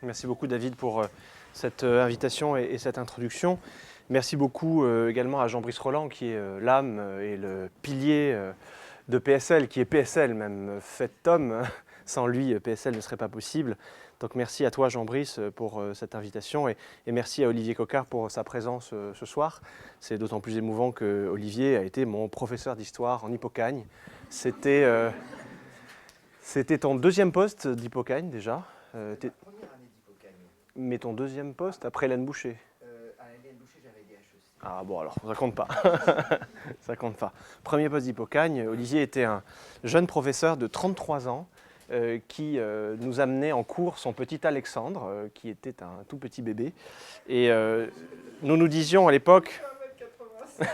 Merci beaucoup David pour cette invitation et cette introduction. Merci beaucoup également à Jean-Brice Rolland qui est l'âme et le pilier de PSL, qui est PSL même, fait homme. Sans lui, PSL ne serait pas possible. Donc merci à toi Jean-Brice pour cette invitation et merci à Olivier Coquart pour sa présence ce soir. C'est d'autant plus émouvant que Olivier a été mon professeur d'histoire en Hippocagne. C'était ton deuxième poste d'Hippocagne déjà. Mais ton deuxième poste après Hélène Boucher. À Hélène Boucher, j'avais des HEC. Ah bon alors, ça compte pas. Ça compte pas. Premier poste d'Hippocagne, Olivier était un jeune professeur de 33 ans qui nous amenait en cours son petit Alexandre, qui était un tout petit bébé. Et nous disions à l'époque... 1m80.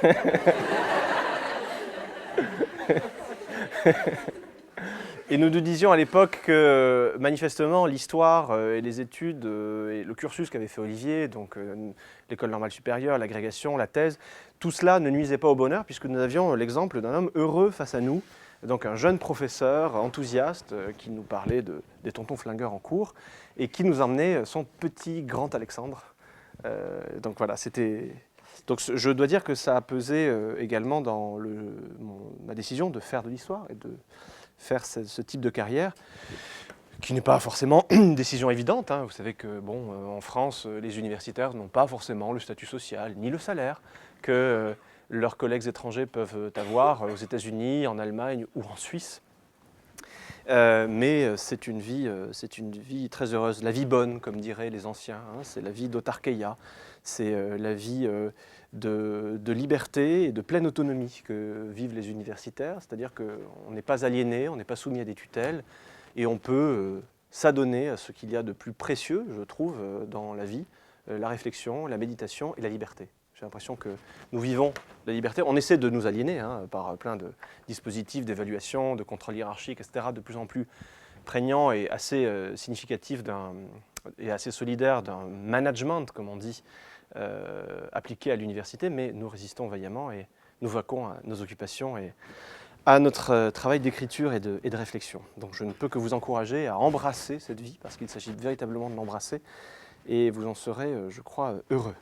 Et nous disions à l'époque que manifestement l'histoire et les études et le cursus qu'avait fait Olivier, donc l'école normale supérieure, l'agrégation, la thèse, tout cela ne nuisait pas au bonheur puisque nous avions l'exemple d'un homme heureux face à nous, donc un jeune professeur enthousiaste qui nous parlait des tontons flingueurs en cours et qui nous emmenait son petit grand Alexandre. Donc voilà, c'était... Donc je dois dire que ça a pesé également dans ma décision de faire de l'histoire et de faire ce type de carrière, qui n'est pas forcément une décision évidente. Hein. Vous savez que en France, les universitaires n'ont pas forcément le statut social ni le salaire que leurs collègues étrangers peuvent avoir aux États-Unis, en Allemagne ou en Suisse. Mais c'est une vie très heureuse, la vie bonne, comme diraient les anciens. Hein. C'est la vie d'autarkeia, c'est la vie de liberté et de pleine autonomie que vivent les universitaires, c'est-à-dire qu'on n'est pas aliéné, on n'est pas soumis à des tutelles, et on peut s'adonner à ce qu'il y a de plus précieux, je trouve, dans la vie, la réflexion, la méditation et la liberté. J'ai l'impression que nous vivons la liberté. On essaie de nous aliéner par plein de dispositifs d'évaluation, de contrôle hiérarchique, etc., de plus en plus prégnants et assez significatifs et assez solidaires d'un management, comme on dit, appliqué à l'université, mais nous résistons vaillamment et nous vaquons à nos occupations et à notre travail d'écriture et de réflexion. Donc je ne peux que vous encourager à embrasser cette vie, parce qu'il s'agit véritablement de l'embrasser, et vous en serez, je crois, heureux.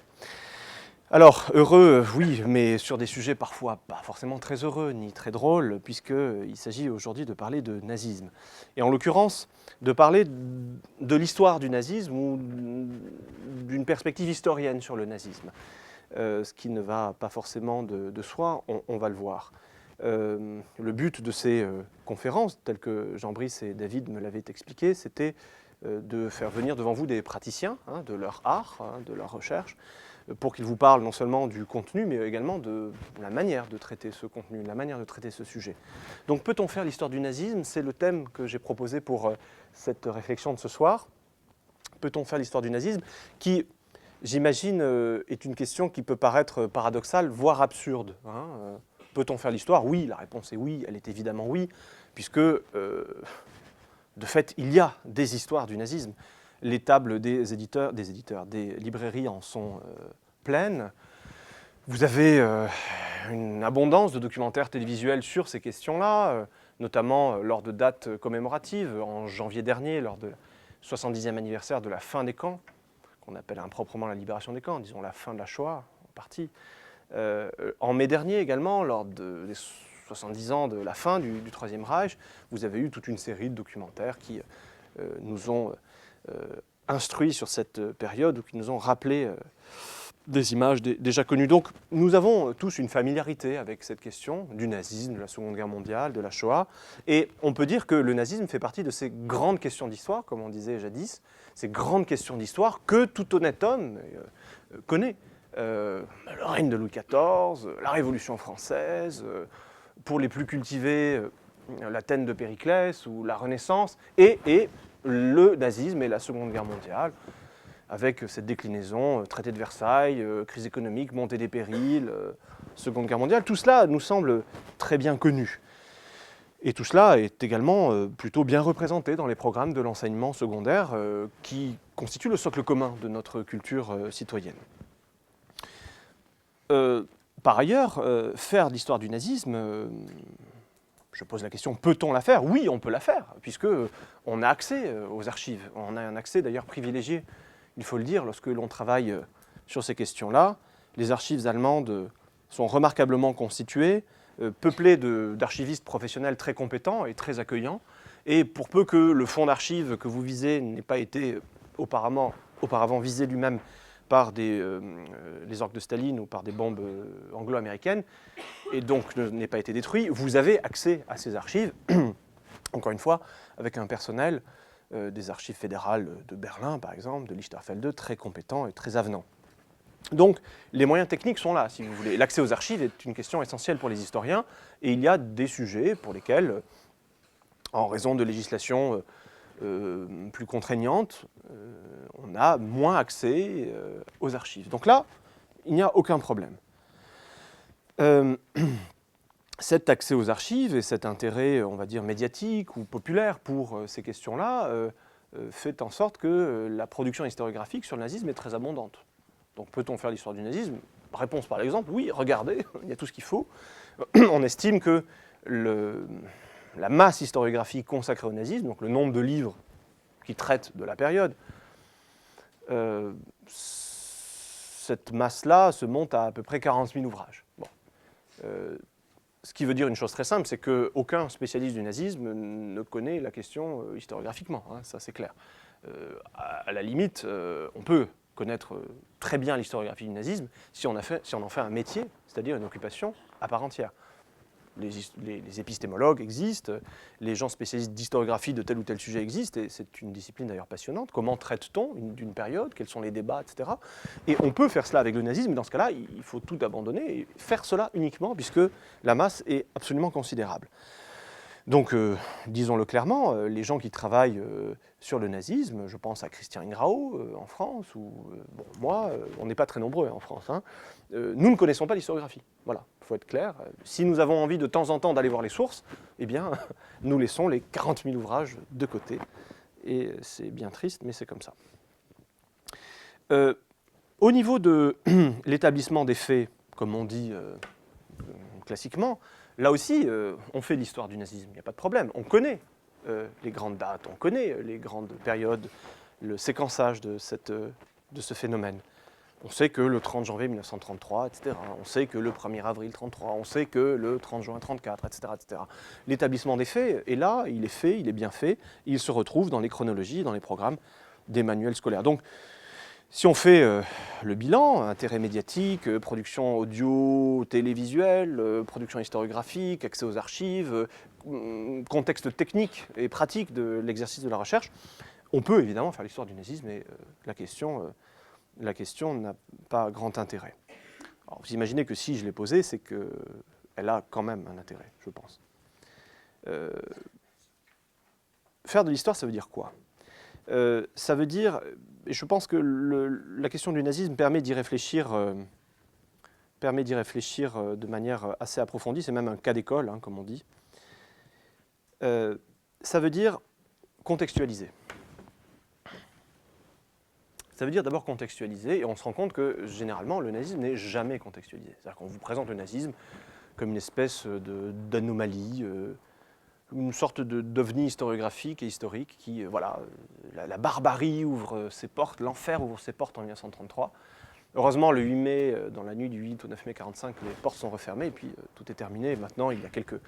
Alors, heureux, oui, mais sur des sujets parfois pas forcément très heureux ni très drôles, puisqu'il s'agit aujourd'hui de parler de nazisme. Et en l'occurrence, de parler de l'histoire du nazisme ou d'une perspective historienne sur le nazisme. Ce qui ne va pas forcément de soi, on va le voir. Le but de ces conférences, telles que Jean-Brice et David me l'avaient expliqué, c'était de faire venir devant vous des praticiens de leur art, de leur recherche, pour qu'ils vous parlent non seulement du contenu, mais également de la manière de traiter ce contenu, la manière de traiter ce sujet. Donc peut-on faire l'histoire du nazisme? C'est le thème que j'ai proposé pour cette réflexion de ce soir. Peut-on faire l'histoire du nazisme? Qui, j'imagine, est une question qui peut paraître paradoxale, voire absurde. Peut-on faire l'histoire? Oui, la réponse est oui, elle est évidemment oui, puisque, de fait, il y a des histoires du nazisme. Les tables des librairies en sont pleines. Vous avez une abondance de documentaires télévisuels sur ces questions-là, notamment lors de dates commémoratives. En janvier dernier, lors de 70e anniversaire de la fin des camps, qu'on appelle improprement la libération des camps, disons la fin de la Shoah, en partie. En mai dernier également, lors des 70 ans de la fin du Troisième Reich, vous avez eu toute une série de documentaires qui nous ont instruits sur cette période ou qui nous ont rappelé des images déjà connues. Donc nous avons tous une familiarité avec cette question du nazisme, de la Seconde Guerre mondiale, de la Shoah, et on peut dire que le nazisme fait partie de ces grandes questions d'histoire, comme on disait jadis, ces grandes questions d'histoire que tout honnête homme connaît. Le règne de Louis XIV, la Révolution française, pour les plus cultivés, l'Athènes de Périclès ou la Renaissance, et le nazisme et la Seconde Guerre mondiale, avec cette déclinaison, traité de Versailles, crise économique, montée des périls, Seconde Guerre mondiale. Tout cela nous semble très bien connu. Et tout cela est également plutôt bien représenté dans les programmes de l'enseignement secondaire qui constituent le socle commun de notre culture citoyenne. Par ailleurs, faire l'histoire du nazisme, Je pose la question, peut-on la faire? Oui, on peut la faire, puisque on a accès aux archives. On a un accès d'ailleurs privilégié, il faut le dire, lorsque l'on travaille sur ces questions-là. Les archives allemandes sont remarquablement constituées, peuplées d'archivistes professionnels très compétents et très accueillants. Et pour peu que le fonds d'archives que vous visez n'ait pas été auparavant visé lui-même par les orques de Staline ou par des bombes anglo-américaines, et donc n'ait pas été détruit, vous avez accès à ces archives, encore une fois, avec un personnel des archives fédérales de Berlin, par exemple, de Lichterfelde, très compétent et très avenant. Donc, les moyens techniques sont là, si vous voulez. L'accès aux archives est une question essentielle pour les historiens, et il y a des sujets pour lesquels, en raison de législation plus contraignantes, on a moins accès aux archives. Donc là, il n'y a aucun problème. Cet accès aux archives et cet intérêt, on va dire, médiatique ou populaire pour ces questions-là fait en sorte que la production historiographique sur le nazisme est très abondante. Donc peut-on faire l'histoire du nazisme? Réponse par l'exemple, oui, regardez, il y a tout ce qu'il faut. On estime que la masse historiographique consacrée au nazisme, donc le nombre de livres qui traitent de la période, cette masse-là se monte à peu près 40 000 ouvrages. Bon. Ce qui veut dire une chose très simple, c'est qu'aucun spécialiste du nazisme ne connaît la question historiographiquement, hein, ça c'est clair. À la limite, on peut connaître très bien l'historiographie du nazisme si on en fait un métier, c'est-à-dire une occupation à part entière. Les épistémologues existent, les gens spécialistes d'historiographie de tel ou tel sujet existent, et c'est une discipline d'ailleurs passionnante. Comment traite-t-on d'une période? Quels sont les débats, etc. Et on peut faire cela avec le nazisme, mais dans ce cas-là, il faut tout abandonner et faire cela uniquement, puisque la masse est absolument considérable. Donc, disons-le clairement, les gens qui travaillent sur le nazisme, je pense à Christian Ingrao en France, ou bon, moi, on n'est pas très nombreux en France, hein, nous ne connaissons pas l'historiographie. Voilà, il faut être clair. Si nous avons envie de temps en temps d'aller voir les sources, eh bien, nous laissons les 40 000 ouvrages de côté. Et c'est bien triste, mais c'est comme ça. Au niveau de l'établissement des faits, comme on dit classiquement, là aussi, on fait l'histoire du nazisme, il n'y a pas de problème. On connaît les grandes dates, on connaît les grandes périodes, le séquençage de ce phénomène. On sait que le 30 janvier 1933, etc. On sait que le 1er avril 1933, on sait que le 30 juin 1934, etc., etc. L'établissement des faits est là, il est fait, il est bien fait, il se retrouve dans les chronologies, dans les programmes des manuels scolaires. Donc, si on fait le bilan, intérêt médiatique, production audio, télévisuelle, production historiographique, accès aux archives, contexte technique et pratique de l'exercice de la recherche, on peut évidemment faire l'histoire du nazisme, mais la question n'a pas grand intérêt. Alors, vous imaginez que si je l'ai posée, c'est qu'elle a quand même un intérêt, je pense. Faire de l'histoire, ça veut dire quoi? Ça veut dire, et je pense que la question du nazisme permet d'y réfléchir de manière assez approfondie, c'est même un cas d'école, hein, comme on dit. Ça veut dire contextualiser. Ça veut dire d'abord contextualiser, et on se rend compte que généralement le nazisme n'est jamais contextualisé. C'est-à-dire qu'on vous présente le nazisme comme une espèce d'anomalie, une sorte d'ovni historiographique et historique qui, voilà, la barbarie ouvre ses portes, l'enfer ouvre ses portes en 1933. Heureusement, le 8 mai, dans la nuit du 8 au 9 mai 1945, les portes sont refermées et puis tout est terminé. Maintenant, il y a quelques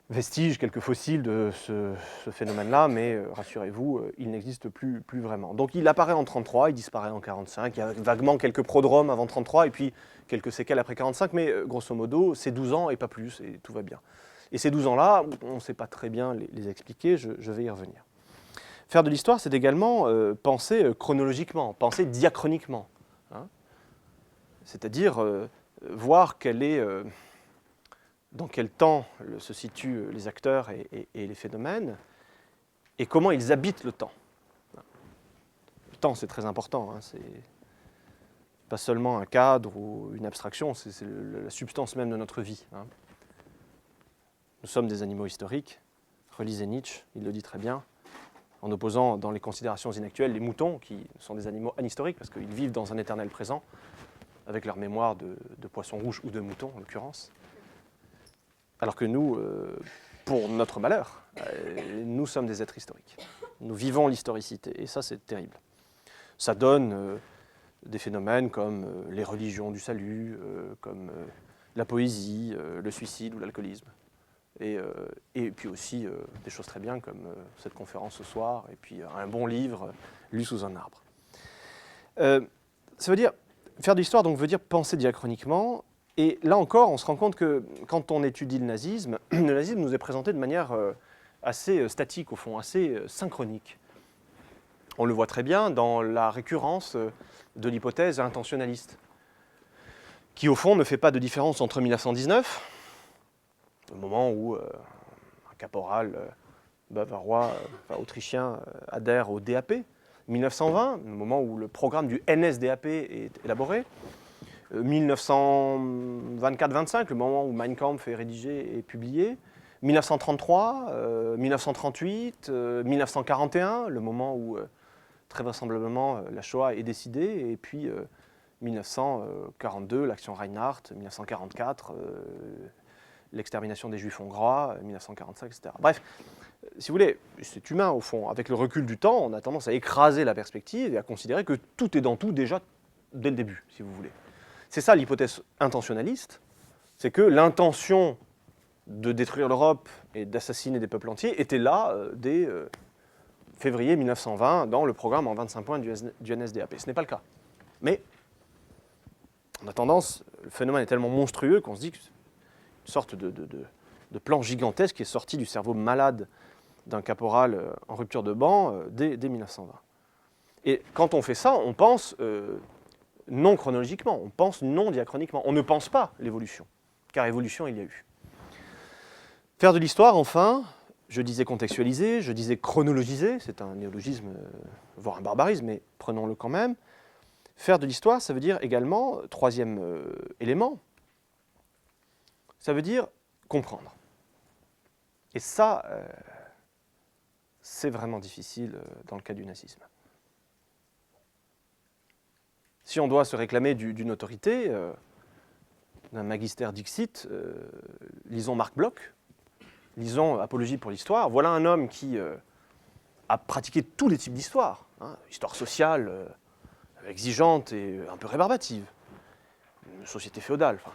vestiges, quelques fossiles de ce phénomène-là, mais rassurez-vous, il n'existe plus vraiment. Donc il apparaît en 1933, il disparaît en 1945, il y a vaguement quelques prodromes avant 1933 et puis quelques séquelles après 1945, mais grosso modo, c'est 12 ans et pas plus, et tout va bien. Et ces 12 ans-là, on ne sait pas très bien les expliquer, je vais y revenir. Faire de l'histoire, c'est également penser chronologiquement, penser diachroniquement. Hein, c'est-à-dire voir dans quel temps se situent les acteurs et les phénomènes, et comment ils habitent le temps. Le temps, c'est très important, hein, c'est pas seulement un cadre ou une abstraction, c'est la substance même de notre vie. Hein. Nous sommes des animaux historiques, relisez Nietzsche, il le dit très bien, en opposant dans les considérations inactuelles les moutons, qui sont des animaux anhistoriques, parce qu'ils vivent dans un éternel présent, avec leur mémoire de poisson rouge ou de mouton en l'occurrence. Alors que nous, pour notre malheur, nous sommes des êtres historiques. Nous vivons l'historicité, et ça c'est terrible. Ça donne des phénomènes comme les religions du salut, comme la poésie, le suicide ou l'alcoolisme. Et puis aussi des choses très bien comme cette conférence ce soir, et puis un bon livre lu sous un arbre. Ça veut dire, faire de l'histoire donc veut dire penser diachroniquement, et là encore on se rend compte que quand on étudie le nazisme nous est présenté de manière assez statique au fond, assez synchronique. On le voit très bien dans la récurrence de l'hypothèse intentionnaliste, qui au fond ne fait pas de différence entre 1919, le moment où un caporal bavarois, autrichien, adhère au DAP, 1920, le moment où le programme du NSDAP est élaboré, 1924-25, le moment où Mein Kampf est rédigé et publié, 1933, 1938, 1941, le moment où très vraisemblablement la Shoah est décidée, et puis 1942, l'action Reinhardt, 1944, l'extermination des Juifs hongrois, 1945, etc. Bref, si vous voulez, c'est humain au fond. Avec le recul du temps, on a tendance à écraser la perspective et à considérer que tout est dans tout déjà dès le début, si vous voulez. C'est ça l'hypothèse intentionnaliste, c'est que l'intention de détruire l'Europe et d'assassiner des peuples entiers était là dès février 1920 dans le programme en 25 points du NSDAP. Ce n'est pas le cas. Mais on a tendance, le phénomène est tellement monstrueux qu'on se dit que c'est une sorte de plan gigantesque qui est sorti du cerveau malade d'un caporal en rupture de ban dès 1920. Et quand on fait ça, on pense non chronologiquement, on pense non diachroniquement. On ne pense pas l'évolution, car évolution il y a eu. Faire de l'histoire, enfin, je disais contextualiser, je disais chronologiser, c'est un néologisme, voire un barbarisme, mais prenons-le quand même. Faire de l'histoire, ça veut dire également, troisième élément, ça veut dire comprendre. Et ça, c'est vraiment difficile dans le cas du nazisme. Si on doit se réclamer d'une autorité, d'un magister dixit, lisons Marc Bloch, lisons Apologie pour l'histoire. Voilà un homme qui a pratiqué tous les types d'histoire, hein, histoire sociale, exigeante et un peu rébarbative, une société féodale, enfin,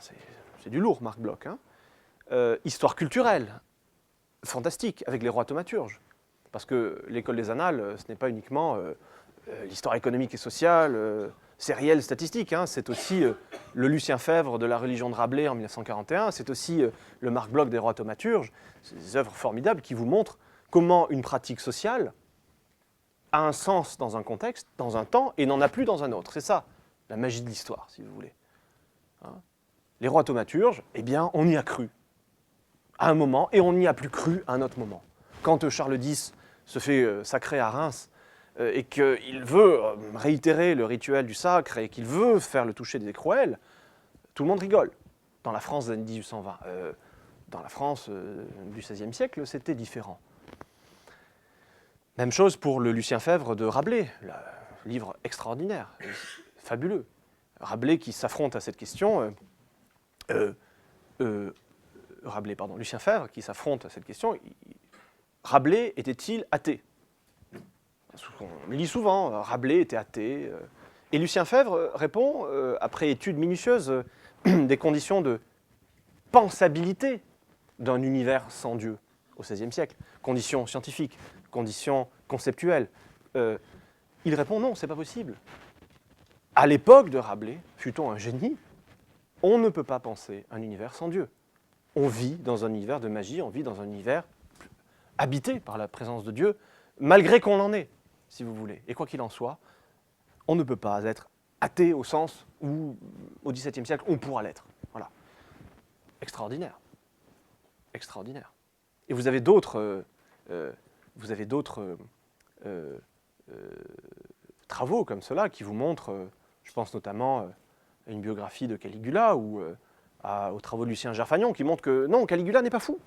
c'est du lourd, Marc Bloch. Hein. Histoire culturelle, fantastique, avec les rois thaumaturges, parce que l'école des annales, ce n'est pas uniquement l'histoire économique et sociale, sérielle, statistique, hein, c'est aussi le Lucien Febvre de la religion de Rabelais en 1941, c'est aussi le Marc Bloch des rois thaumaturges, c'est des œuvres formidables qui vous montrent comment une pratique sociale a un sens dans un contexte, dans un temps, et n'en a plus dans un autre. C'est ça, la magie de l'histoire, si vous voulez. Hein. Les rois thaumaturges, eh bien, on y a cru à un moment, et on n'y a plus cru à un autre moment. Quand Charles X se fait sacrer à Reims, et qu'il veut réitérer le rituel du sacre, et qu'il veut faire le toucher des écrouelles, tout le monde rigole. Dans la France des années 1820. Dans la France du XVIe siècle, c'était différent. Même chose pour le Lucien Febvre de Rabelais, livre extraordinaire, fabuleux. Rabelais qui s'affronte à cette question, Lucien Febvre qui s'affronte à cette question, Rabelais était-il athée? On lit souvent, Rabelais était athée. Et Lucien Febvre répond, après étude minutieuse des conditions de pensabilité d'un univers sans Dieu au XVIe siècle, conditions scientifiques, conditions conceptuelles. Il répond non, c'est pas possible. À l'époque de Rabelais, fût-on un génie, on ne peut pas penser un univers sans Dieu. On vit dans un univers de magie, on vit dans un univers habité par la présence de Dieu, malgré qu'on en ait, si vous voulez. Et quoi qu'il en soit, on ne peut pas être athée au sens où, au XVIIe siècle, on pourra l'être. Voilà. Extraordinaire. Extraordinaire. Et vous avez d'autres travaux comme cela qui vous montrent, je pense notamment à une biographie de Caligula ou aux travaux de Lucien Gerfagnon qui montrent que non, Caligula n'est pas fou.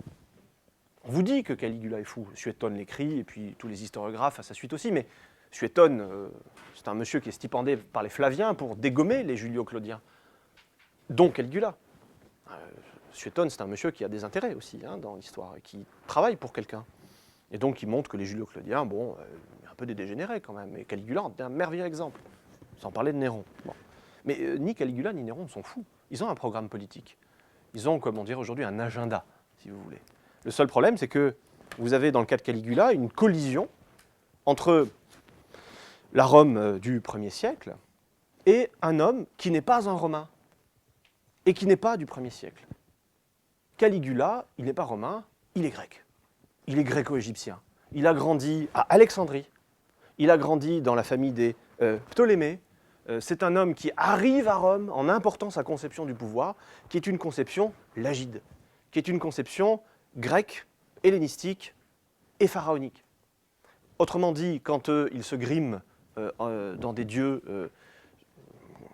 On vous dit que Caligula est fou. Suétone l'écrit, et puis tous les historiographes à sa suite aussi, mais Suétone, c'est un monsieur qui est stipendé par les Flaviens pour dégommer les Julio-Claudiens, dont Caligula. Suétone, c'est un monsieur qui a des intérêts aussi dans l'histoire, et qui travaille pour quelqu'un. Et donc il montre que les Julio-Claudiens, bon, il y a un peu des dégénérés quand même. Et Caligula en est un merveilleux exemple, sans parler de Néron. Bon. Mais ni Caligula ni Néron ne sont fous. Ils ont un programme politique. Ils ont, comme on dirait aujourd'hui, un agenda, si vous voulez. Le seul problème, c'est que vous avez, dans le cas de Caligula, une collision entre la Rome du 1er siècle et un homme qui n'est pas un Romain et qui n'est pas du 1er siècle. Caligula, il n'est pas romain, il est grec. Il est gréco-égyptien. Il a grandi à Alexandrie. Il a grandi dans la famille des Ptolémées. C'est un homme qui arrive à Rome en important sa conception du pouvoir, qui est une conception lagide, qui est une conception grecque, hellénistique et pharaonique. Autrement dit, quand il se grime dans des dieux,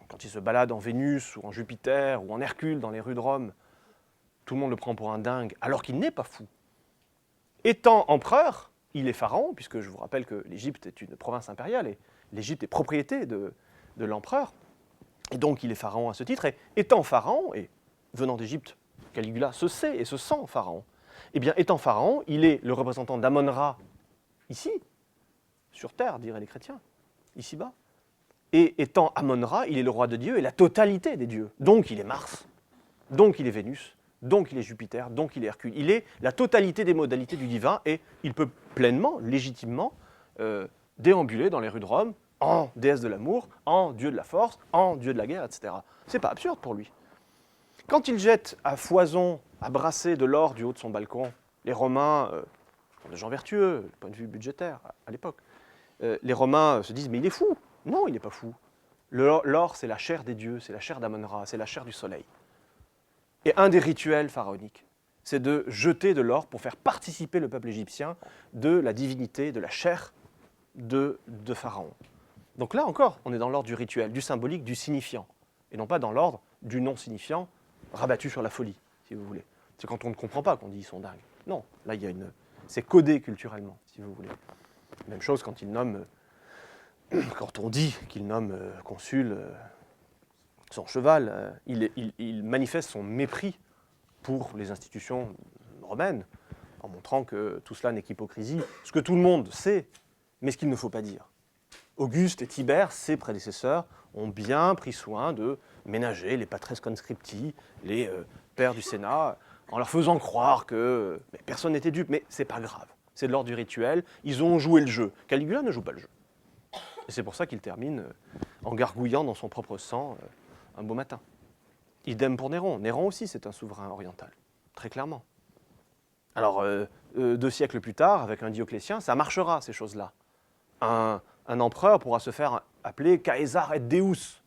quand il se balade en Vénus ou en Jupiter ou en Hercule dans les rues de Rome, tout le monde le prend pour un dingue, alors qu'il n'est pas fou. Étant empereur, il est pharaon, puisque je vous rappelle que l'Égypte est une province impériale et l'Égypte est propriété de l'empereur. Et donc il est pharaon à ce titre. Et étant pharaon, et venant d'Égypte, Caligula se sait et se sent pharaon. Eh bien, étant pharaon, il est le représentant d'Amon-Ra ici, sur terre, diraient les chrétiens, ici-bas. Et étant Amon-Ra, il est le roi de Dieu et la totalité des dieux. Donc il est Mars, donc il est Vénus, donc il est Jupiter, donc il est Hercule. Il est la totalité des modalités du divin et il peut pleinement, légitimement, déambuler dans les rues de Rome en déesse de l'amour, en dieu de la force, en dieu de la guerre, etc. C'est pas absurde pour lui. Quand il jette à foison, à brasser de l'or du haut de son balcon, les Romains sont des gens vertueux, du point de vue budgétaire à l'époque, les Romains se disent « mais il est fou ». Non, il n'est pas fou. L'or, c'est la chair des dieux, c'est la chair d'Amon-Ra, c'est la chair du soleil. Et un des rituels pharaoniques, c'est de jeter de l'or pour faire participer le peuple égyptien de la divinité, de la chair de Pharaon. Donc là encore, on est dans l'ordre du rituel, du symbolique, du signifiant, et non pas dans l'ordre du non-signifiant rabattu sur la folie, si vous voulez. C'est quand on ne comprend pas qu'on dit ils sont dingues. Non, là, c'est codé culturellement, si vous voulez. Même chose quand il nomme, quand on dit qu'il nomme consul son cheval, il manifeste son mépris pour les institutions romaines, en montrant que tout cela n'est qu'hypocrisie, ce que tout le monde sait, mais ce qu'il ne faut pas dire. Auguste et Tibère, ses prédécesseurs, ont bien pris soin de ménager les patres conscripti, les pères du Sénat, en leur faisant croire que personne n'était dupe, mais c'est pas grave. C'est de l'ordre du rituel, ils ont joué le jeu. Caligula ne joue pas le jeu. Et c'est pour ça qu'il termine en gargouillant dans son propre sang un beau matin. Idem pour Néron. Néron aussi, c'est un souverain oriental, très clairement. Alors, 2 siècles plus tard, avec un Dioclétien, ça marchera, ces choses-là. Un empereur pourra se faire appeler Caesar et Deus,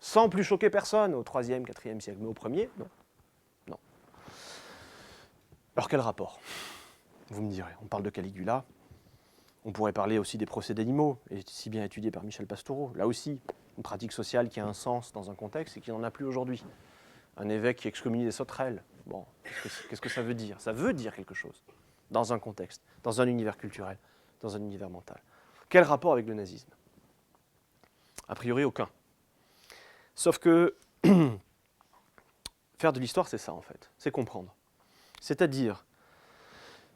sans plus choquer personne au 3e, 4e siècle. Mais au 1er, non. Non. Alors, quel rapport? Vous me direz, on parle de Caligula. On pourrait parler aussi des procès d'animaux, et si bien étudié par Michel Pastoureau. Là aussi, une pratique sociale qui a un sens dans un contexte et qui n'en a plus aujourd'hui. Un évêque qui excommunie des sauterelles. Bon, qu'est-ce que ça veut dire? Ça veut dire quelque chose, dans un contexte, dans un univers culturel, dans un univers mental. Quel rapport avec le nazisme? A priori, aucun. Sauf que faire de l'histoire, c'est ça en fait, c'est comprendre. C'est-à-dire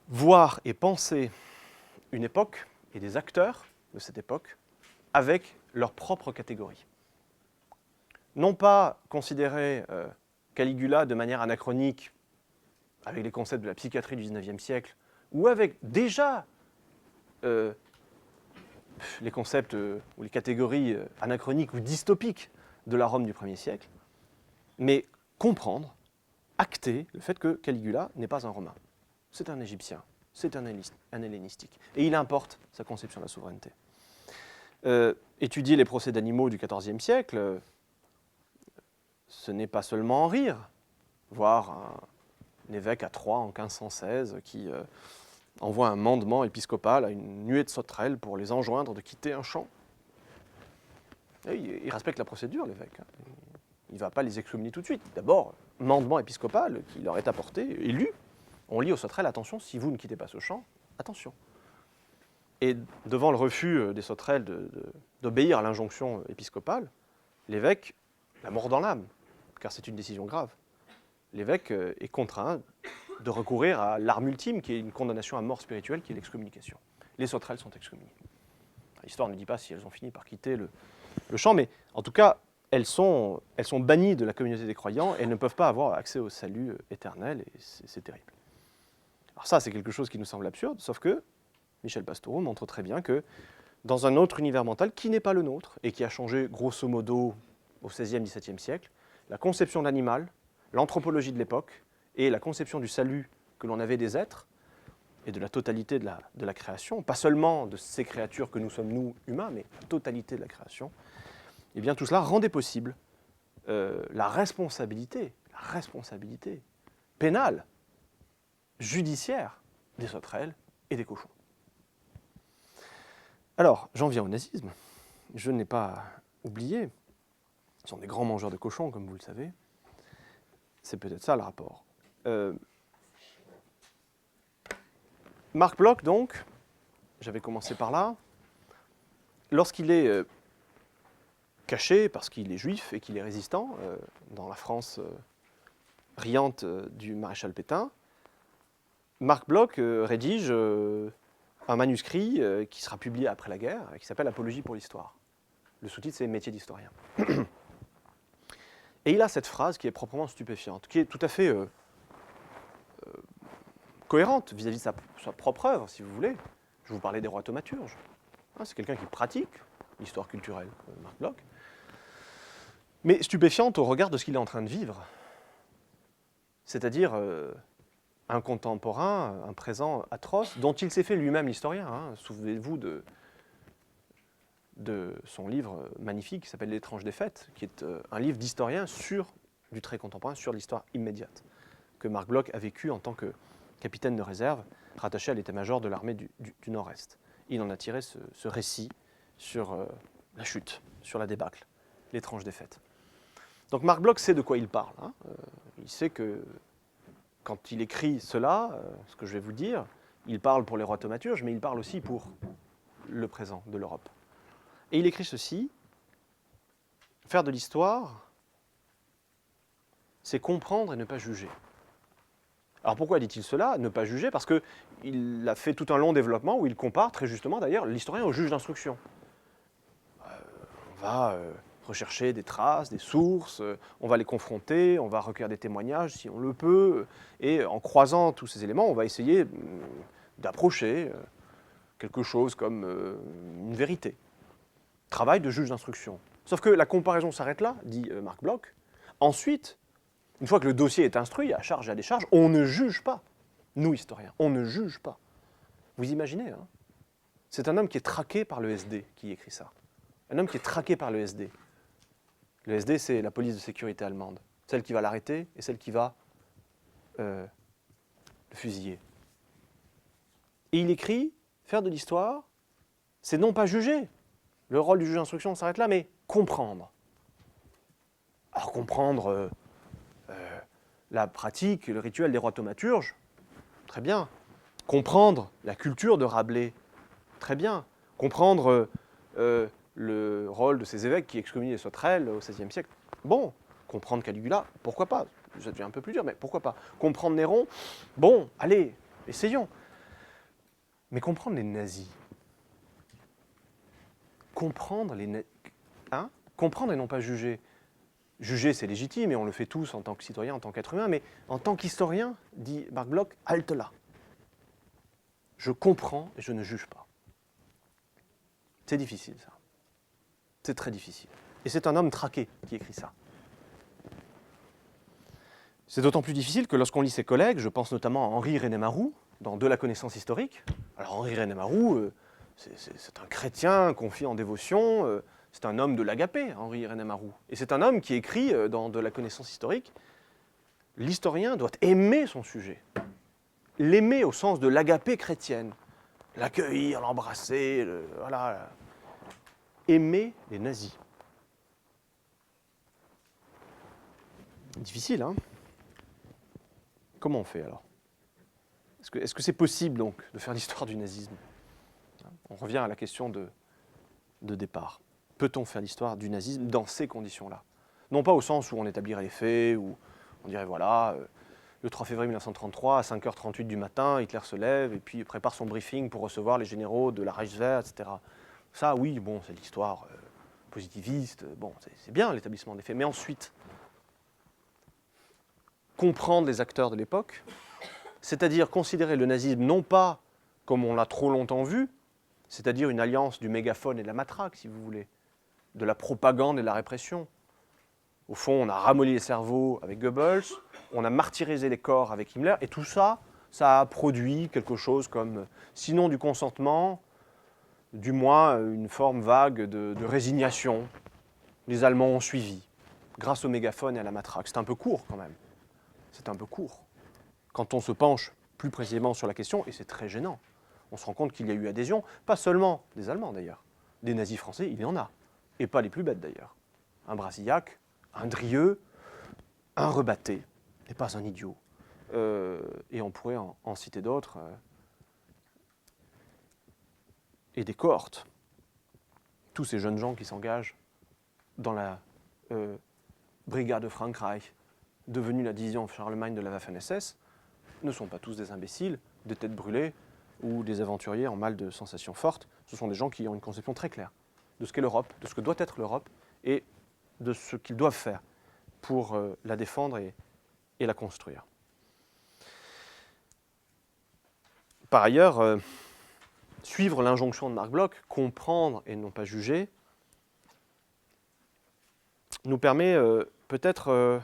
voir et penser une époque et des acteurs de cette époque avec leur propre catégorie. Non pas considérer Caligula de manière anachronique avec les concepts de la psychiatrie du XIXe siècle ou avec déjà les concepts ou les catégories anachroniques ou dystopiques de la Rome du 1er siècle, mais comprendre, acter le fait que Caligula n'est pas un Romain. C'est un Égyptien, c'est un hellénistique. Et il importe sa conception de la souveraineté. Étudier les procès d'animaux du XIVe siècle, ce n'est pas seulement en rire. Voir un évêque à Troyes en 1516 qui envoie un mandement épiscopal à une nuée de sauterelles pour les enjoindre de quitter un champ. Et il respecte la procédure, l'évêque. Il ne va pas les excommunier tout de suite. D'abord, mandement épiscopal qui leur est apporté, élu. On lit aux sauterelles, attention, si vous ne quittez pas ce champ, attention. Et devant le refus des sauterelles d'obéir à l'injonction épiscopale, l'évêque, la mort dans l'âme, car c'est une décision grave, l'évêque est contraint de recourir à l'arme ultime, qui est une condamnation à mort spirituelle, qui est l'excommunication. Les sauterelles sont excommuniées. L'histoire ne dit pas si elles ont fini par quitter le champ, mais en tout cas, elles sont bannies de la communauté des croyants et elles ne peuvent pas avoir accès au salut éternel, et c'est terrible. Alors ça, c'est quelque chose qui nous semble absurde, sauf que Michel Pastoureau montre très bien que dans un autre univers mental qui n'est pas le nôtre et qui a changé grosso modo au XVIe, XVIIe siècle, la conception de l'animal, l'anthropologie de l'époque et la conception du salut que l'on avait des êtres et de la totalité de la création, pas seulement de ces créatures que nous sommes nous, humains, mais la totalité de la création, eh bien tout cela rendait possible la responsabilité pénale, judiciaire des sauterelles et des cochons. Alors, j'en viens au nazisme. Je n'ai pas oublié, ils sont des grands mangeurs de cochons, comme vous le savez. C'est peut-être ça le rapport. Marc Bloch, donc, j'avais commencé par là, lorsqu'il est caché, parce qu'il est juif et qu'il est résistant, dans la France riante du maréchal Pétain, Marc Bloch rédige un manuscrit qui sera publié après la guerre, qui s'appelle Apologie pour l'histoire. Le sous-titre, c'est Métier d'historien. Et il a cette phrase qui est proprement stupéfiante, qui est tout à fait cohérente vis-à-vis de sa propre œuvre, si vous voulez. Je vous parlais des rois thaumaturges. C'est quelqu'un qui pratique l'histoire culturelle, Marc Bloch, mais stupéfiante au regard de ce qu'il est en train de vivre. C'est-à-dire un contemporain, un présent atroce, dont il s'est fait lui-même l'historien. Souvenez-vous de son livre magnifique qui s'appelle L'étrange défaite, qui est un livre d'historien du très contemporain, sur l'histoire immédiate, que Marc Bloch a vécu en tant que capitaine de réserve, rattaché à l'état-major de l'armée du Nord-Est. Il en a tiré ce récit sur la chute, sur la débâcle, l'étrange défaite. Donc Marc Bloch sait de quoi il parle. Il sait que quand il écrit cela, ce que je vais vous dire, il parle pour les rois thaumaturges, mais il parle aussi pour le présent de l'Europe. Et il écrit ceci: faire de l'histoire, c'est comprendre et ne pas juger. Alors pourquoi dit-il cela? Ne pas juger, parce qu'il a fait tout un long développement où il compare très justement d'ailleurs l'historien au juge d'instruction. On va rechercher des traces, des sources, on va les confronter, on va recueillir des témoignages si on le peut, et en croisant tous ces éléments, on va essayer d'approcher quelque chose comme une vérité. Travail de juge d'instruction. Sauf que la comparaison s'arrête là, dit Marc Bloch. Ensuite, une fois que le dossier est instruit, à charge et à décharge, on ne juge pas. Nous, historiens, on ne juge pas. Vous imaginez, hein? C'est un homme qui est traqué par le SD qui écrit ça. Un homme qui est traqué par le SD. Le SD, c'est la police de sécurité allemande. Celle qui va l'arrêter et celle qui va le fusiller. Et il écrit, faire de l'histoire, c'est non pas juger. Le rôle du juge d'instruction s'arrête là, mais comprendre. Alors comprendre la pratique, le rituel des rois thaumaturges, très bien. Comprendre la culture de Rabelais, très bien. Comprendre le rôle de ces évêques qui excommunient les sauterelles au XVIe siècle, bon. Comprendre Caligula, pourquoi pas? Ça devient un peu plus dur, mais pourquoi pas? Comprendre Néron, bon, allez, essayons. Mais comprendre les nazis, comprendre et non pas juger. Juger, c'est légitime, et on le fait tous en tant que citoyen, en tant qu'être humain, mais en tant qu'historien, dit Marc Bloch, halte là. Je comprends et je ne juge pas. C'est difficile, ça. C'est très difficile. Et c'est un homme traqué qui écrit ça. C'est d'autant plus difficile que lorsqu'on lit ses collègues, je pense notamment à Henri René Maroux, dans De la connaissance historique. Alors Henri René Maroux, c'est un chrétien confié en dévotion, c'est un homme de l'agapé, Henri René Maroux. Et c'est un homme qui écrit dans De la connaissance historique, l'historien doit aimer son sujet. L'aimer au sens de l'agapé chrétienne. L'accueillir, l'embrasser, voilà. Aimer les nazis. Difficile, hein? Comment on fait alors? Est-ce que c'est possible donc de faire l'histoire du nazisme? On revient à la question de départ. Peut-on faire l'histoire du nazisme dans ces conditions-là? Non pas au sens où on établirait les faits, où On dirait, voilà, le 3 février 1933, à 5h38 du matin, Hitler se lève et puis prépare son briefing pour recevoir les généraux de la Reichswehr, etc. Ça, oui, bon, c'est l'histoire positiviste, bon, c'est bien l'établissement des faits. Mais ensuite, comprendre les acteurs de l'époque, c'est-à-dire considérer le nazisme non pas comme on l'a trop longtemps vu, c'est-à-dire une alliance du mégaphone et de la matraque, si vous voulez, de la propagande et de la répression. Au fond, on a ramolli les cerveaux avec Goebbels, on a martyrisé les corps avec Himmler, et tout ça, ça a produit quelque chose comme, sinon du consentement, du moins une forme vague de résignation. Les Allemands ont suivi, grâce au mégaphone et à la matraque. C'est un peu court quand même. C'est un peu court. Quand on se penche plus précisément sur la question, et c'est très gênant, on se rend compte qu'il y a eu adhésion, pas seulement des Allemands d'ailleurs, des nazis français, il y en a, et pas les plus bêtes d'ailleurs. Un Brasillac, un Drieux, un Rebatté, et pas un idiot. Et on pourrait en citer d'autres, et des cohortes. Tous ces jeunes gens qui s'engagent dans la brigade de Frankreich, devenue la division Charlemagne de la Waffen-SS, ne sont pas tous des imbéciles, des têtes brûlées ou des aventuriers en mal de sensations fortes. Ce sont des gens qui ont une conception très claire de ce qu'est l'Europe, de ce que doit être l'Europe et de ce qu'ils doivent faire pour la défendre et la construire. Par ailleurs, suivre l'injonction de Marc Bloch, comprendre et non pas juger, nous permet peut-être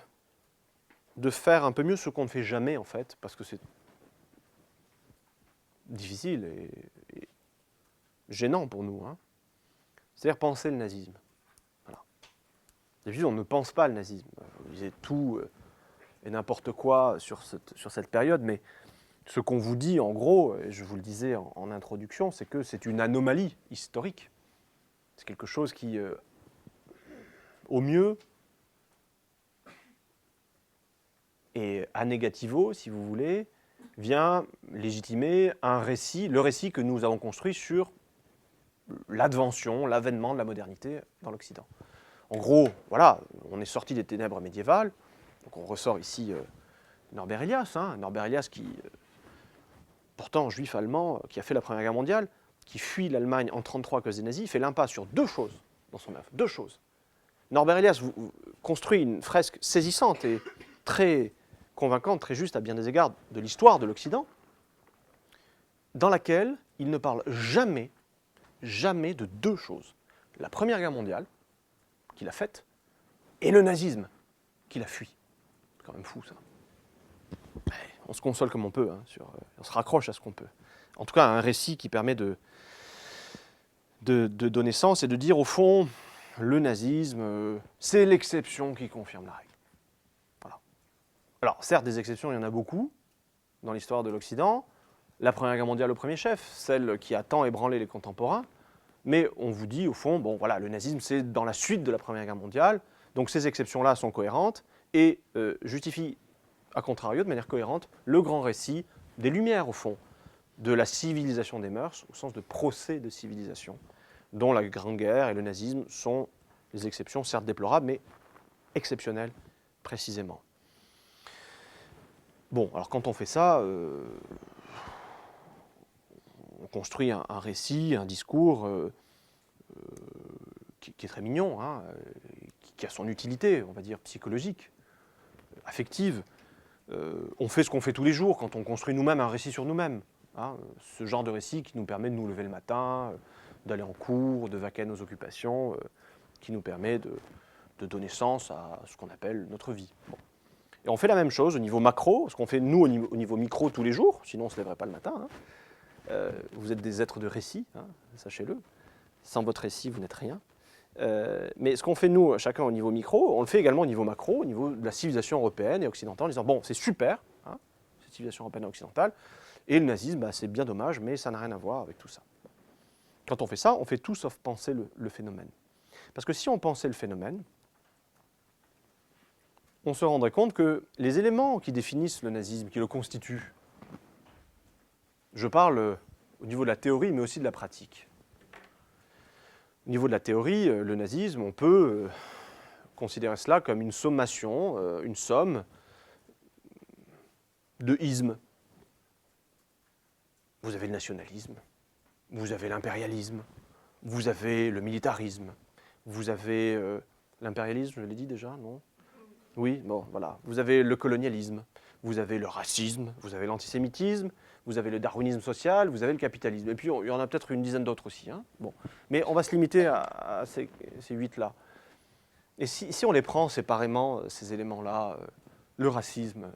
de faire un peu mieux ce qu'on ne fait jamais en fait, parce que c'est difficile et gênant pour nous. Hein. C'est-à-dire penser le nazisme. Voilà. D'habitude, on ne pense pas le nazisme. Vous disiez tout et n'importe quoi sur cette période, mais ce qu'on vous dit, en gros, et je vous le disais en introduction, c'est que c'est une anomalie historique. C'est quelque chose qui, au mieux, et à négativo, si vous voulez, vient légitimer un récit, le récit que nous avons construit sur l'advention, l'avènement de la modernité dans l'Occident. En gros, voilà, on est sorti des ténèbres médiévales, donc on ressort ici Norbert Elias, Norbert Elias qui, pourtant juif allemand, qui a fait la Première Guerre mondiale, qui fuit l'Allemagne en 1933 à cause des nazis, fait l'impasse sur deux choses dans son œuvre, deux choses. Norbert Elias construit une fresque saisissante et très convaincante, très juste à bien des égards de l'histoire de l'Occident, dans laquelle il ne parle jamais de deux choses. La Première Guerre mondiale, qu'il a faite, et le nazisme, qu'il a fui. C'est quand même fou, ça. On se console comme on peut, on se raccroche à ce qu'on peut. En tout cas, un récit qui permet de donner sens et de dire, au fond, le nazisme, c'est l'exception qui confirme la règle. Voilà. Alors, certes, des exceptions, il y en a beaucoup dans l'histoire de l'Occident. La Première Guerre mondiale au premier chef, celle qui a tant ébranlé les contemporains. Mais on vous dit, au fond, bon, voilà, le nazisme, c'est dans la suite de la Première Guerre mondiale. Donc ces exceptions-là sont cohérentes et justifient, à contrario, de manière cohérente, le grand récit des Lumières, au fond, de la civilisation des mœurs, au sens de procès de civilisation, dont la Grande Guerre et le nazisme sont des exceptions, certes déplorables, mais exceptionnelles, précisément. Bon, alors quand on fait ça, on construit un récit, un discours qui est très mignon, qui a son utilité, on va dire, psychologique, affective. On fait ce qu'on fait tous les jours quand on construit nous-mêmes un récit sur nous-mêmes. Ce genre de récit qui nous permet de nous lever le matin, d'aller en cours, de vaquer à nos occupations, qui nous permet de donner sens à ce qu'on appelle notre vie. Bon. Et on fait la même chose au niveau macro, ce qu'on fait nous au niveau micro tous les jours, sinon on ne se lèverait pas le matin. Vous êtes des êtres de récit, sachez-le. Sans votre récit, vous n'êtes rien. Mais ce qu'on fait nous, chacun au niveau micro, on le fait également au niveau macro, au niveau de la civilisation européenne et occidentale, en disant bon, c'est super, cette civilisation européenne et occidentale, et le nazisme, c'est bien dommage, mais ça n'a rien à voir avec tout ça. Quand on fait ça, on fait tout sauf penser le phénomène. Parce que si on pensait le phénomène, on se rendrait compte que les éléments qui définissent le nazisme, qui le constituent, je parle au niveau de la théorie, mais aussi de la pratique. Au niveau de la théorie, le nazisme, on peut considérer cela comme une sommation, une somme de ismes. Vous avez le nationalisme, vous avez l'impérialisme, vous avez le militarisme, vous avez l'impérialisme, je l'ai dit déjà, non? Oui, bon, voilà. Vous avez le colonialisme, vous avez le racisme, vous avez l'antisémitisme, vous avez le darwinisme social, vous avez le capitalisme. Et puis, il y en a peut-être une dizaine d'autres aussi. Hein. Bon. Mais on va se limiter à ces 8-là. Et si on les prend séparément, ces éléments-là, le racisme,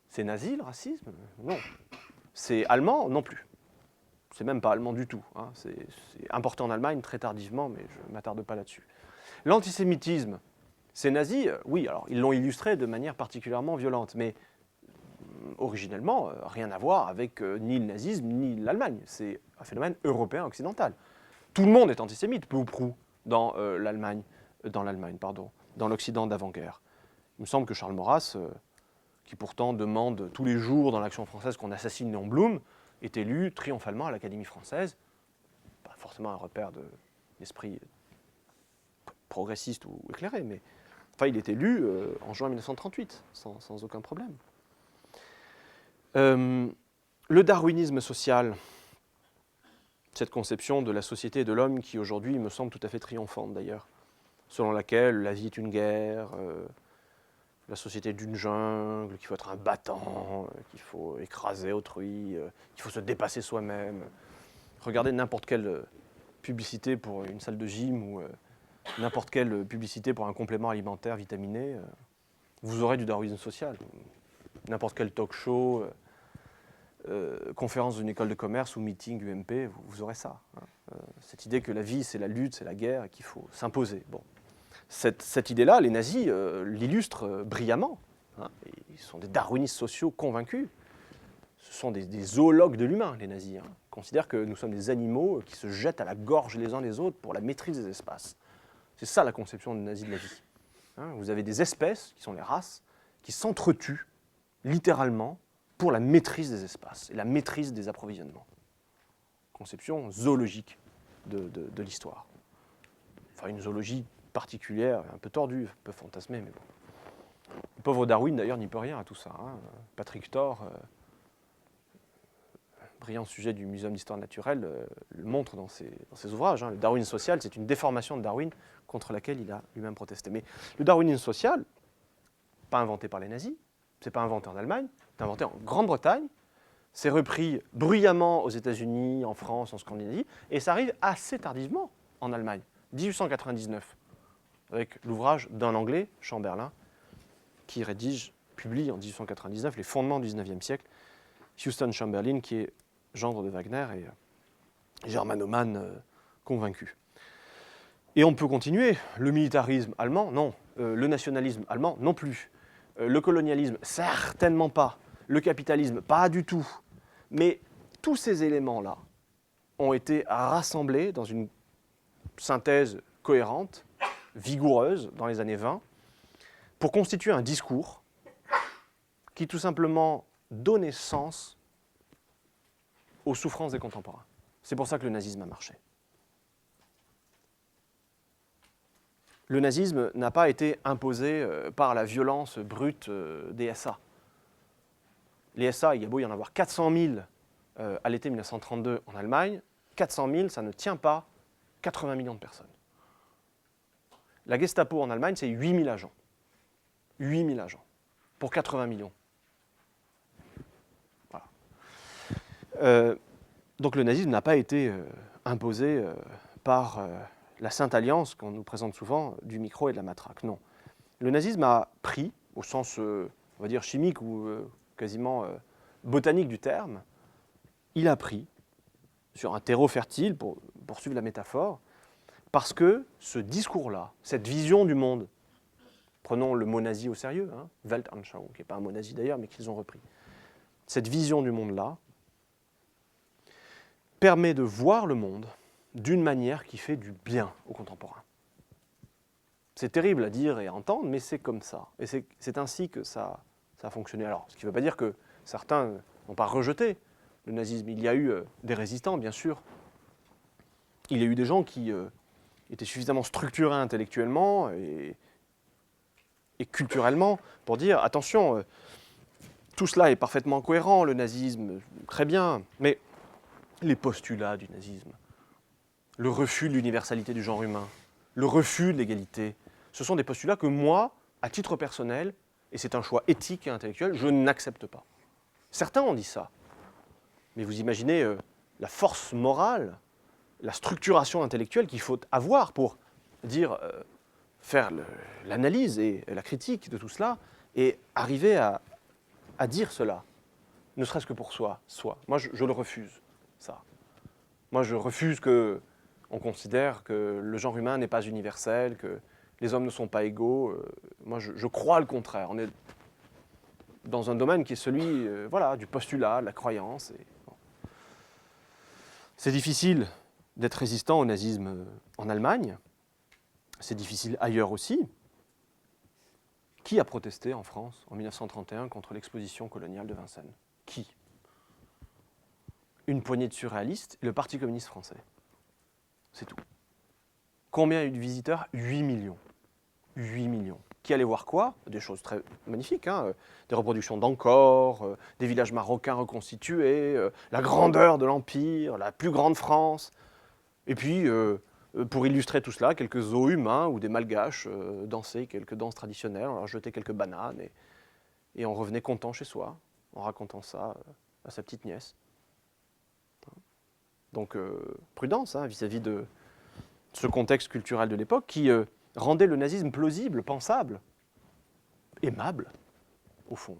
c'est nazi, le racisme? Non. C'est allemand? Non plus. C'est même pas allemand du tout. Hein. C'est importé en Allemagne très tardivement, mais je ne m'attarde pas là-dessus. L'antisémitisme, c'est nazi? Oui, alors ils l'ont illustré de manière particulièrement violente, mais originellement, rien à voir avec ni le nazisme ni l'Allemagne. C'est un phénomène européen occidental. Tout le monde est antisémite, peu ou prou, dans dans l'Occident d'avant-guerre. Il me semble que Charles Maurras, qui pourtant demande tous les jours dans l'Action française qu'on assassine Léon Blum, est élu triomphalement à l'Académie française. Pas forcément un repère d'esprit progressiste ou éclairé, mais enfin, il est élu en juin 1938, sans aucun problème. Le darwinisme social, cette conception de la société et de l'homme qui aujourd'hui me semble tout à fait triomphante d'ailleurs, selon laquelle la vie est une guerre, la société est d'une jungle, qu'il faut être un battant, qu'il faut écraser autrui, qu'il faut se dépasser soi-même. Regardez n'importe quelle publicité pour une salle de gym ou n'importe quelle publicité pour un complément alimentaire vitaminé, vous aurez du darwinisme social. N'importe quel talk show, conférence d'une école de commerce ou meeting UMP, vous aurez ça. Hein. Cette idée que la vie, c'est la lutte, c'est la guerre, et qu'il faut s'imposer. Bon. Cette idée-là, les nazis l'illustrent brillamment. Hein. Ils sont des darwinistes sociaux convaincus. Ce sont des zoologues de l'humain, les nazis. Hein. Ils considèrent que nous sommes des animaux qui se jettent à la gorge les uns les autres pour la maîtrise des espaces. C'est ça la conception des nazis de la vie. Hein. Vous avez des espèces, qui sont les races, qui s'entretuent littéralement pour la maîtrise des espaces et la maîtrise des approvisionnements. Conception zoologique de l'histoire. Enfin, une zoologie particulière, un peu tordue, un peu fantasmée, mais bon. Le pauvre Darwin, d'ailleurs, n'y peut rien à tout ça. Hein. Patrick Thor, brillant sujet du Muséum d'histoire naturelle, le montre dans ses ouvrages. Hein. Le darwinisme social, c'est une déformation de Darwin contre laquelle il a lui-même protesté. Mais le darwinisme social, pas inventé par les nazis, c'est pas inventé en Allemagne, c'est inventé en Grande-Bretagne, c'est repris bruyamment aux États-Unis, en France, en Scandinavie, et ça arrive assez tardivement en Allemagne, 1899, avec l'ouvrage d'un Anglais, Chamberlain, qui publie en 1899 les fondements du XIXe siècle, Houston Chamberlain, qui est gendre de Wagner et germanoman convaincu. Et on peut continuer. Le militarisme allemand, non. Le nationalisme allemand, non plus. Le colonialisme, certainement pas. Le capitalisme, pas du tout. Mais tous ces éléments-là ont été rassemblés dans une synthèse cohérente, vigoureuse, dans les années 20, pour constituer un discours qui tout simplement donnait sens aux souffrances des contemporains. C'est pour ça que le nazisme a marché. Le nazisme n'a pas été imposé par la violence brute des SA. Les SA, il y a beau y en avoir 400 000 à l'été 1932 en Allemagne, 400 000, ça ne tient pas 80 millions de personnes. La Gestapo en Allemagne, c'est 8 000 agents. 8 000 agents pour 80 millions. Voilà. Donc le nazisme n'a pas été imposé par la Sainte Alliance, qu'on nous présente souvent, du micro et de la matraque. Non. Le nazisme a pris, au sens, on va dire, chimique ou quasiment botanique du terme, il a pris sur un terreau fertile, pour poursuivre la métaphore, parce que ce discours-là, cette vision du monde, prenons le mot nazi au sérieux, hein, Weltanschauung, qui n'est pas un mot nazi d'ailleurs, mais qu'ils ont repris, cette vision du monde-là permet de voir le monde d'une manière qui fait du bien aux contemporains. C'est terrible à dire et à entendre, mais c'est comme ça. Et c'est ainsi que ça a fonctionné. Alors, ce qui ne veut pas dire que certains n'ont pas rejeté le nazisme. Il y a eu des résistants, bien sûr. Il y a eu des gens qui étaient suffisamment structurés intellectuellement et culturellement pour dire, attention, tout cela est parfaitement cohérent, le nazisme, très bien, mais les postulats du nazisme, le refus de l'universalité du genre humain, le refus de l'égalité, ce sont des postulats que moi, à titre personnel, et c'est un choix éthique et intellectuel, je n'accepte pas. Certains ont dit ça, mais vous imaginez la force morale, la structuration intellectuelle qu'il faut avoir pour dire, faire l'analyse et la critique de tout cela et arriver à dire cela, ne serait-ce que pour soi. Moi, je le refuse, ça. Moi, je refuse qu'on considère que le genre humain n'est pas universel, que les hommes ne sont pas égaux. Moi, je crois le contraire. On est dans un domaine qui est celui voilà, du postulat, de la croyance. Bon. C'est difficile d'être résistant au nazisme en Allemagne. C'est difficile ailleurs aussi. Qui a protesté en France en 1931 contre l'exposition coloniale de Vincennes? Qui? Une poignée de surréalistes et le Parti communiste français. C'est tout. Combien y a eu de visiteurs? 8 millions. 8 millions. Qui allait voir quoi? Des choses très magnifiques, hein, des reproductions d'Angkor, des villages marocains reconstitués, la grandeur de l'Empire, la plus grande France. Et puis, pour illustrer tout cela, quelques zoos humains ou des malgaches dansaient quelques danses traditionnelles, on leur jetait quelques bananes et on revenait content chez soi en racontant ça à sa petite nièce. Donc, prudence hein, vis-à-vis de ce contexte culturel de l'époque qui rendait le nazisme plausible, pensable, aimable, au fond.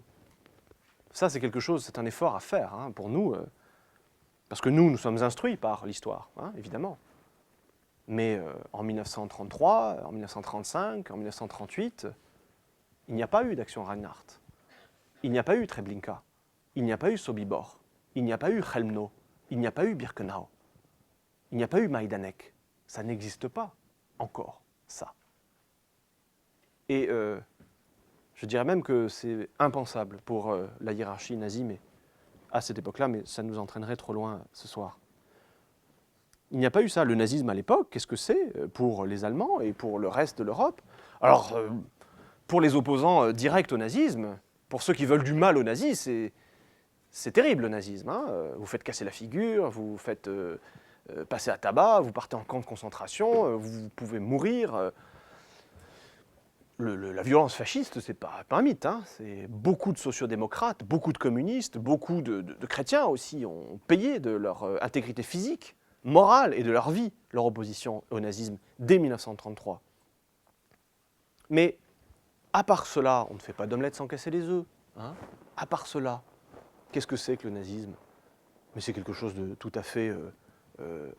Ça, c'est quelque chose, c'est un effort à faire hein, pour nous, parce que nous sommes instruits par l'histoire, hein, évidemment. Mais en 1933, en 1935, en 1938, il n'y a pas eu d'action Reinhardt. Il n'y a pas eu Treblinka. Il n'y a pas eu Sobibor. Il n'y a pas eu Chelmno. Il n'y a pas eu Birkenau. Il n'y a pas eu Majdanek. Ça n'existe pas encore, ça. Et je dirais même que c'est impensable pour la hiérarchie nazie, mais à cette époque-là, mais ça nous entraînerait trop loin ce soir. Il n'y a pas eu ça. Le nazisme à l'époque, qu'est-ce que c'est pour les Allemands et pour le reste de l'Europe? Alors, pour les opposants directs au nazisme, pour ceux qui veulent du mal au nazis, c'est terrible le nazisme. Hein. Vous faites casser la figure, vous faites passer à tabac, vous partez en camp de concentration, vous pouvez mourir. La violence fasciste, c'est pas un mythe. Hein. C'est beaucoup de sociodémocrates, beaucoup de communistes, beaucoup de chrétiens aussi ont payé de leur intégrité physique, morale et de leur vie leur opposition au nazisme dès 1933. Mais à part cela, on ne fait pas d'omelette sans casser les œufs. Hein. À part cela, qu'est-ce que c'est que le nazisme? Mais c'est quelque chose de tout à fait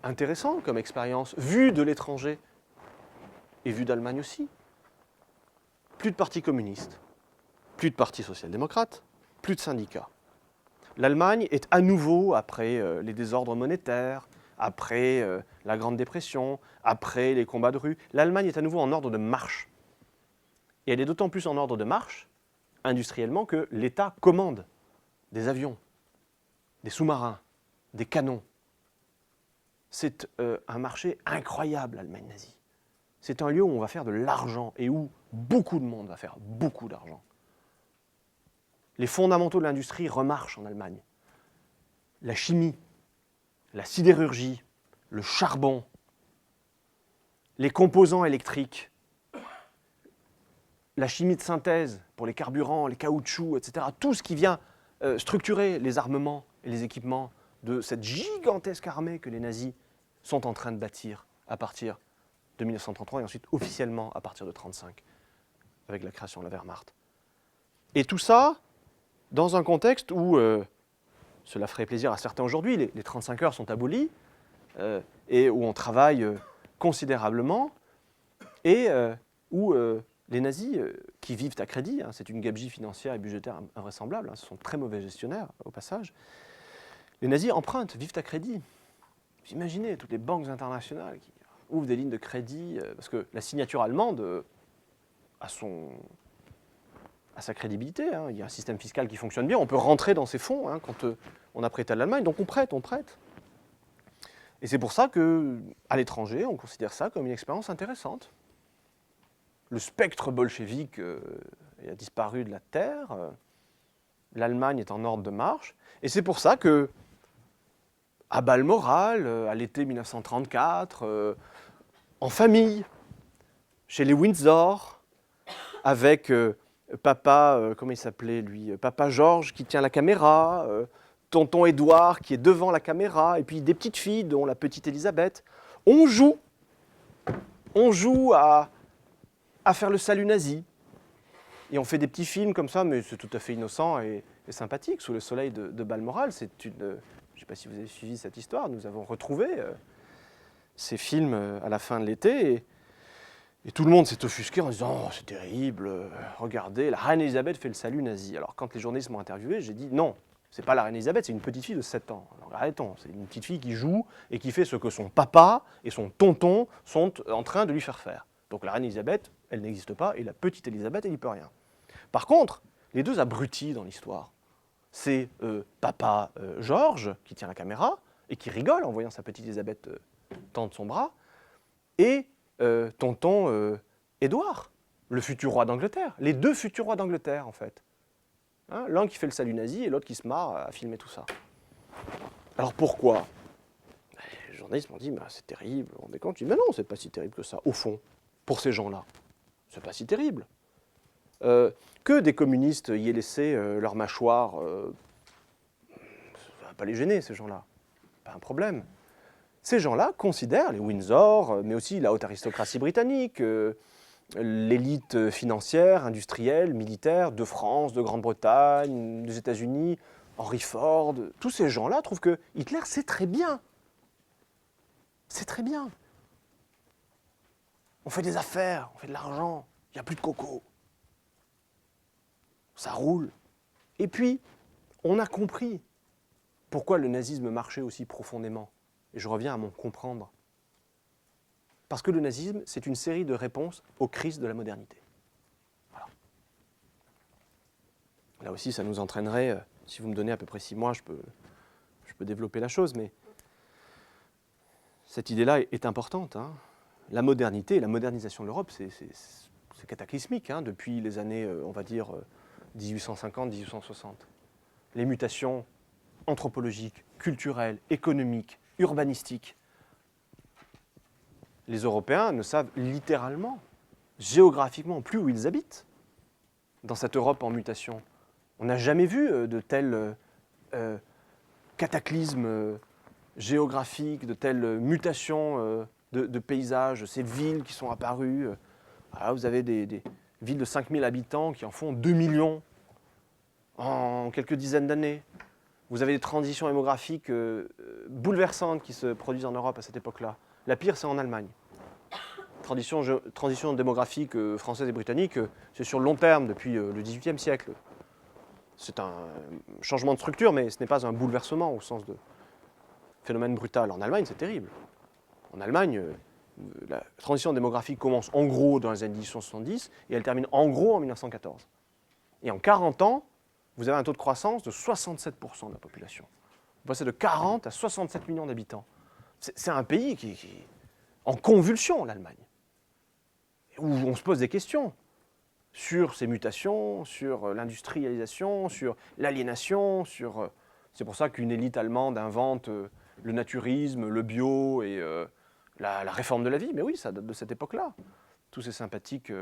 intéressant comme expérience, vue de l'étranger et vue d'Allemagne aussi. Plus de partis communistes, plus de partis social-démocrates, plus de syndicats. L'Allemagne est à nouveau, après les désordres monétaires, après la Grande Dépression, après les combats de rue, l'Allemagne est à nouveau en ordre de marche. Et elle est d'autant plus en ordre de marche, industriellement, que l'État commande des avions, des sous-marins, des canons. C'est un marché incroyable, l'Allemagne nazie. C'est un lieu où on va faire de l'argent et où beaucoup de monde va faire beaucoup d'argent. Les fondamentaux de l'industrie remarchent en Allemagne. La chimie, la sidérurgie, le charbon, les composants électriques, la chimie de synthèse pour les carburants, les caoutchoucs, etc. Tout ce qui vient structurer les armements et les équipements de cette gigantesque armée que les nazis sont en train de bâtir à partir de 1933 et ensuite officiellement à partir de 1935 avec la création de la Wehrmacht. Et tout ça dans un contexte où, cela ferait plaisir à certains aujourd'hui, les 35 heures sont abolies et où on travaille considérablement et où les nazis qui vivent à crédit, hein, c'est une gabegie financière et budgétaire invraisemblable, hein, ce sont de très mauvais gestionnaires au passage, les nazis empruntent, vivent à crédit. Vous imaginez toutes les banques internationales qui ouvrent des lignes de crédit, parce que la signature allemande a sa crédibilité, hein. Il y a un système fiscal qui fonctionne bien, on peut rentrer dans ces fonds hein, quand on a prêté à l'Allemagne, donc on prête. Et c'est pour ça qu'à l'étranger, on considère ça comme une expérience intéressante. Le spectre bolchevique a disparu de la Terre, l'Allemagne est en ordre de marche. Et c'est pour ça que, à Balmoral, à l'été 1934, en famille, chez les Windsor, avec papa, comment il s'appelait lui, papa Georges qui tient la caméra, tonton Édouard qui est devant la caméra, et puis des petites filles, dont la petite Élisabeth. On joue à faire le salut nazi. Et on fait des petits films comme ça, mais c'est tout à fait innocent et sympathique, sous le soleil de Balmoral. Je ne sais pas si vous avez suivi cette histoire, nous avons retrouvé ces films à la fin de l'été, et tout le monde s'est offusqué en disant « Oh, c'est terrible, regardez, la reine Elisabeth fait le salut nazi ». Alors quand les journalistes m'ont interviewé, j'ai dit « Non, c'est pas la reine Elisabeth, c'est une petite fille de 7 ans. Alors arrêtons, c'est une petite fille qui joue et qui fait ce que son papa et son tonton sont en train de lui faire faire. Donc la reine Elisabeth, elle n'existe pas, et la petite Elisabeth, elle n'y peut rien. Par contre, les deux abrutis dans l'histoire, c'est papa Georges, qui tient la caméra, et qui rigole en voyant sa petite Elisabeth tendre son bras, et tonton Édouard, le futur roi d'Angleterre. Les deux futurs rois d'Angleterre, en fait. Hein, l'un qui fait le salut nazi et l'autre qui se marre à filmer tout ça. Alors pourquoi? Les journalistes m'ont dit bah, c'est terrible, vous vous rendez compte? Je dis mais non, c'est pas si terrible que ça, au fond, pour ces gens-là. C'est pas si terrible. Que des communistes y aient laissé leur mâchoire, ça ne va pas les gêner, ces gens-là. Pas un problème. Ces gens-là considèrent, les Windsor, mais aussi la haute aristocratie britannique, l'élite financière, industrielle, militaire de France, de Grande-Bretagne, des États-Unis, Henry Ford, tous ces gens-là trouvent que Hitler, c'est très bien. C'est très bien. On fait des affaires, on fait de l'argent, il n'y a plus de coco. Ça roule. Et puis, on a compris pourquoi le nazisme marchait aussi profondément. Et je reviens à mon comprendre. Parce que le nazisme, c'est une série de réponses aux crises de la modernité. Voilà. Là aussi, ça nous entraînerait, si vous me donnez à peu près 6 mois, je peux développer la chose, mais cette idée-là est importante. Hein. La modernité, la modernisation de l'Europe, c'est cataclysmique hein, depuis les années, on va dire, 1850-1860. Les mutations anthropologiques, culturelles, économiques, urbanistiques. Les Européens ne savent littéralement, géographiquement, plus où ils habitent dans cette Europe en mutation. On n'a jamais vu de tels cataclysmes géographiques, de telles mutations de paysages, ces villes qui sont apparues. Voilà, vous avez des villes de 5000 habitants qui en font 2 millions en quelques dizaines d'années. Vous avez des transitions démographiques bouleversantes qui se produisent en Europe à cette époque-là. La pire, c'est en Allemagne. Transition démographique française et britannique, c'est sur le long terme, depuis le XVIIIe siècle. C'est un changement de structure, mais ce n'est pas un bouleversement au sens de phénomène brutal. En Allemagne, c'est terrible. En Allemagne, la transition démographique commence en gros dans les années 1870 et elle termine en gros en 1914. Et en 40 ans, vous avez un taux de croissance de 67% de la population. Vous passez de 40 à 67 millions d'habitants. C'est un pays qui est en convulsion, l'Allemagne, où on se pose des questions sur ces mutations, sur l'industrialisation, sur l'aliénation, sur... C'est pour ça qu'une élite allemande invente le naturisme, le bio et la réforme de la vie. Mais oui, ça date de cette époque-là. Tous ces sympathiques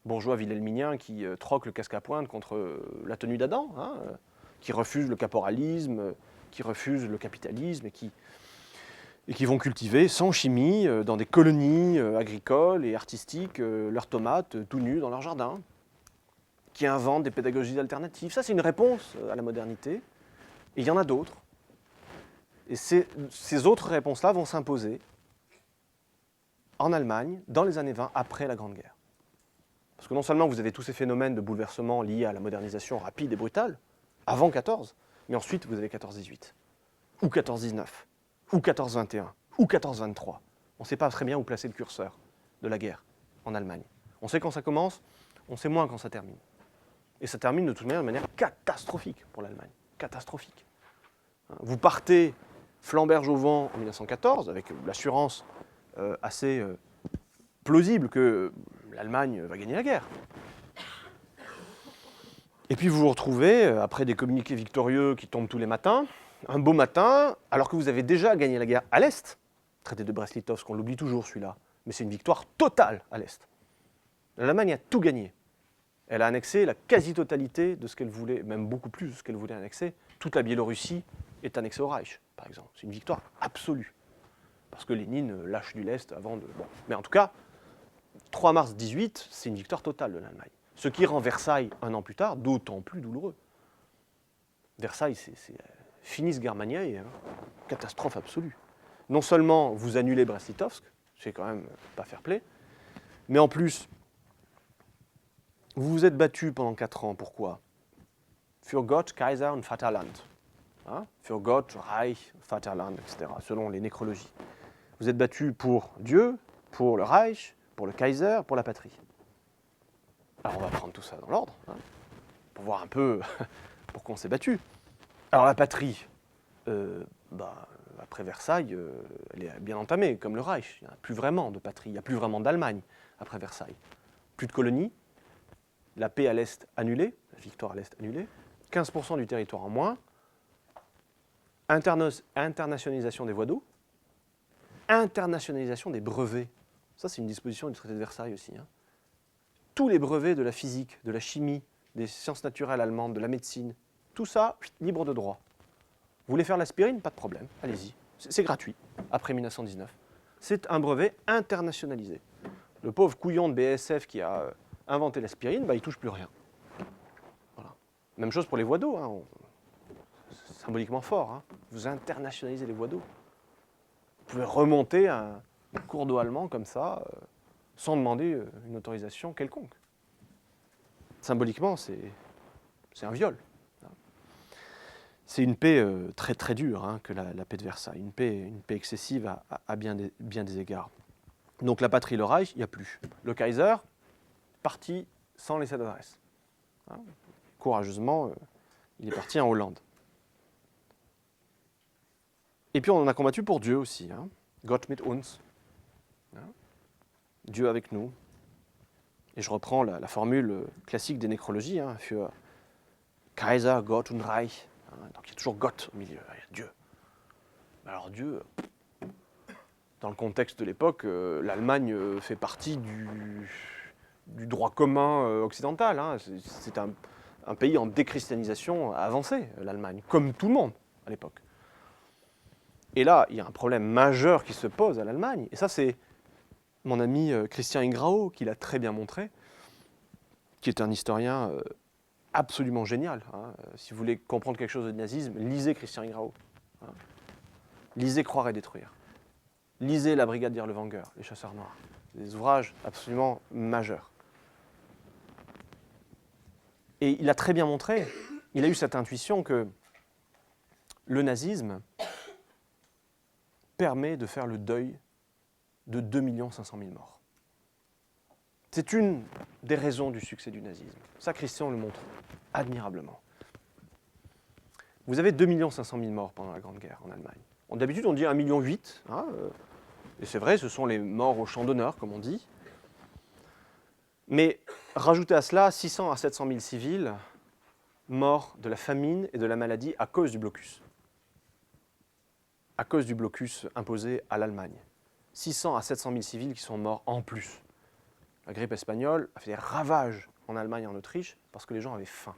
bourgeois wilhelminiens qui troquent le casque à pointe contre la tenue d'Adam, hein, qui refusent le caporalisme, qui refusent le capitalisme et qui vont cultiver sans chimie, dans des colonies agricoles et artistiques, leurs tomates tout nues dans leur jardin, qui inventent des pédagogies alternatives. Ça, c'est une réponse à la modernité. Et il y en a d'autres. Et ces autres réponses-là vont s'imposer en Allemagne dans les années 20, après la Grande Guerre. Parce que non seulement vous avez tous ces phénomènes de bouleversement liés à la modernisation rapide et brutale, avant 14, mais ensuite vous avez 14-18, ou 14-19, ou 14-21, ou 14-23. On ne sait pas très bien où placer le curseur de la guerre en Allemagne. On sait quand ça commence, on sait moins quand ça termine. Et ça termine de toute manière catastrophique pour l'Allemagne. Catastrophique. Vous partez flamberge au vent en 1914, avec l'assurance assez plausible que l'Allemagne va gagner la guerre. Et puis vous vous retrouvez, après des communiqués victorieux qui tombent tous les matins, un beau matin, alors que vous avez déjà gagné la guerre à l'Est, traité de Brest-Litovsk, on l'oublie toujours celui-là, mais c'est une victoire totale à l'Est. L'Allemagne a tout gagné. Elle a annexé la quasi-totalité de ce qu'elle voulait, même beaucoup plus de ce qu'elle voulait annexer. Toute la Biélorussie est annexée au Reich, par exemple. C'est une victoire absolue. Parce que Lénine lâche du lest avant de... Bon. Mais en tout cas, 3 mars 18, c'est une victoire totale de l'Allemagne. Ce qui rend Versailles, un an plus tard, d'autant plus douloureux. Versailles, c'est finis Germaniae, hein. Catastrophe absolue. Non seulement vous annulez Brest-Litovsk, c'est quand même pas fair-play, mais en plus, vous vous êtes battu pendant 4 ans. Pourquoi? Für Gott, Kaiser und Vaterland. Hein? Für Gott, Reich, Vaterland, etc., selon les nécrologies. Vous êtes battu pour Dieu, pour le Reich, pour le Kaiser, pour la patrie. Alors on va prendre tout ça dans l'ordre, hein, pour voir un peu pourquoi on s'est battu. Alors la patrie, après Versailles, elle est bien entamée, comme le Reich. Il n'y a plus vraiment de patrie, il n'y a plus vraiment d'Allemagne après Versailles. Plus de colonies, la paix à l'Est annulée, la victoire à l'Est annulée, 15% du territoire en moins, internationalisation des voies d'eau, internationalisation des brevets. Ça, c'est une disposition du traité de Versailles aussi. Hein. Tous les brevets de la physique, de la chimie, des sciences naturelles allemandes, de la médecine, tout ça, libre de droit. Vous voulez faire l'aspirine? Pas de problème, allez-y. C'est gratuit, après 1919. C'est un brevet internationalisé. Le pauvre couillon de BASF qui a inventé l'aspirine, il ne touche plus rien. Voilà. Même chose pour les voies d'eau. Hein. Symboliquement fort. Hein. Vous internationalisez les voies d'eau. Vous pouvez remonter un cours d'eau allemand comme ça, sans demander une autorisation quelconque. Symboliquement, c'est un viol. C'est une paix très très dure hein, que la paix de Versailles, une paix excessive à bien des égards. Donc la patrie, le Reich, il n'y a plus. Le Kaiser, parti sans laisser d'adresse. Hein, courageusement, il est parti en Hollande. Et puis on en a combattu pour Dieu aussi. Hein. Gott mit uns. Hein. Dieu avec nous. Et je reprends la formule classique des nécrologies, hein, für Kaiser, Gott und Reich. Hein, donc il y a toujours Gott au milieu, il y a Dieu. Alors Dieu, dans le contexte de l'époque, l'Allemagne fait partie du droit commun occidental. Hein. C'est un pays en déchristianisation avancée, l'Allemagne, comme tout le monde à l'époque. Et là, il y a un problème majeur qui se pose à l'Allemagne, et ça c'est mon ami Christian Ingrao qui l'a très bien montré, qui est un historien absolument génial. Hein. Si vous voulez comprendre quelque chose du nazisme, lisez Christian Ingrao. Hein. Lisez Croire et détruire. Lisez La Brigade d'Irlewanger, Les chasseurs noirs. Des ouvrages absolument majeurs. Et il a très bien montré, il a eu cette intuition que le nazisme permet de faire le deuil de 2 500 000 morts. C'est une des raisons du succès du nazisme. Ça, Christian le montre admirablement. Vous avez 2 500 000 morts pendant la Grande Guerre en Allemagne. D'habitude, on dit 1,8 million. Hein, et c'est vrai, ce sont les morts au champ d'honneur, comme on dit. Mais rajoutez à cela 600 à 700 000 civils morts de la famine et de la maladie à cause du blocus. À cause du blocus imposé à l'Allemagne. 600 à 700 000 civils qui sont morts en plus. La grippe espagnole a fait des ravages en Allemagne et en Autriche parce que les gens avaient faim.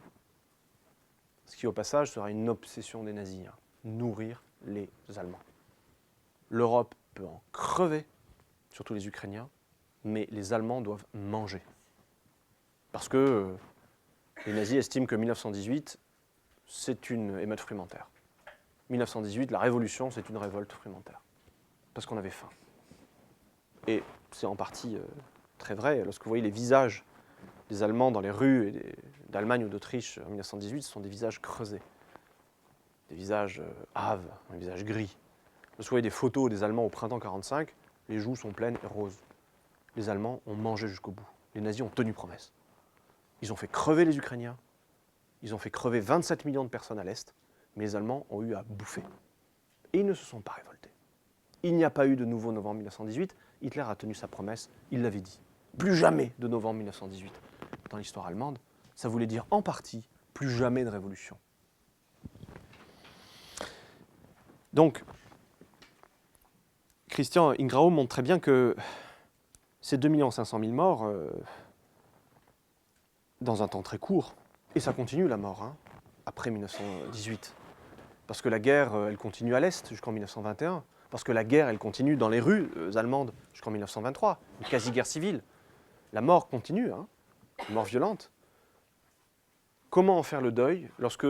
Ce qui, au passage, sera une obsession des nazis, hein, nourrir les Allemands. L'Europe peut en crever, surtout les Ukrainiens, mais les Allemands doivent manger. Parce que les nazis estiment que 1918, c'est une émeute frumentaire. 1918, la révolution, c'est une révolte frumentaire. Parce qu'on avait faim. Et c'est en partie très vrai. Lorsque vous voyez les visages des Allemands dans les rues d'Allemagne ou d'Autriche en 1918, ce sont des visages creusés. Des visages hâves, un visage gris. Lorsque vous voyez des photos des Allemands au printemps 1945, les joues sont pleines et roses. Les Allemands ont mangé jusqu'au bout. Les nazis ont tenu promesse. Ils ont fait crever les Ukrainiens. Ils ont fait crever 27 millions de personnes à l'Est. Mais les Allemands ont eu à bouffer. Et ils ne se sont pas révoltés. Il n'y a pas eu de nouveau novembre 1918. Hitler a tenu sa promesse, il l'avait dit. Plus jamais de novembre 1918 dans l'histoire allemande. Ça voulait dire en partie Plus jamais de révolution. Donc, Christian Ingrao montre très bien que ces 2 500 000 morts, dans un temps très court, et ça continue la mort, hein, après 1918. Parce que la guerre, elle continue à l'Est jusqu'en 1921. Parce que la guerre, elle continue dans les rues allemandes jusqu'en 1923. Une quasi-guerre civile. La mort continue, hein, une mort violente. Comment en faire le deuil lorsque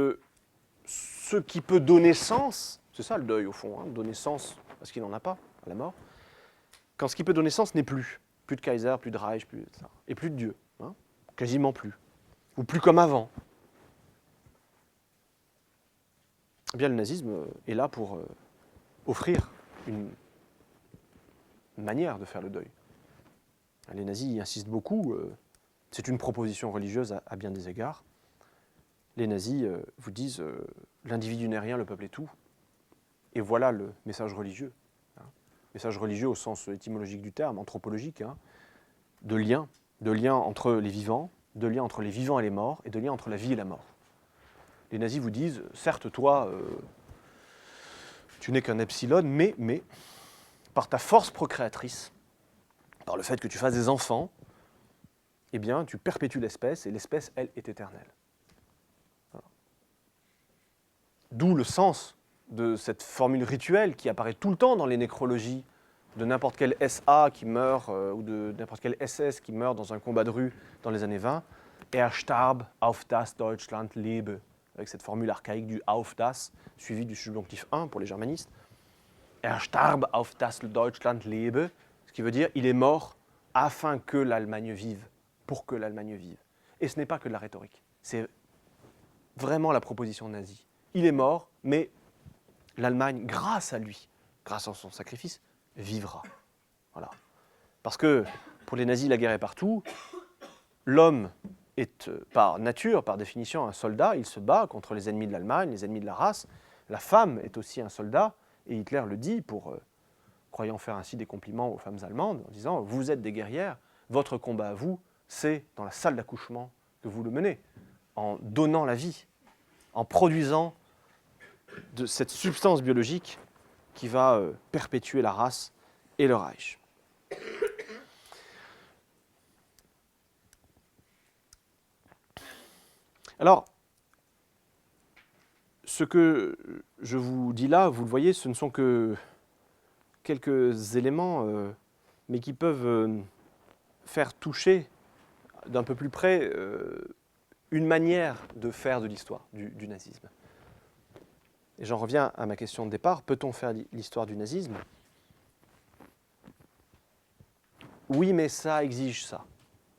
ce qui peut donner sens, c'est ça le deuil au fond, hein, donner sens parce qu'il n'en a pas à la mort, quand ce qui peut donner sens n'est plus. Plus de Kaiser, plus de Reich, plus de ça. Et plus de Dieu, hein, quasiment plus. Ou plus comme avant. Eh bien, le nazisme est là pour offrir une manière de faire le deuil. Les nazis y insistent beaucoup. C'est une proposition religieuse à bien des égards. Les nazis vous disent l'individu n'est rien, le peuple est tout. Et voilà le message religieux. Hein. Message religieux au sens étymologique du terme, anthropologique, hein, de lien entre les vivants, de lien entre les vivants et les morts, et de lien entre la vie et la mort. Les nazis vous disent, certes, toi, tu n'es qu'un epsilon, mais par ta force procréatrice, par le fait que tu fasses des enfants, eh bien, tu perpétues l'espèce, et l'espèce, elle, est éternelle. Voilà. D'où le sens de cette formule rituelle qui apparaît tout le temps dans les nécrologies de n'importe quel SA qui meurt, ou de n'importe quel SS qui meurt dans un combat de rue dans les années 20. Er starb auf das Deutschland lebe, avec cette formule archaïque du auf das, suivi du subjonctif 1 pour les germanistes. Er starb auf das Deutschland lebe, ce qui veut dire il est mort afin que l'Allemagne vive, pour que l'Allemagne vive. Et ce n'est pas que de la rhétorique, c'est vraiment la proposition nazie. Il est mort, mais l'Allemagne, grâce à lui, grâce à son sacrifice, vivra. Voilà. Parce que pour les nazis, la guerre est partout. L'homme est par nature, par définition, un soldat. Il se bat contre les ennemis de l'Allemagne, les ennemis de la race. La femme est aussi un soldat. Et Hitler le dit pour, croyant faire ainsi des compliments aux femmes allemandes, en disant « Vous êtes des guerrières, votre combat à vous, c'est dans la salle d'accouchement que vous le menez, en donnant la vie, en produisant de cette substance biologique qui va perpétuer la race et le Reich. » Alors, ce que je vous dis là, vous le voyez, ce ne sont que quelques éléments, mais qui peuvent faire toucher d'un peu plus près une manière de faire de l'histoire du nazisme. Et j'en reviens à ma question de départ, peut-on faire l'histoire du nazisme ? Oui, mais ça exige ça.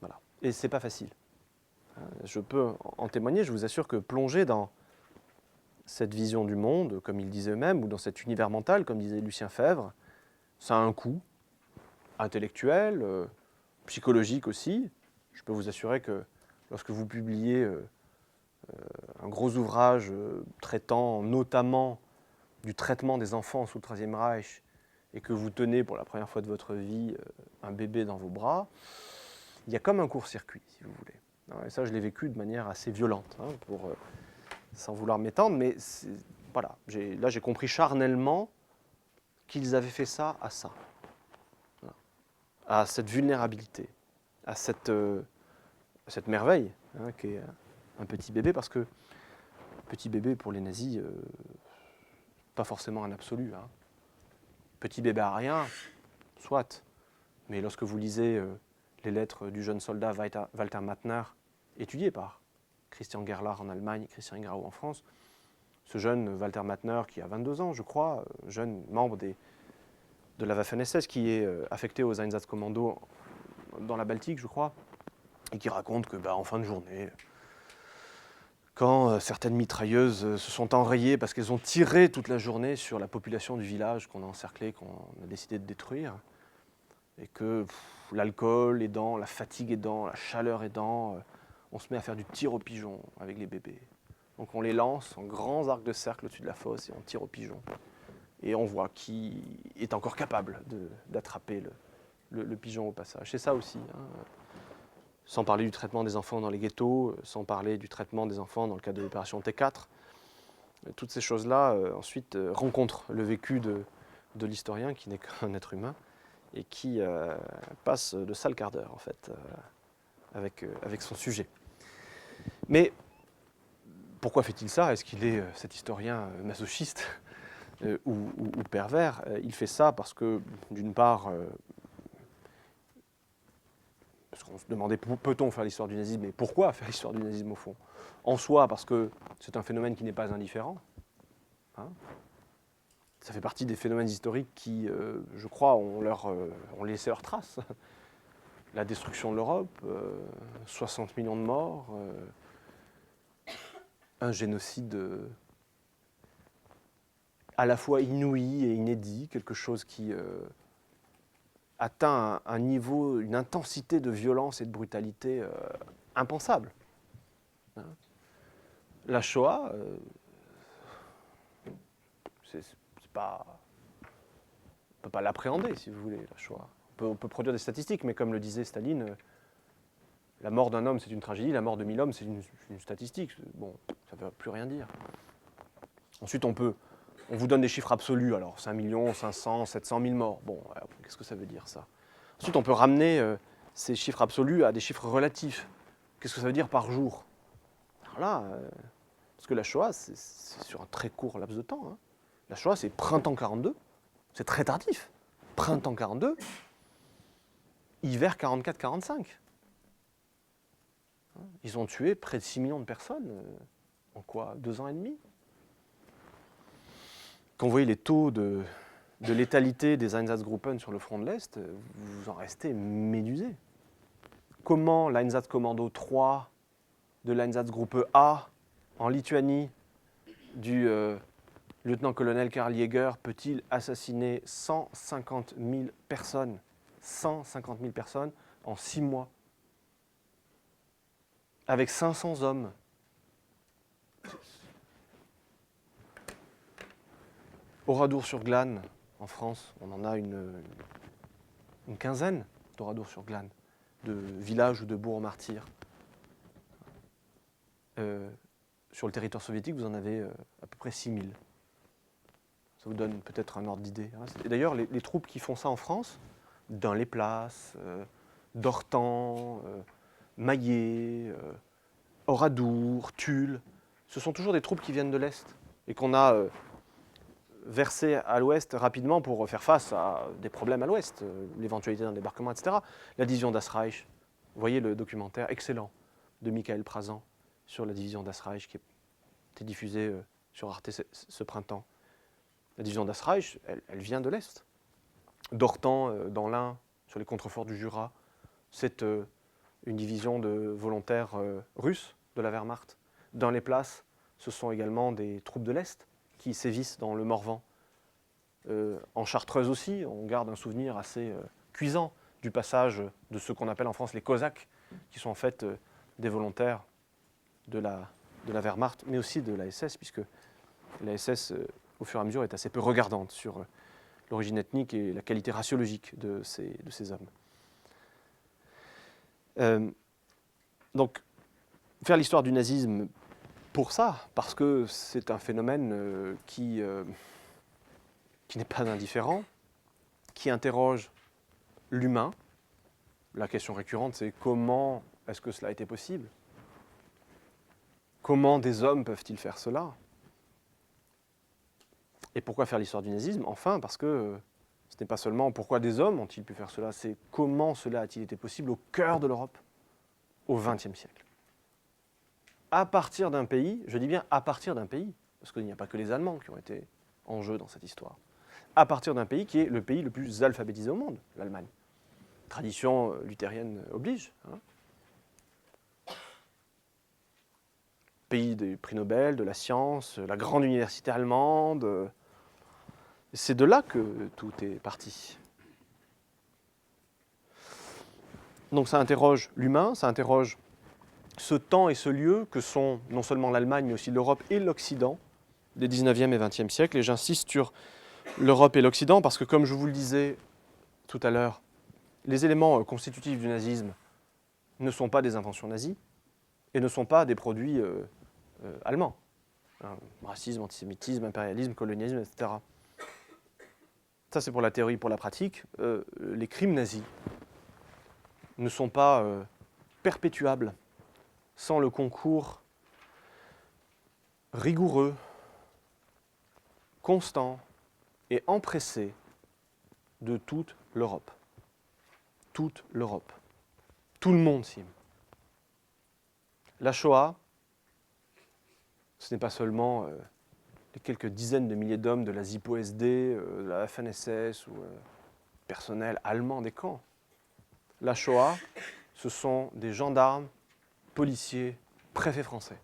Voilà. Et c'est pas facile. Je peux en témoigner, je vous assure que plonger dans cette vision du monde, comme ils disaient eux-mêmes, ou dans cet univers mental, comme disait Lucien Febvre, ça a un coût intellectuel, psychologique aussi. Je peux vous assurer que lorsque vous publiez un gros ouvrage traitant notamment du traitement des enfants sous le Troisième Reich et que vous tenez pour la première fois de votre vie un bébé dans vos bras, il y a comme un court-circuit, si vous voulez. Et ça, je l'ai vécu de manière assez violente, hein, sans vouloir m'étendre, mais voilà, là j'ai compris charnellement qu'ils avaient fait ça à ça, voilà, à cette vulnérabilité, à cette merveille, hein, qui est un petit bébé, parce que petit bébé pour les nazis, pas forcément un absolu. Hein. Petit bébé à rien, soit, mais lorsque vous lisez les lettres du jeune soldat Walter Mattner, étudié par Christian Gerlach en Allemagne, Christian Ingrao en France, ce jeune Walter Mattner qui a 22 ans, je crois, jeune membre de la Waffen-SS, qui est affecté aux Einsatzkommando dans la Baltique, je crois, et qui raconte que, en fin de journée, quand certaines mitrailleuses se sont enrayées parce qu'elles ont tiré toute la journée sur la population du village qu'on a encerclé, qu'on a décidé de détruire, et que l'alcool aidant, la fatigue aidant, la chaleur aidant, on se met à faire du tir au pigeon avec les bébés. Donc on les lance en grands arcs de cercle au-dessus de la fosse et on tire au pigeon. Et on voit qui est encore capable d'attraper le pigeon au passage. C'est ça aussi. Hein. sans parler du traitement des enfants dans les ghettos, sans parler du traitement des enfants dans le cadre de l'opération T4. Toutes ces choses-là, ensuite, rencontrent le vécu de l'historien, qui n'est qu'un être humain, et qui passe de sale quart d'heure, en fait, avec son sujet. Mais pourquoi fait-il ça? Est-ce qu'il est, cet historien, masochiste ou pervers? Il fait ça parce que, d'une part, parce qu'on se demandait peut-on faire l'histoire du nazisme, et pourquoi faire l'histoire du nazisme au fond? En soi, parce que c'est un phénomène qui n'est pas indifférent. Hein, ça fait partie des phénomènes historiques qui, je crois, ont laissé leurs traces. La destruction de l'Europe, 60 millions de morts, un génocide à la fois inouï et inédit, quelque chose qui atteint un niveau, une intensité de violence et de brutalité impensable. Hein. La Shoah, c'est pas, on ne peut pas l'appréhender, si vous voulez, la Shoah. On peut produire des statistiques, mais comme le disait Staline, la mort d'un homme, c'est une tragédie, la mort de 1000 hommes, c'est une statistique. Bon, ça ne veut plus rien dire. Ensuite, on vous donne des chiffres absolus, alors 5 millions, 500, 700 000 morts. Bon, qu'est-ce que ça veut dire, ça? Ensuite, on peut ramener ces chiffres absolus à des chiffres relatifs. Qu'est-ce que ça veut dire par jour? Alors là, parce que la Shoah, c'est sur un très court laps de temps. Hein. La Shoah, c'est printemps 42, c'est très tardif. Printemps 42, hiver 44-45. Ils ont tué près de 6 millions de personnes en quoi? 2 ans et demi? Quand vous voyez les taux de létalité des Einsatzgruppen sur le front de l'Est, vous en restez médusé. Comment l'Einsatzkommando 3 de l'Einsatzgruppe A en Lituanie du lieutenant-colonel Karl Jäger peut-il assassiner 150 000 personnes, 150 000 personnes en 6 mois, avec 500 hommes? Oradour-sur-Glane, en France, on en a une quinzaine d'Oradour-sur-Glane, de villages ou de bourgs martyrs. Sur le territoire soviétique, vous en avez à peu près 6 000. Ça vous donne peut-être un ordre d'idée. Hein. Et d'ailleurs, les troupes qui font ça en France, dans les places, Dortan, Maillet, Oradour, Tulle, ce sont toujours des troupes qui viennent de l'Est et qu'on a versées à l'Ouest rapidement pour faire face à des problèmes à l'Ouest, l'éventualité d'un débarquement, etc. La division Das Reich, vous voyez le documentaire excellent de Michael Prazan sur la division Das Reich qui a été diffusé sur Arte ce printemps. La division Das Reich, elle vient de l'Est. Dortan, dans l'Ain, sur les contreforts du Jura, c'est une division de volontaires russes de la Wehrmacht. Dans les places, ce sont également des troupes de l'Est qui sévissent dans le Morvan. En Chartreuse aussi, on garde un souvenir assez cuisant du passage de ce qu'on appelle en France les Cosaques, qui sont en fait des volontaires de la Wehrmacht, mais aussi de la SS, puisque la SS, au fur et à mesure, est assez peu regardante sur l'origine ethnique et la qualité raciologique de ces hommes. Donc, faire l'histoire du nazisme pour ça, parce que c'est un phénomène qui n'est pas indifférent, qui interroge l'humain. La question récurrente, c'est comment est-ce que cela a été possible? Comment des hommes peuvent-ils faire cela? Et pourquoi faire l'histoire du nazisme? Enfin, parce que ce n'est pas seulement pourquoi des hommes ont-ils pu faire cela, c'est comment cela a-t-il été possible au cœur de l'Europe, au XXe siècle. À partir d'un pays, je dis bien à partir d'un pays, parce qu'il n'y a pas que les Allemands qui ont été en jeu dans cette histoire, à partir d'un pays qui est le pays le plus alphabétisé au monde, l'Allemagne. Tradition luthérienne oblige. Hein. Pays des prix Nobel, de la science, la grande université allemande. C'est de là que tout est parti. Donc ça interroge l'humain, ça interroge ce temps et ce lieu que sont non seulement l'Allemagne, mais aussi l'Europe et l'Occident des 19e et 20e siècles. Et j'insiste sur l'Europe et l'Occident parce que, comme je vous le disais tout à l'heure, les éléments constitutifs du nazisme ne sont pas des inventions nazies et ne sont pas des produits allemands. Racisme, antisémitisme, impérialisme, colonialisme, etc. Ça, c'est pour la théorie. Pour la pratique, les crimes nazis ne sont pas perpétuables sans le concours rigoureux, constant et empressé de toute l'Europe. Toute l'Europe. Tout le monde s'y met. La Shoah, ce n'est pas seulement les quelques dizaines de milliers d'hommes de la ZIPO-SD, de la FNSS ou personnel allemand des camps. La Shoah, ce sont des gendarmes, policiers, préfets français.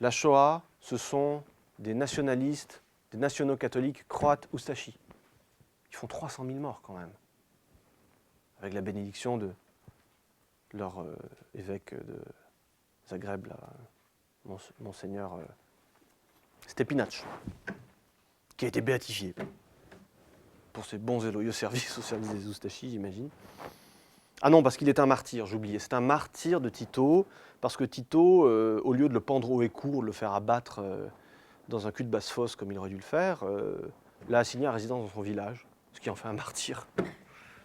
La Shoah, ce sont des nationalistes, des nationaux catholiques croates oustachis. Ils font 300 000 morts quand même, avec la bénédiction de leur évêque de Zagreb, là, Monseigneur Stepinac, qui a été béatifié pour ses bons et loyaux services au service des oustachis, j'imagine. Ah non, parce qu'il est un martyr, j'oubliais. C'est un martyr de Tito, parce que Tito, au lieu de le pendre haut et court, de le faire abattre dans un cul de basse-fosse comme il aurait dû le faire, l'a assigné à résidence dans son village, ce qui en fait un martyr.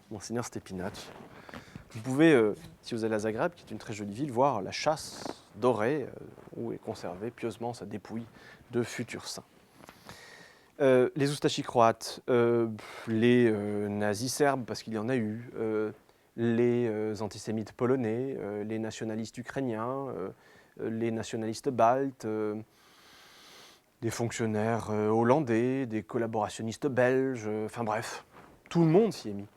Monseigneur Stepinac. Vous pouvez, si vous allez à Zagreb, qui est une très jolie ville, voir la châsse dorée où est conservée pieusement sa dépouille de futurs saints. Les oustachis croates, les nazis serbes, parce qu'il y en a eu, les antisémites polonais, les nationalistes ukrainiens, les nationalistes baltes, des fonctionnaires hollandais, des collaborationnistes belges, enfin bref, tout le monde s'y est mis.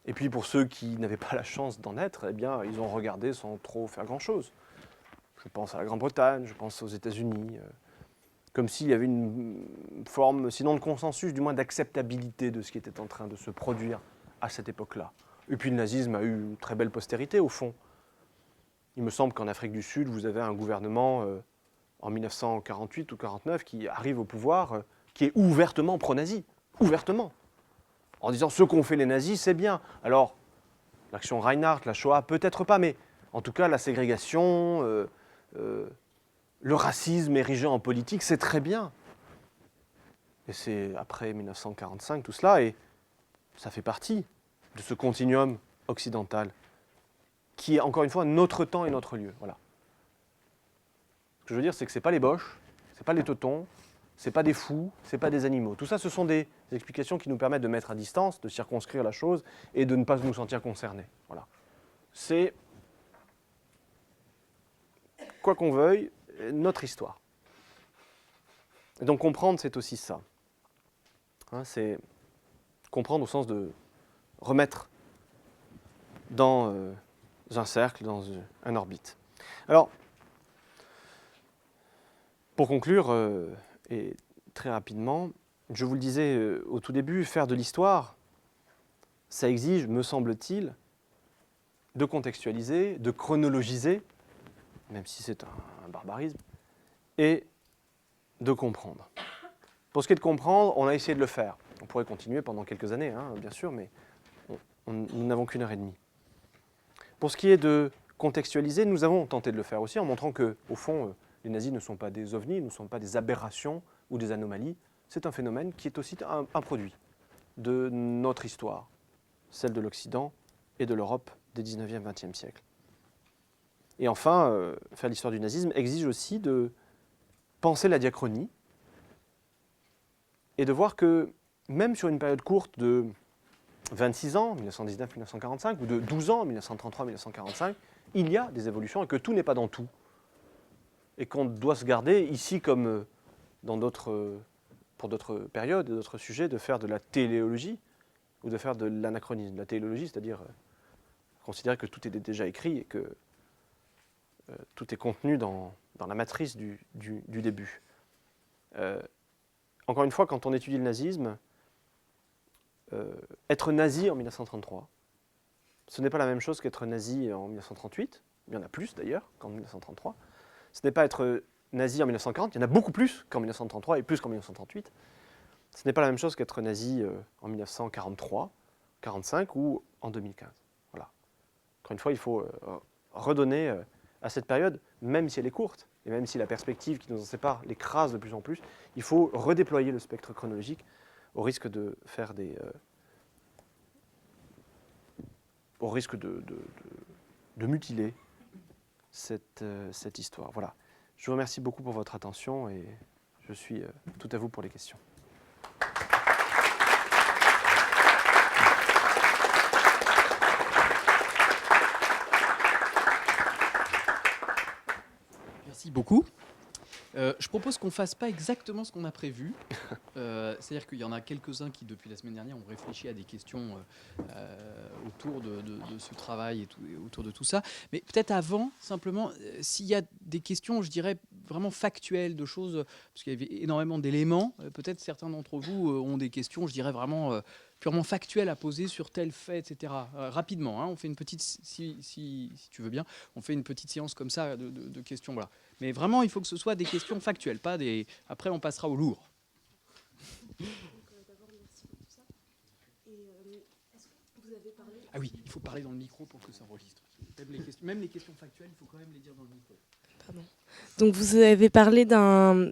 Et puis pour ceux qui n'avaient pas la chance d'en être, eh bien, ils ont regardé sans trop faire grand-chose. Je pense à la Grande-Bretagne, je pense aux États-Unis, comme s'il y avait une forme, sinon de consensus, du moins d'acceptabilité de ce qui était en train de se produire à cette époque-là. Et puis le nazisme a eu une très belle postérité, au fond. Il me semble qu'en Afrique du Sud, vous avez un gouvernement en 1948 ou 1949 qui arrive au pouvoir, qui est ouvertement pro-nazi. Ouvertement. En disant ce qu'ont fait les nazis, c'est bien. Alors, l'action Reinhardt, la Shoah, peut-être pas, mais en tout cas, la ségrégation, le racisme érigé en politique, c'est très bien. Et c'est après 1945 tout cela, et ça fait partie de ce continuum occidental qui est, encore une fois, notre temps et notre lieu. Voilà. Ce que je veux dire, c'est que ce n'est pas les boches, ce n'est pas les teutons, ce n'est pas des fous, ce n'est pas des animaux. Tout ça, ce sont des explications qui nous permettent de mettre à distance, de circonscrire la chose et de ne pas nous sentir concernés. Voilà. C'est, quoi qu'on veuille, notre histoire. Et donc comprendre, c'est aussi ça. Hein, c'est comprendre au sens de remettre dans un cercle, dans un orbite. Alors, pour conclure, et très rapidement, je vous le disais au tout début, faire de l'histoire, ça exige, me semble-t-il, de contextualiser, de chronologiser, même si c'est un barbarisme, et de comprendre. Pour ce qui est de comprendre, on a essayé de le faire. On pourrait continuer pendant quelques années, hein, bien sûr, mais nous n'avons qu'une heure et demie. Pour ce qui est de contextualiser, nous avons tenté de le faire aussi en montrant que, au fond, les nazis ne sont pas des ovnis, ne sont pas des aberrations ou des anomalies. C'est un phénomène qui est aussi un produit de notre histoire, celle de l'Occident et de l'Europe des 19e, 20e siècles. Et enfin, faire l'histoire du nazisme exige aussi de penser la diachronie et de voir que même sur une période courte de 26 ans, 1919-1945, ou de 12 ans, 1933-1945, il y a des évolutions et que tout n'est pas dans tout. Et qu'on doit se garder, ici comme pour d'autres périodes et d'autres sujets, de faire de la téléologie ou de faire de l'anachronisme. La téléologie, c'est-à-dire considérer que tout est déjà écrit et que tout est contenu dans la matrice du début. Encore une fois, quand on étudie le nazisme, être nazi en 1933, ce n'est pas la même chose qu'être nazi en 1938, il y en a plus d'ailleurs qu'en 1933. Ce n'est pas être nazi en 1940, il y en a beaucoup plus qu'en 1933 et plus qu'en 1938. Ce n'est pas la même chose qu'être nazi en 1943, 1945 ou en 2015. Voilà. Encore une fois, il faut redonner à cette période, même si elle est courte, et même si la perspective qui nous en sépare l'écrase de plus en plus, il faut redéployer le spectre chronologique au risque de faire au risque de mutiler cette histoire. Voilà. Je vous remercie beaucoup pour votre attention et je suis tout à vous pour les questions. Merci beaucoup. Je propose qu'on ne fasse pas exactement ce qu'on a prévu. C'est-à-dire qu'il y en a quelques-uns qui, depuis la semaine dernière, ont réfléchi à des questions autour de ce travail et autour de tout ça. Mais peut-être avant, simplement, s'il y a des questions, je dirais, vraiment factuelles, de choses, parce qu'il y avait énormément d'éléments, peut-être certains d'entre vous ont des questions, je dirais, vraiment purement factuelles à poser sur tel fait, etc. Rapidement, hein, on fait une petite, si tu veux bien, on fait une petite séance comme ça de questions, voilà. Mais vraiment, il faut que ce soit des questions factuelles, pas des... Après, on passera au lourd. D'abord, merci pour tout ça. Et est-ce que vous avez parlé... Ah oui, il faut parler dans le micro pour que ça enregistre. Même les questions factuelles, il faut quand même les dire dans le micro. Pardon. Donc, vous avez parlé d'un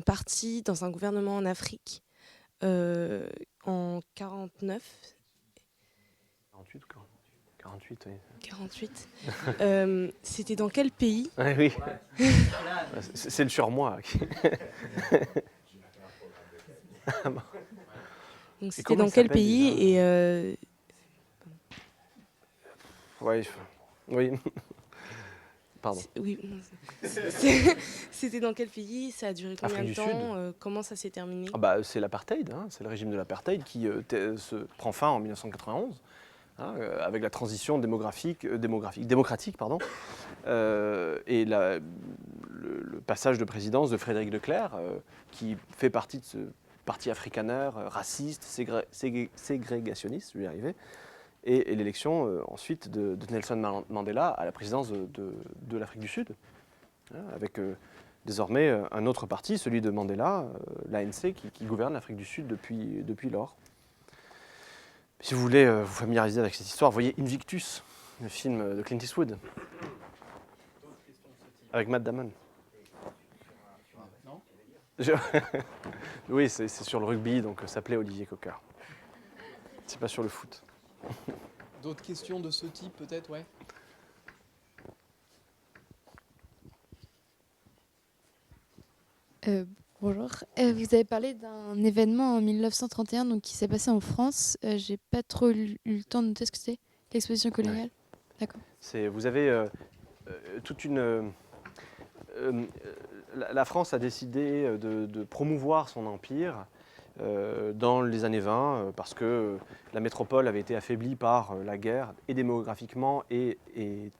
parti dans un gouvernement en Afrique en 49. 48 ou 48, oui. 48. C'était dans quel pays? Ah, oui. C'est le surmoi. Donc, c'était dans quel pays et ouais, oui. Pardon. Oui. C'était dans quel pays? Ça a duré combien de temps? Comment ça s'est terminé? C'est l'apartheid, hein, c'est le régime de l'apartheid qui se prend fin en 1991. Avec la transition démocratique, pardon, et le passage de présidence de Frédéric de Clercq, qui fait partie de ce parti afrikaner, raciste, ségrégationniste, je vais y arriver, et l'élection ensuite de Nelson Mandela à la présidence de l'Afrique du Sud, avec désormais un autre parti, celui de Mandela, l'ANC, qui gouverne l'Afrique du Sud depuis lors. Si vous voulez vous familiariser avec cette histoire, voyez Invictus, le film de Clint Eastwood, avec Matt Damon. Non ? Oui, c'est sur le rugby, donc ça plaît Olivier Cocker. C'est pas sur le foot. D'autres questions de ce type, peut-être, ouais. Bonjour. Vous avez parlé d'un événement en 1931 donc, qui s'est passé en France. J'ai pas trop eu le temps de noter ce que c'est, l'exposition coloniale. Ouais. D'accord. Vous avez toute une... la France a décidé de promouvoir son empire dans les années 20 parce que la métropole avait été affaiblie par la guerre, et démographiquement et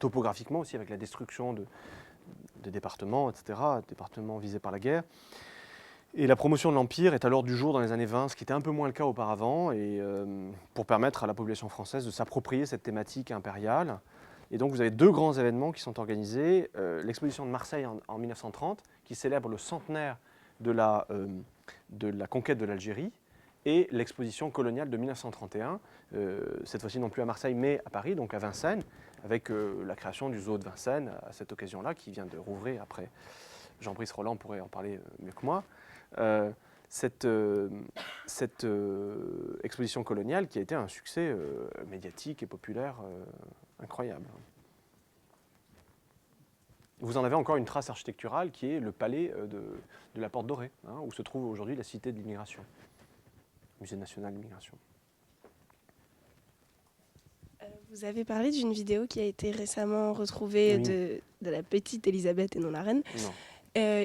topographiquement aussi, avec la destruction de départements, etc., départements visés par la guerre. Et la promotion de l'Empire est à l'ordre du jour dans les années 20, ce qui était un peu moins le cas auparavant, et pour permettre à la population française de s'approprier cette thématique impériale. Et donc vous avez deux grands événements qui sont organisés. L'exposition de Marseille en 1930, qui célèbre le centenaire de la conquête de l'Algérie, et l'exposition coloniale de 1931, cette fois-ci non plus à Marseille, mais à Paris, donc à Vincennes, avec la création du zoo de Vincennes à cette occasion-là, qui vient de rouvrir après. Jean-Brice Roland pourrait en parler mieux que moi. Cette exposition coloniale qui a été un succès médiatique et populaire incroyable. Vous en avez encore une trace architecturale qui est le palais de la Porte Dorée, hein, où se trouve aujourd'hui la Cité de l'Immigration, Musée national de l'immigration. Vous avez parlé d'une vidéo qui a été récemment retrouvée Oui. de la petite Élisabeth et non la reine. Non.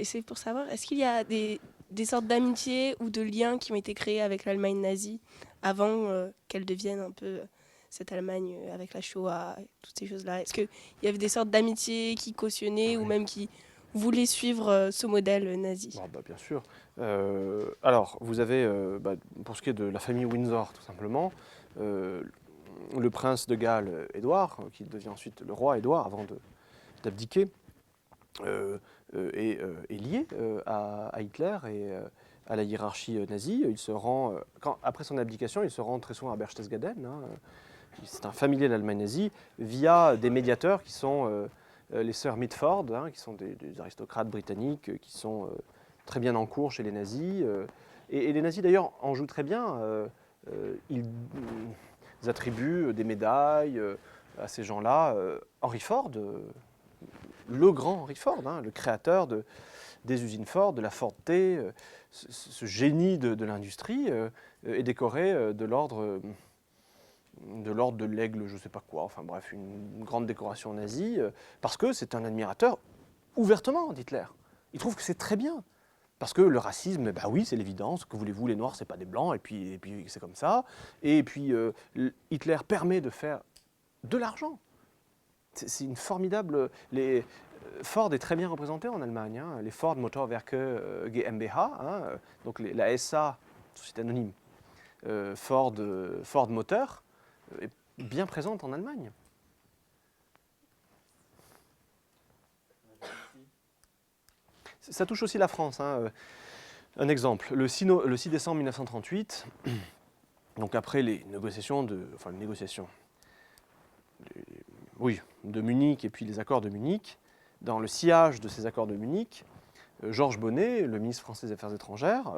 C'est pour savoir, est-ce qu'il y a des sortes d'amitiés ou de liens qui ont été créés avec l'Allemagne nazie avant qu'elle devienne un peu cette Allemagne avec la Shoah et toutes ces choses-là? Est-ce qu'il y avait des sortes d'amitiés qui cautionnaient ou même qui voulaient suivre ce modèle nazi? Bien sûr. Alors, vous avez, pour ce qui est de la famille Windsor, tout simplement, le prince de Galles, Édouard, qui devient ensuite le roi Édouard avant d'abdiquer, est lié à Hitler et à la hiérarchie nazie. Il se rend, après son abdication, il se rend très souvent à Berchtesgaden, hein, c'est un familier de l'Allemagne nazie, via des médiateurs qui sont les sœurs Mitford, hein, qui sont des aristocrates britanniques qui sont très bien en cours chez les nazis. Et les nazis d'ailleurs en jouent très bien. Ils attribuent des médailles à ces gens-là. Henry Ford, le grand Henry Ford, hein, le créateur des usines Ford, de la Ford T, ce génie de l'industrie, est décoré de l'ordre de l'aigle, je ne sais pas quoi, enfin bref, une grande décoration nazie, parce que c'est un admirateur ouvertement d'Hitler. Il trouve que c'est très bien. Parce que le racisme, bah oui, c'est l'évidence, que voulez-vous, les Noirs, c'est pas des Blancs, et puis c'est comme ça. Et puis Hitler permet de faire de l'argent. C'est une formidable... Ford est très bien représenté en Allemagne, hein, les Ford Motorwerke GmbH, hein, donc la SA, société anonyme, Ford Motor, est bien présente en Allemagne. Ça touche aussi la France. Hein. Un exemple, le 6 décembre 1938, donc après les négociations de Munich et puis les accords de Munich, dans le sillage de ces accords de Munich, Georges Bonnet, le ministre français des Affaires étrangères,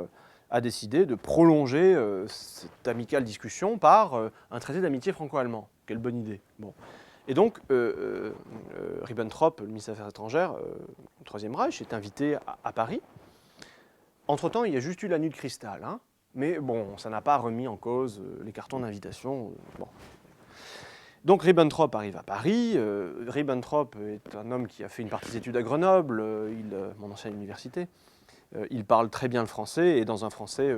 a décidé de prolonger cette amicale discussion par un traité d'amitié franco-allemand. Quelle bonne idée. Bon. Et donc, Ribbentrop, le ministre des Affaires étrangères, au Troisième Reich, est invité à Paris. Entre-temps, il y a juste eu la nuit de cristal. Hein, mais bon, ça n'a pas remis en cause les cartons d'invitation. Bon. Donc Ribbentrop arrive à Paris. Ribbentrop est un homme qui a fait une partie des études à Grenoble, mon ancienne université. Il parle très bien le français, et dans un français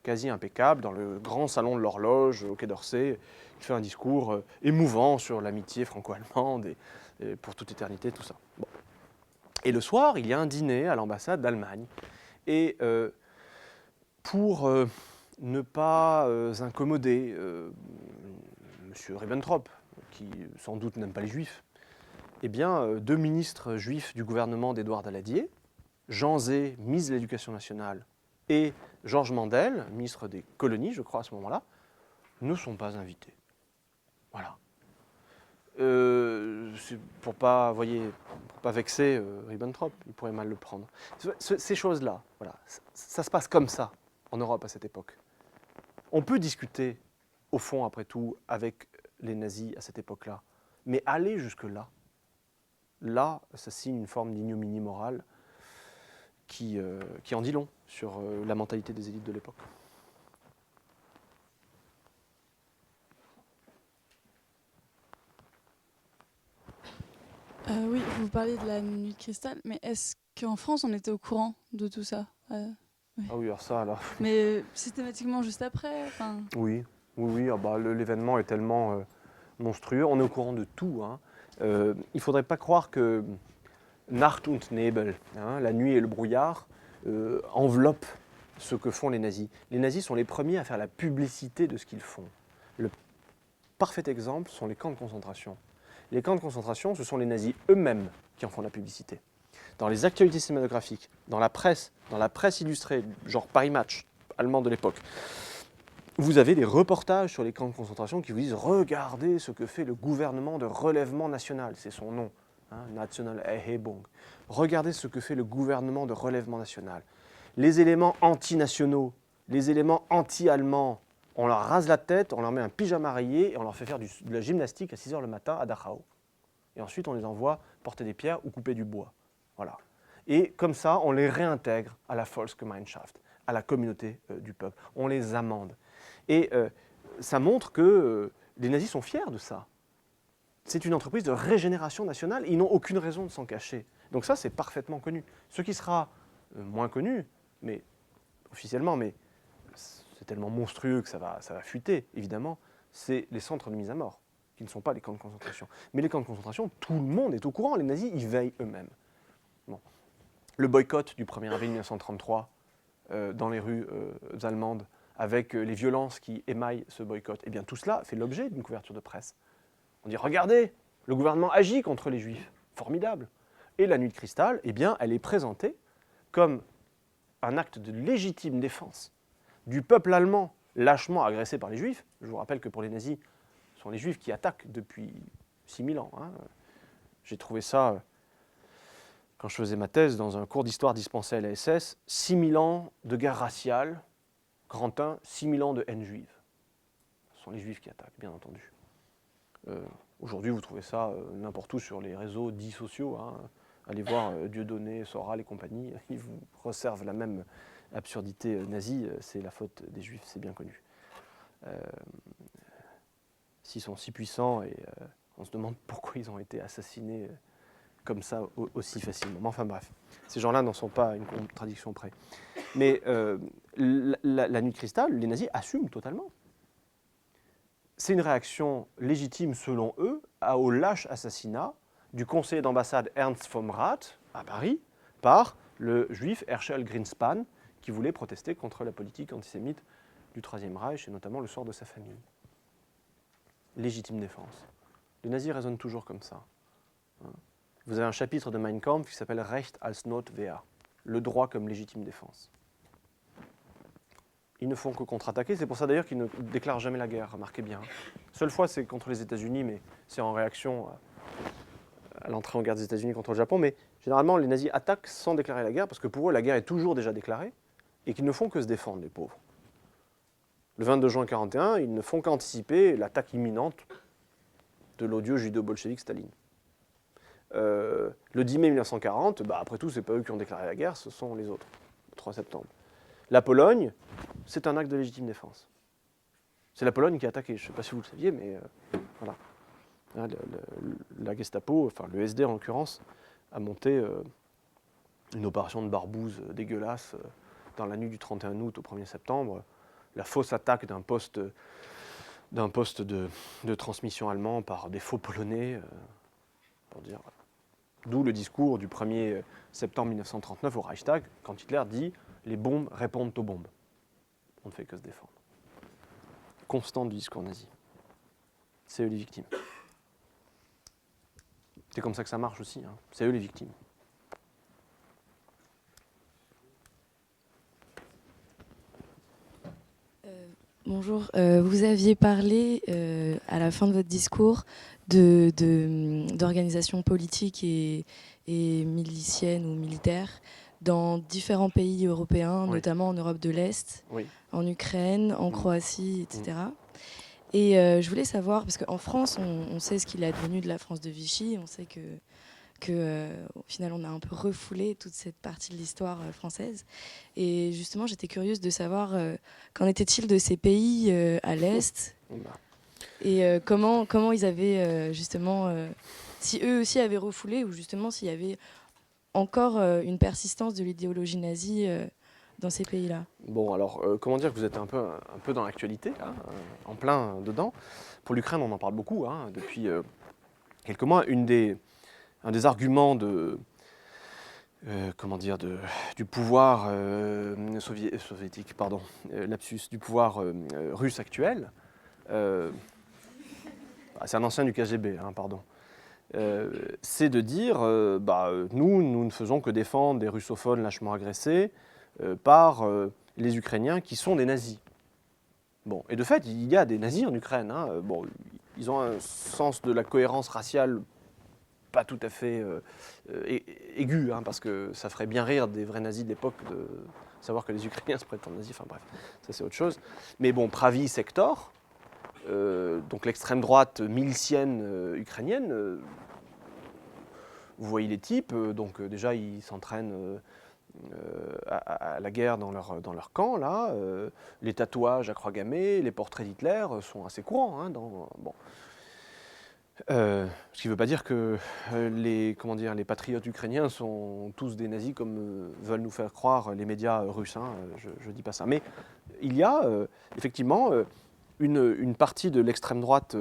quasi impeccable, dans le grand salon de l'horloge au Quai d'Orsay. Il fait un discours émouvant sur l'amitié franco-allemande et pour toute éternité, tout ça. Bon. Et le soir, il y a un dîner à l'ambassade d'Allemagne. Et pour ne pas incommoder M. Ribbentrop, qui sans doute n'aime pas les Juifs, eh bien, deux ministres juifs du gouvernement d'Édouard Daladier, Jean Zay, ministre de l'Éducation nationale, et Georges Mandel, ministre des colonies, je crois, à ce moment-là, ne sont pas invités. Voilà. Pour pas vexer Ribbentrop, il pourrait mal le prendre. Ces choses-là, voilà, ça se passe comme ça en Europe à cette époque. On peut discuter, au fond, après tout, avec les nazis à cette époque-là, mais aller jusque-là, là, ça signe une forme d'ignominie morale qui en dit long sur la mentalité des élites de l'époque. Oui, vous parliez de la nuit de cristal, mais est-ce qu'en France on était au courant de tout ça Oui. Ah oui, alors ça, alors... Mais systématiquement juste après Oui. Ah bah, l'événement est tellement monstrueux, on est au courant de tout. Hein. Il ne faudrait pas croire que Nacht und Nebel, hein, la nuit et le brouillard, enveloppent ce que font les nazis. Les nazis sont les premiers à faire la publicité de ce qu'ils font. Le parfait exemple sont les camps de concentration. Les camps de concentration, ce sont les nazis eux-mêmes qui en font la publicité. Dans les actualités cinématographiques, dans la presse illustrée, genre Paris Match, allemand de l'époque, vous avez des reportages sur les camps de concentration qui vous disent « Regardez ce que fait le gouvernement de relèvement national », c'est son nom, hein, National Erhebung. Regardez ce que fait le gouvernement de relèvement national. Les éléments anti-nationaux, les éléments anti-allemands, on leur rase la tête, on leur met un pyjama rayé et on leur fait faire de la gymnastique à 6 h le matin à Dachau. Et ensuite, on les envoie porter des pierres ou couper du bois. Voilà. Et comme ça, on les réintègre à la Volksgemeinschaft, à la communauté du peuple. On les amende. Et ça montre que les nazis sont fiers de ça. C'est une entreprise de régénération nationale. Ils n'ont aucune raison de s'en cacher. Donc ça, c'est parfaitement connu. Ce qui sera moins connu, mais officiellement, mais c'est tellement monstrueux que ça va fuiter, évidemment, c'est les centres de mise à mort, qui ne sont pas les camps de concentration. Mais les camps de concentration, tout le monde est au courant. Les nazis, ils veillent eux-mêmes. Bon. Le boycott du 1er avril 1933 dans les rues allemandes, avec les violences qui émaillent ce boycott, eh bien tout cela fait l'objet d'une couverture de presse. On dit « Regardez, le gouvernement agit contre les Juifs. Formidable !» Et la nuit de cristal, eh bien, elle est présentée comme un acte de légitime défense du peuple allemand lâchement agressé par les Juifs. Je vous rappelle que pour les nazis, Ce sont les Juifs qui attaquent depuis 6000 ans. Hein. J'ai trouvé ça, quand je faisais ma thèse, dans un cours d'histoire dispensé à la SS, 6000 ans de guerre raciale, grand 1, 6000 ans de haine juive. Ce sont les Juifs qui attaquent, bien entendu. Aujourd'hui, vous trouvez ça n'importe où sur les réseaux dits sociaux. Hein. Allez voir Dieudonné, Soral et compagnie, ils vous resservent la même absurdité nazie, c'est la faute des Juifs, c'est bien connu. S'ils sont si puissants, et on se demande pourquoi ils ont été assassinés comme ça aussi facilement. Mais enfin bref, ces gens-là n'en sont pas à une contradiction près. Mais la nuit de cristal, les nazis assument totalement. C'est une réaction légitime selon eux au lâche assassinat du conseiller d'ambassade Ernst vom Rath à Paris par le juif Herschel Greenspan qui voulait protester contre la politique antisémite du Troisième Reich et notamment le sort de sa famille. Légitime défense. Les nazis raisonnent toujours comme ça. Vous avez un chapitre de Mein Kampf qui s'appelle Recht als Notwehr, le droit comme légitime défense. Ils ne font que contre-attaquer, c'est pour ça d'ailleurs qu'ils ne déclarent jamais la guerre, remarquez bien. Seule fois c'est contre les États-Unis, mais c'est en réaction à l'entrée en guerre des États-Unis contre le Japon, mais généralement les nazis attaquent sans déclarer la guerre, parce que pour eux la guerre est toujours déjà déclarée, et qu'ils ne font que se défendre, les pauvres. Le 22 juin 1941, ils ne font qu'anticiper l'attaque imminente de l'odieux judo-bolchevique Staline. Le 10 mai 1940, après tout, ce n'est pas eux qui ont déclaré la guerre, ce sont les autres, le 3 septembre. La Pologne, c'est un acte de légitime défense. C'est la Pologne qui a attaqué, je ne sais pas si vous le saviez, mais voilà. La Gestapo, enfin le SD en l'occurrence, a monté une opération de barbouze dégueulasse dans la nuit du 31 août au 1er septembre. La fausse attaque d'un poste de transmission allemand par des faux Polonais, pour dire. D'où le discours du 1er septembre 1939 au Reichstag, quand Hitler dit « les bombes répondent aux bombes ». On ne fait que se défendre. Constante du discours nazi. C'est eux les victimes. C'est comme ça que ça marche aussi, hein. C'est eux les victimes. Bonjour, vous aviez parlé à la fin de votre discours d'organisations politiques et miliciennes ou militaires dans différents pays européens, Oui. notamment en Europe de l'Est, Oui. en Ukraine, en Croatie, etc. Et je voulais savoir, parce qu'en France, on sait ce qu'il est advenu de la France de Vichy, on sait que au final, on a un peu refoulé toute cette partie de l'histoire française. Et justement, j'étais curieuse de savoir qu'en était-il de ces pays à l'Est et comment ils avaient justement, si eux aussi avaient refoulé ou justement s'il y avait encore une persistance de l'idéologie nazie dans ces pays-là. Bon, alors, comment dire que vous êtes un peu dans l'actualité, hein, en plein dedans. Pour l'Ukraine, on en parle beaucoup, hein, depuis quelques mois. Un des arguments du pouvoir soviétique, lapsus, du pouvoir russe actuel, c'est un ancien du KGB, hein, c'est de dire, nous ne faisons que défendre des russophones lâchement agressés par les Ukrainiens qui sont des nazis. Bon, et de fait, il y a des nazis en Ukraine. Hein. Bon, ils ont un sens de la cohérence raciale pas tout à fait aigu, hein, parce que ça ferait bien rire des vrais nazis de l'époque de savoir que les Ukrainiens se prétendent nazis, enfin bref, ça c'est autre chose. Mais bon, Pravi Sector, donc l'extrême droite milicienne ukrainienne, vous voyez les types, donc déjà ils s'entraînent à la guerre dans leur camp, là. Les tatouages à croix gammée, les portraits d'Hitler sont assez courants, hein, bon. Ce qui ne veut pas dire que les patriotes ukrainiens sont tous des nazis comme veulent nous faire croire les médias russes. Hein, je ne dis pas ça. Mais il y a effectivement une partie de l'extrême droite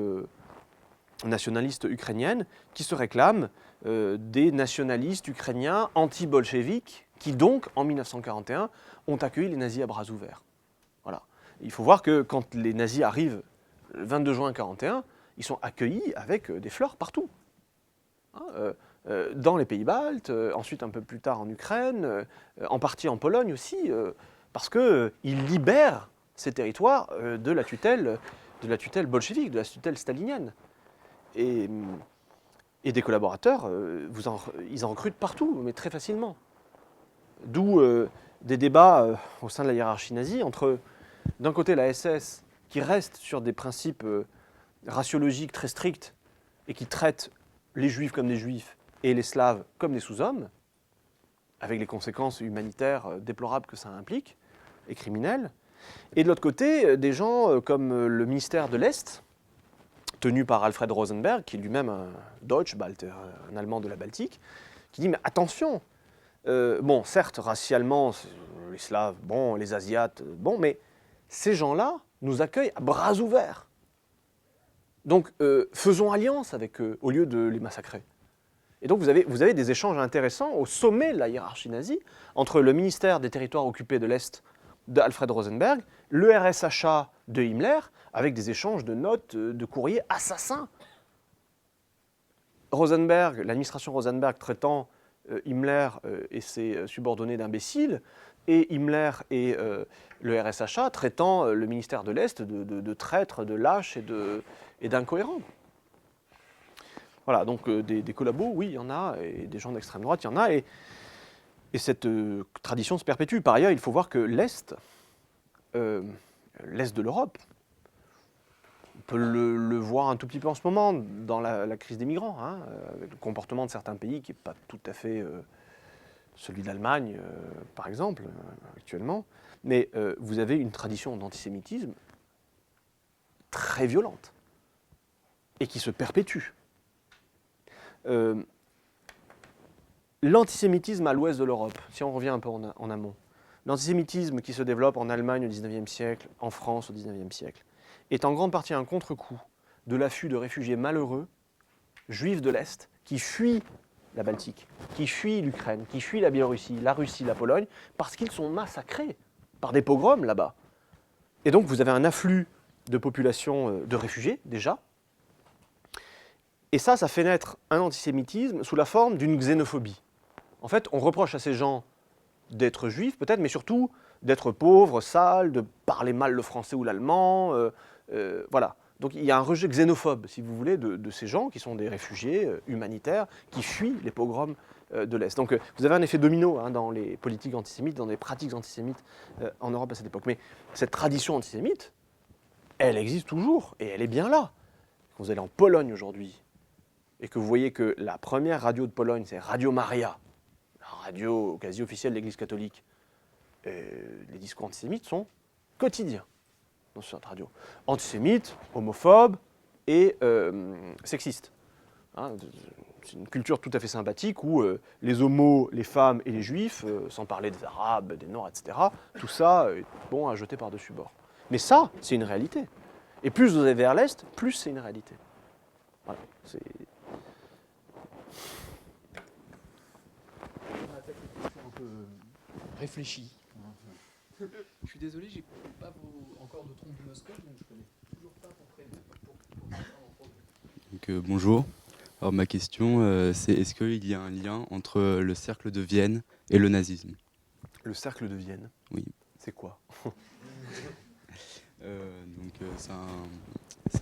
nationaliste ukrainienne qui se réclame des nationalistes ukrainiens anti-bolcheviques qui donc, en 1941, ont accueilli les nazis à bras ouverts. Voilà. Il faut voir que quand les nazis arrivent le 22 juin 1941, ils sont accueillis avec des fleurs partout. Hein, dans les pays baltes, ensuite un peu plus tard en Ukraine, en partie en Pologne aussi, parce qu'ils libèrent ces territoires de la tutelle de la tutelle bolchevique, de la tutelle stalinienne. Et des collaborateurs, ils en recrutent partout, mais très facilement. D'où des débats au sein de la hiérarchie nazie entre, d'un côté, la SS, qui reste sur des principes raciologiques très stricts et qui traite les juifs comme des juifs et les slaves comme des sous-hommes, avec les conséquences humanitaires déplorables que ça implique, et criminelles. Et de l'autre côté, des gens comme le ministère de l'Est, tenu par Alfred Rosenberg, qui est lui-même un Deutschbalter, un Allemand de la Baltique, qui dit, mais attention, bon, certes, racialement, les Slaves, bon, les Asiates, bon, mais ces gens-là nous accueillent à bras ouverts. Donc, faisons alliance avec eux, au lieu de les massacrer. Et donc, vous avez des échanges intéressants au sommet de la hiérarchie nazie, entre le ministère des Territoires occupés de l'Est d'Alfred Rosenberg, le RSHA de Himmler, avec des échanges de notes, de courriers assassins. Rosenberg, l'administration Rosenberg traitant Himmler et ses subordonnés d'imbéciles, et Himmler et le RSHA traitant le ministère de l'Est de traîtres, de lâches et d'incohérents. Voilà, donc des collabos, oui, il y en a, et des gens d'extrême droite, il y en a, et cette tradition se perpétue. Par ailleurs, il faut voir que l'Est de l'Europe, on peut le voir un tout petit peu en ce moment dans la crise des migrants, hein, avec le comportement de certains pays qui n'est pas tout à fait celui de l'Allemagne, par exemple, actuellement. Mais vous avez une tradition d'antisémitisme très violente et qui se perpétue. L'antisémitisme à l'ouest de l'Europe, si on revient un peu en amont, l'antisémitisme qui se développe en Allemagne au XIXe siècle, en France au XIXe siècle, est en grande partie un contre-coup de l'afflux de réfugiés malheureux, juifs de l'Est, qui fuient la Baltique, qui fuient l'Ukraine, qui fuient la Biélorussie, la Russie, la Pologne, parce qu'ils sont massacrés par des pogroms là-bas. Et donc vous avez un afflux de population de réfugiés, déjà. Et ça fait naître un antisémitisme sous la forme d'une xénophobie. En fait, on reproche à ces gens d'être juifs, peut-être, mais surtout d'être pauvres, sales, de parler mal le français ou l'allemand. Voilà. Donc il y a un rejet xénophobe, si vous voulez, de ces gens qui sont des réfugiés humanitaires, qui fuient les pogroms de l'Est. Donc vous avez un effet domino hein, dans les politiques antisémites, dans les pratiques antisémites en Europe à cette époque. Mais cette tradition antisémite, elle existe toujours, et elle est bien là. Quand vous allez en Pologne aujourd'hui, et que vous voyez que la première radio de Pologne, c'est Radio Maria, la radio quasi officielle de l'Église catholique, les discours antisémites sont quotidiens dans cette radio. Antisémites, homophobes et sexistes. Hein, c'est une culture tout à fait sympathique où les homos, les femmes et les juifs, sans parler des arabes, des noirs, etc., tout ça est bon à jeter par-dessus bord. Mais ça, c'est une réalité. Et plus vous allez vers l'Est, plus c'est une réalité. Voilà, c'est... un peu réfléchi. Je suis désolé, j'ai pas encore de trombinoscope, donc je connais toujours pas pour Donc, bonjour. Alors ma question, c'est est-ce qu'il y a un lien entre le cercle de Vienne et le nazisme? Le cercle de Vienne? Oui. C'est quoi? C'est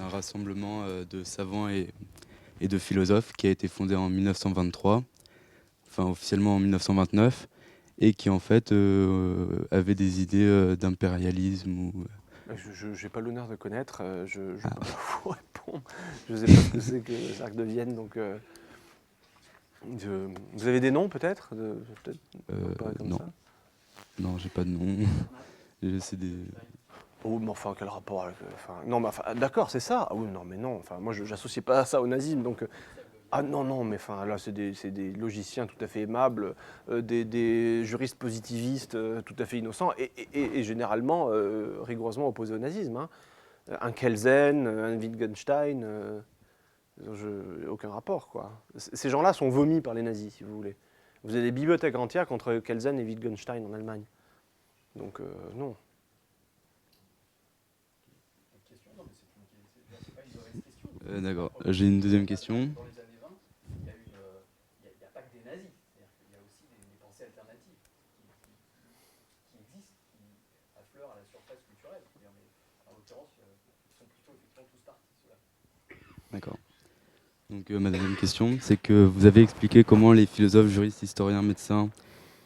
un rassemblement de savants et de philosophes qui a été fondé en 1923, enfin officiellement en 1929, et qui en fait avait des idées d'impérialisme ou... Je n'ai pas l'honneur de connaître, je ne peux pas vous répondre. Je ne sais pas ce que c'est que le cercle de Vienne, donc vous avez des noms peut-être non. Ça. Non, j'ai pas de nom. C'est des... Oh, mais enfin, quel rapport avec... non, mais enfin, d'accord, c'est ça. Ah oui, non, mais non. Enfin, moi, je n'associe pas ça au nazisme, donc... ah non, mais enfin, là, c'est des logiciens tout à fait aimables, des juristes positivistes tout à fait innocents, et généralement rigoureusement opposés au nazisme. Hein. Un Kelsen, un Wittgenstein, aucun rapport, quoi. Ces gens-là sont vomis par les nazis, si vous voulez. Vous avez des bibliothèques entières contre Kelsen et Wittgenstein en Allemagne. Donc, non. D'accord. J'ai une deuxième question. Dans les années 20, il n'y a pas que des nazis. C'est-à-dire qu'il y a aussi des pensées alternatives qui existent, qui affleurent à la surface culturelle. Mais en l'occurrence, D'accord. Donc ma deuxième question, c'est que vous avez expliqué comment les philosophes, juristes, historiens, médecins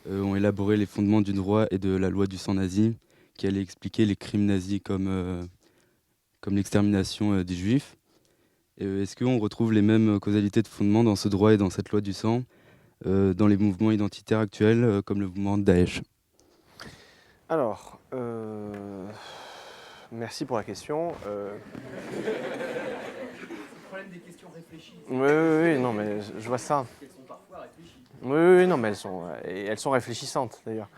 ont élaboré les fondements du droit et de la loi du sang nazi, qui allait expliquer les crimes nazis comme l'extermination des juifs. Est-ce qu'on retrouve les mêmes causalités de fondement dans ce droit et dans cette loi du sang dans les mouvements identitaires actuels comme le mouvement Daesh? Alors, merci pour la question. Problème des questions réfléchies. Oui, non, mais je vois ça. Elles sont parfois réfléchies. Oui, non, mais elles sont réfléchissantes d'ailleurs.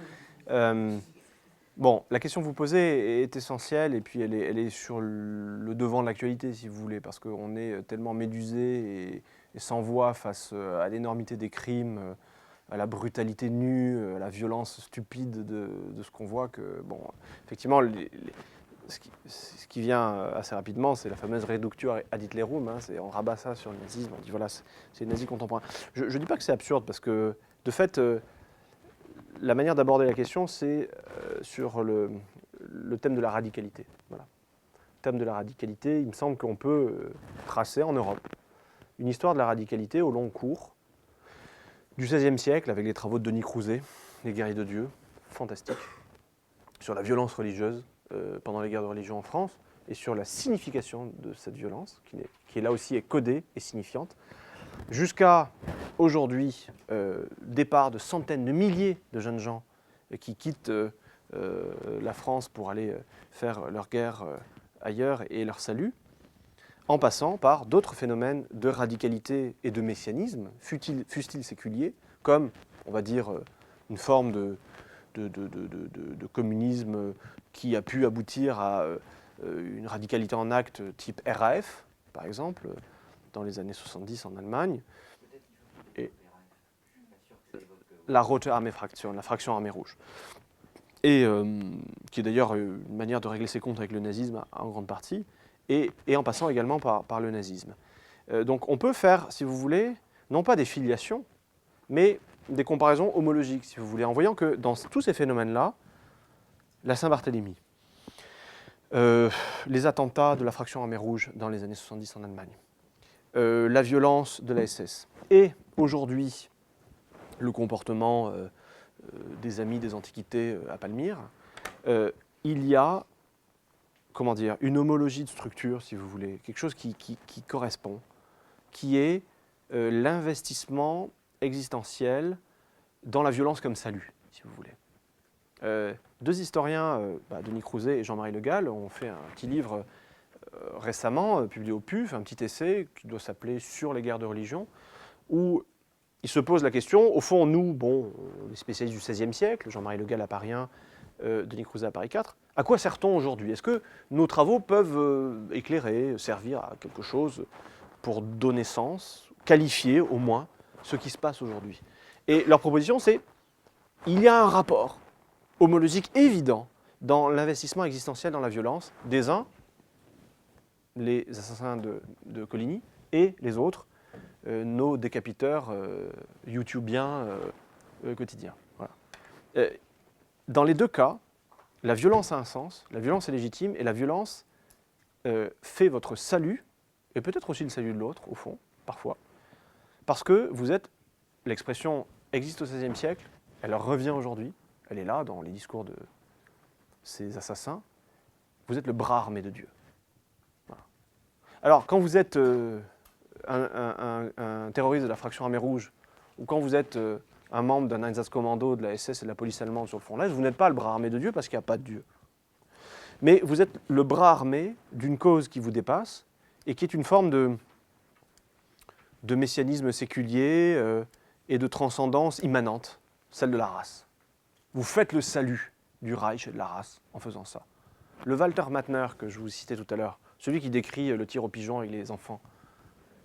Bon, la question que vous posez est essentielle et puis elle est sur le devant de l'actualité, si vous voulez, parce qu'on est tellement médusé et sans voix face à l'énormité des crimes, à la brutalité nue, à la violence stupide de ce qu'on voit que, bon, effectivement, ce qui vient assez rapidement, c'est la fameuse réductio ad Hitlerum, hein, on rabat ça sur le nazisme, on dit voilà, c'est le nazi contemporain. Je ne dis pas que c'est absurde, parce que, de fait, la manière d'aborder la question, c'est sur le thème de la radicalité. Voilà. Le thème de la radicalité, il me semble qu'on peut tracer en Europe une histoire de la radicalité au long cours du XVIe siècle, avec les travaux de Denis Crouzet, les guerriers de Dieu, fantastique, sur la violence religieuse pendant les guerres de religion en France, et sur la signification de cette violence, qui là aussi est codée et signifiante, jusqu'à aujourd'hui, départ de centaines de milliers de jeunes gens qui quittent la France pour aller faire leur guerre ailleurs et leur salut, en passant par d'autres phénomènes de radicalité et de messianisme, fussent-ils séculiers, comme, on va dire, une forme de communisme qui a pu aboutir à une radicalité en acte type RAF, par exemple, dans les années 70 en Allemagne, et la Rote Armee Fraktion, la fraction armée rouge, et qui est d'ailleurs une manière de régler ses comptes avec le nazisme en grande partie, et en passant également par le nazisme. Donc on peut faire, si vous voulez, non pas des filiations, mais des comparaisons homologiques, si vous voulez, en voyant que dans tous ces phénomènes-là, la Saint-Barthélemy, les attentats de la fraction armée rouge dans les années 70 en Allemagne, la violence de la SS, et aujourd'hui le comportement des Amis des Antiquités à Palmyre, il y a, comment dire, une homologie de structure, si vous voulez, quelque chose qui correspond, qui est l'investissement existentiel dans la violence comme salut, si vous voulez. Deux historiens, Denis Crouzet et Jean-Marie Le Gall, ont fait un petit livre récemment, publié au PUF, un petit essai qui doit s'appeler « Sur les guerres de religion », où ils se posent la question, au fond, nous, bon, les spécialistes du XVIe siècle, Jean-Marie Le Gall à Paris 1, Denis Crouzet à Paris 4, à quoi sert-on aujourd'hui? Est-ce que nos travaux peuvent éclairer, servir à quelque chose pour donner sens, qualifier au moins ce qui se passe aujourd'hui? Et leur proposition, c'est il y a un rapport homologique évident dans l'investissement existentiel dans la violence des uns, les assassins de Coligny, et les autres, nos décapiteurs youtubiens quotidiens. Voilà. Dans les deux cas, la violence a un sens, la violence est légitime, et la violence fait votre salut, et peut-être aussi le salut de l'autre, au fond, parfois, parce que vous êtes, l'expression existe au XVIe siècle, elle revient aujourd'hui, elle est là dans les discours de ces assassins, vous êtes le bras armé de Dieu. Voilà. Alors, quand vous êtes un terroriste de la fraction armée rouge, ou quand vous êtes un membre d'un Einsatzkommando de la SS et de la police allemande sur le front de l'Est, vous n'êtes pas le bras armé de Dieu parce qu'il n'y a pas de Dieu. Mais vous êtes le bras armé d'une cause qui vous dépasse et qui est une forme de messianisme séculier et de transcendance immanente, celle de la race. Vous faites le salut du Reich et de la race en faisant ça. Le Walter Matner, que je vous citais tout à l'heure, celui qui décrit le tir au pigeon avec les enfants,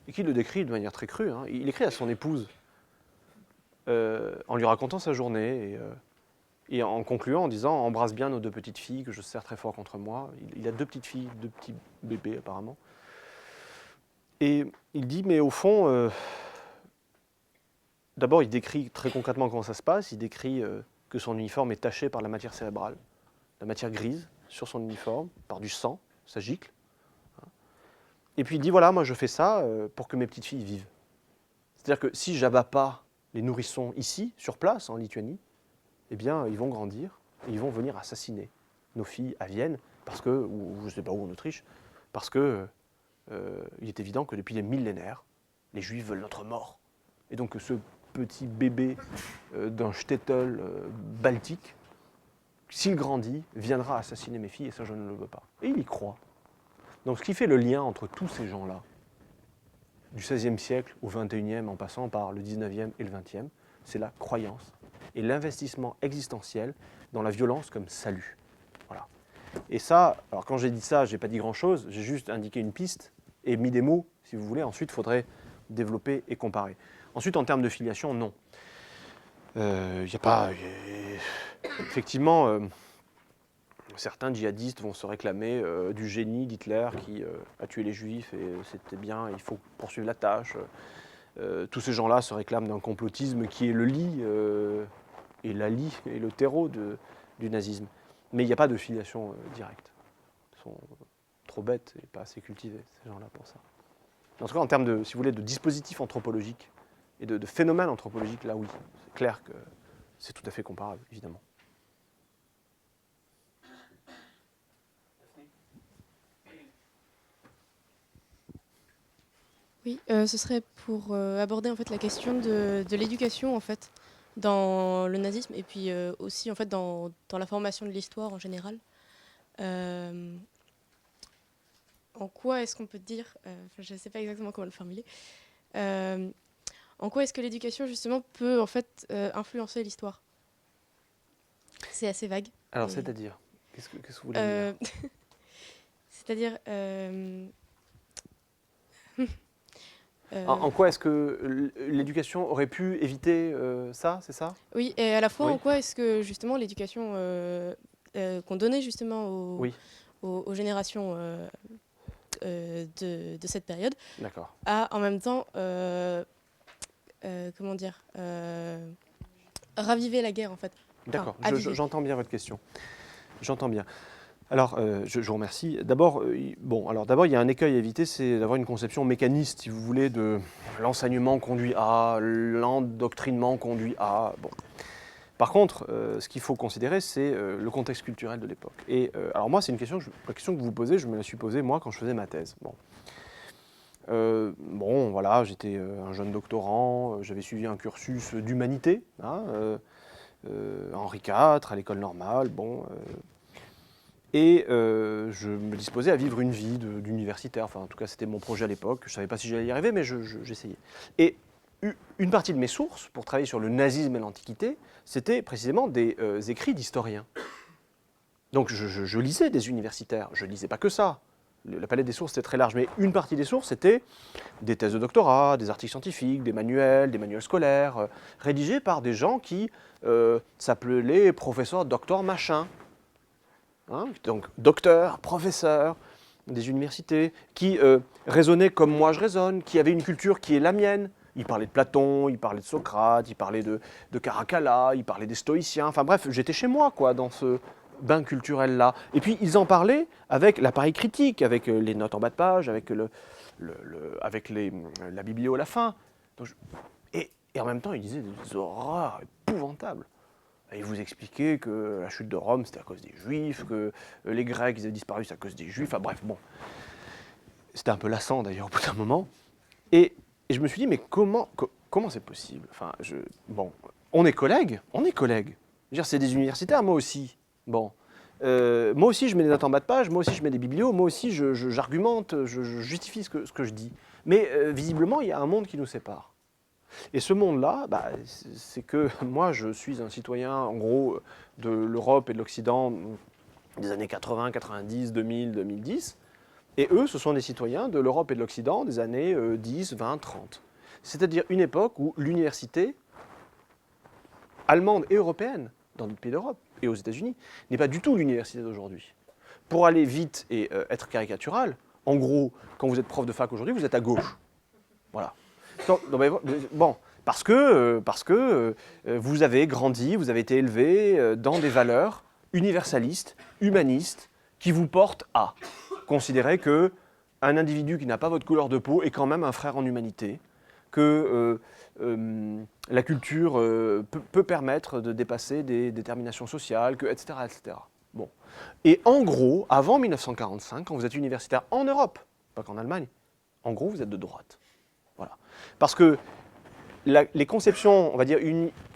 et qui le décrit de manière très crue, hein, il écrit à son épouse en lui racontant sa journée et en concluant en disant « Embrasse bien nos deux petites filles que je serre très fort contre moi ». Il a deux petites filles, deux petits bébés apparemment. Et il dit, mais au fond, d'abord il décrit très concrètement comment ça se passe, il décrit que son uniforme est taché par la matière cérébrale, la matière grise sur son uniforme, par du sang, ça gicle. Et puis il dit, voilà, moi je fais ça pour que mes petites filles vivent. C'est-à-dire que si j'abats pas les nourrissons ici, sur place, en Lituanie, eh bien, ils vont grandir et ils vont venir assassiner nos filles à Vienne, parce que, ou je ne sais pas où en Autriche, parce que il est évident que depuis des millénaires, les Juifs veulent notre mort. Et donc ce petit bébé d'un shtetl baltique, s'il grandit, viendra assassiner mes filles, et ça je ne le veux pas. Et il y croit. Donc ce qui fait le lien entre tous ces gens-là, du XVIe siècle au XXIe, en passant par le XIXe et le XXe, c'est la croyance et l'investissement existentiel dans la violence comme salut. Voilà. Et ça, alors quand j'ai dit ça, je n'ai pas dit grand-chose, j'ai juste indiqué une piste et mis des mots, si vous voulez. Ensuite, il faudrait développer et comparer. Ensuite, en termes de filiation, non. Il n'y a pas... Effectivement, certains djihadistes vont se réclamer du génie d'Hitler qui a tué les Juifs et c'était bien, il faut poursuivre la tâche. Tous ces gens-là se réclament d'un complotisme qui est le lit et le terreau du nazisme. Mais il n'y a pas de filiation directe. Ils sont trop bêtes et pas assez cultivés, ces gens-là, pour ça. En tout cas, en termes de, si vous voulez, de dispositifs anthropologiques et de phénomènes anthropologiques, là oui, c'est clair que c'est tout à fait comparable, évidemment. Oui, ce serait pour aborder en fait la question de l'éducation en fait dans le nazisme et puis aussi en fait dans la formation de l'histoire en général. En quoi est-ce qu'on peut dire, je ne sais pas exactement comment le formuler, en quoi est-ce que l'éducation justement peut en fait influencer l'histoire? C'est assez vague. Alors, c'est-à-dire, qu'est-ce que vous voulez dire? C'est-à-dire, en quoi est-ce que l'éducation aurait pu éviter ça, c'est ça? oui, et à la fois Oui. en quoi est-ce que justement l'éducation qu'on donnait justement Oui. aux générations de cette période D'accord. a en même temps, comment dire, ravivé la guerre en fait. D'accord, Enfin, avivé. j'entends bien votre question. J'entends bien. Alors, je vous remercie. D'abord, d'abord, il y a un écueil à éviter, c'est d'avoir une conception mécaniste, si vous voulez, de l'enseignement conduit à, l'endoctrinement conduit à. Bon. Par contre, ce qu'il faut considérer, c'est le contexte culturel de l'époque. Et alors moi, c'est la question que vous posez, je me la suis posée moi quand je faisais ma thèse. Bon, voilà, j'étais un jeune doctorant, j'avais suivi un cursus d'humanité, hein, Henri IV, à l'école normale, bon. Et je me disposais à vivre une vie d'universitaire. Enfin, en tout cas, c'était mon projet à l'époque. Je ne savais pas si j'allais y arriver, mais j'essayais. Et une partie de mes sources pour travailler sur le nazisme et l'Antiquité, c'était précisément des écrits d'historiens. Donc je lisais des universitaires. Je ne lisais pas que ça. La palette des sources était très large, mais une partie des sources, c'était des thèses de doctorat, des articles scientifiques, des manuels scolaires, rédigés par des gens qui s'appelaient professeurs, docteurs, machin. Hein, donc docteurs, professeurs des universités, qui raisonnaient comme moi je raisonne, qui avaient une culture qui est la mienne. Ils parlaient de Platon, ils parlaient de Socrate, ils parlaient de Caracalla, ils parlaient des stoïciens. Enfin bref, j'étais chez moi quoi, dans ce bain culturel-là. Et puis ils en parlaient avec l'appareil critique, avec les notes en bas de page, avec, la biblio à la fin. Donc, et en même temps, ils disaient des horreurs épouvantables. Et vous expliquez que la chute de Rome, c'était à cause des Juifs, que les Grecs, ils avaient disparu, c'est à cause des Juifs. Enfin bref, bon. C'était un peu lassant d'ailleurs au bout d'un moment. Et je me suis dit, mais comment c'est possible? Enfin, bon, on est collègues. Je veux dire, c'est des universitaires, moi aussi. Bon. Moi aussi, je mets des notes en bas de page, moi aussi, je mets des biblios, moi aussi, j'argumente, je justifie ce que je dis. Mais visiblement, il y a un monde qui nous sépare. Et ce monde-là, c'est que moi, je suis un citoyen, en gros, de l'Europe et de l'Occident des années 80, 90, 2000, 2010. Et eux, ce sont des citoyens de l'Europe et de l'Occident des années 10, 20, 30. C'est-à-dire une époque où l'université allemande et européenne, dans d'autres pays d'Europe et aux États-Unis, n'est pas du tout l'université d'aujourd'hui. Pour aller vite et être caricatural, en gros, quand vous êtes prof de fac aujourd'hui, vous êtes à gauche. Voilà. Bon, parce que vous avez grandi, vous avez été élevé dans des valeurs universalistes, humanistes, qui vous portent à considérer que un individu qui n'a pas votre couleur de peau est quand même un frère en humanité, que la culture peut permettre de dépasser des déterminations sociales, etc., etc. Bon. Et en gros, avant 1945, quand vous êtes universitaire en Europe, pas qu'en Allemagne, en gros, vous êtes de droite. Voilà. Parce que les conceptions, on va dire,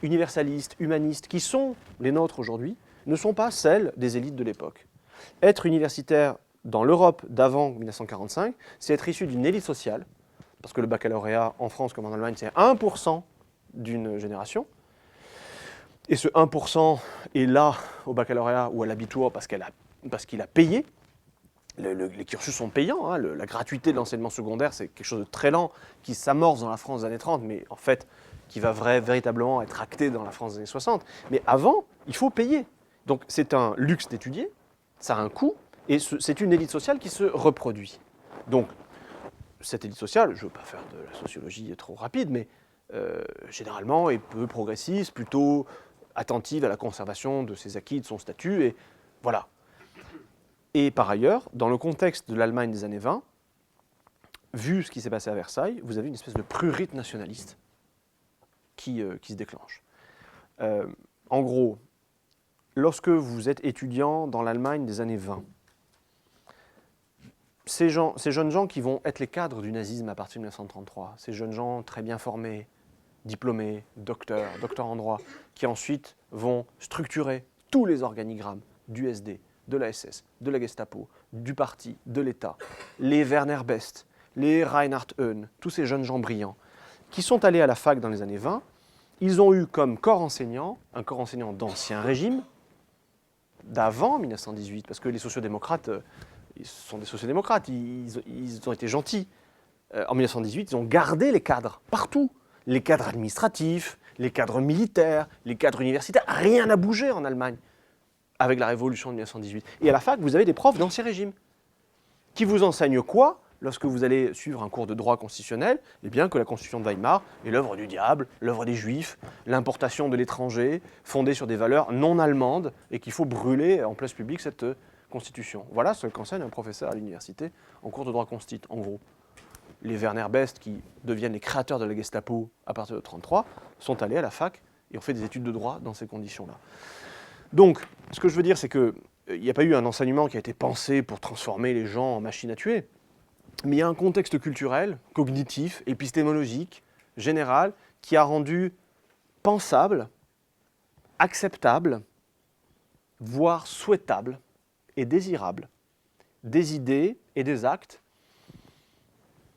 universalistes, humanistes, qui sont les nôtres aujourd'hui, ne sont pas celles des élites de l'époque. Être universitaire dans l'Europe d'avant 1945, c'est être issu d'une élite sociale, parce que le baccalauréat en France comme en Allemagne, c'est 1% d'une génération. Et ce 1% est là au baccalauréat ou à l'abitur parce qu'il a payé. Les cursus sont payants, hein. La gratuité de l'enseignement secondaire, c'est quelque chose de très lent qui s'amorce dans la France des années 30, mais en fait, qui va véritablement être acté dans la France des années 60. Mais avant, il faut payer. Donc c'est un luxe d'étudier, ça a un coût, et c'est une élite sociale qui se reproduit. Donc, cette élite sociale, je ne veux pas faire de la sociologie trop rapide, mais généralement est peu progressiste, plutôt attentive à la conservation de ses acquis, de son statut, et voilà. Et par ailleurs, dans le contexte de l'Allemagne des années 20, vu ce qui s'est passé à Versailles, vous avez une espèce de prurite nationaliste qui se déclenche. En gros, lorsque vous êtes étudiant dans l'Allemagne des années 20, ces jeunes gens qui vont être les cadres du nazisme à partir de 1933, ces jeunes gens très bien formés, diplômés, docteurs en droit, qui ensuite vont structurer tous les organigrammes du SD, de la SS, de la Gestapo, du parti, de l'État, les Werner Best, les Reinhard Höhn, tous ces jeunes gens brillants, qui sont allés à la fac dans les années 20, ils ont eu comme corps enseignant, un corps enseignant d'ancien régime, d'avant 1918, parce que les sociodémocrates, ils sont des sociodémocrates, ils ont été gentils. En 1918, ils ont gardé les cadres, partout. Les cadres administratifs, les cadres militaires, les cadres universitaires, rien n'a bougé en Allemagne avec la révolution de 1918. Et à la fac, vous avez des profs d'ancien régime qui vous enseignent quoi lorsque vous allez suivre un cours de droit constitutionnel? Eh bien que la Constitution de Weimar est l'œuvre du diable, l'œuvre des Juifs, l'importation de l'étranger, fondée sur des valeurs non allemandes, et qu'il faut brûler en place publique cette Constitution. Voilà ce qu'enseigne un professeur à l'université en cours de droit constit, en gros. Les Werner Best, qui deviennent les créateurs de la Gestapo à partir de 1933, sont allés à la fac et ont fait des études de droit dans ces conditions-là. Donc, ce que je veux dire, c'est qu'il n'y a pas eu un enseignement qui a été pensé pour transformer les gens en machines à tuer, mais il y a un contexte culturel, cognitif, épistémologique, général, qui a rendu pensable, acceptable, voire souhaitable et désirable des idées et des actes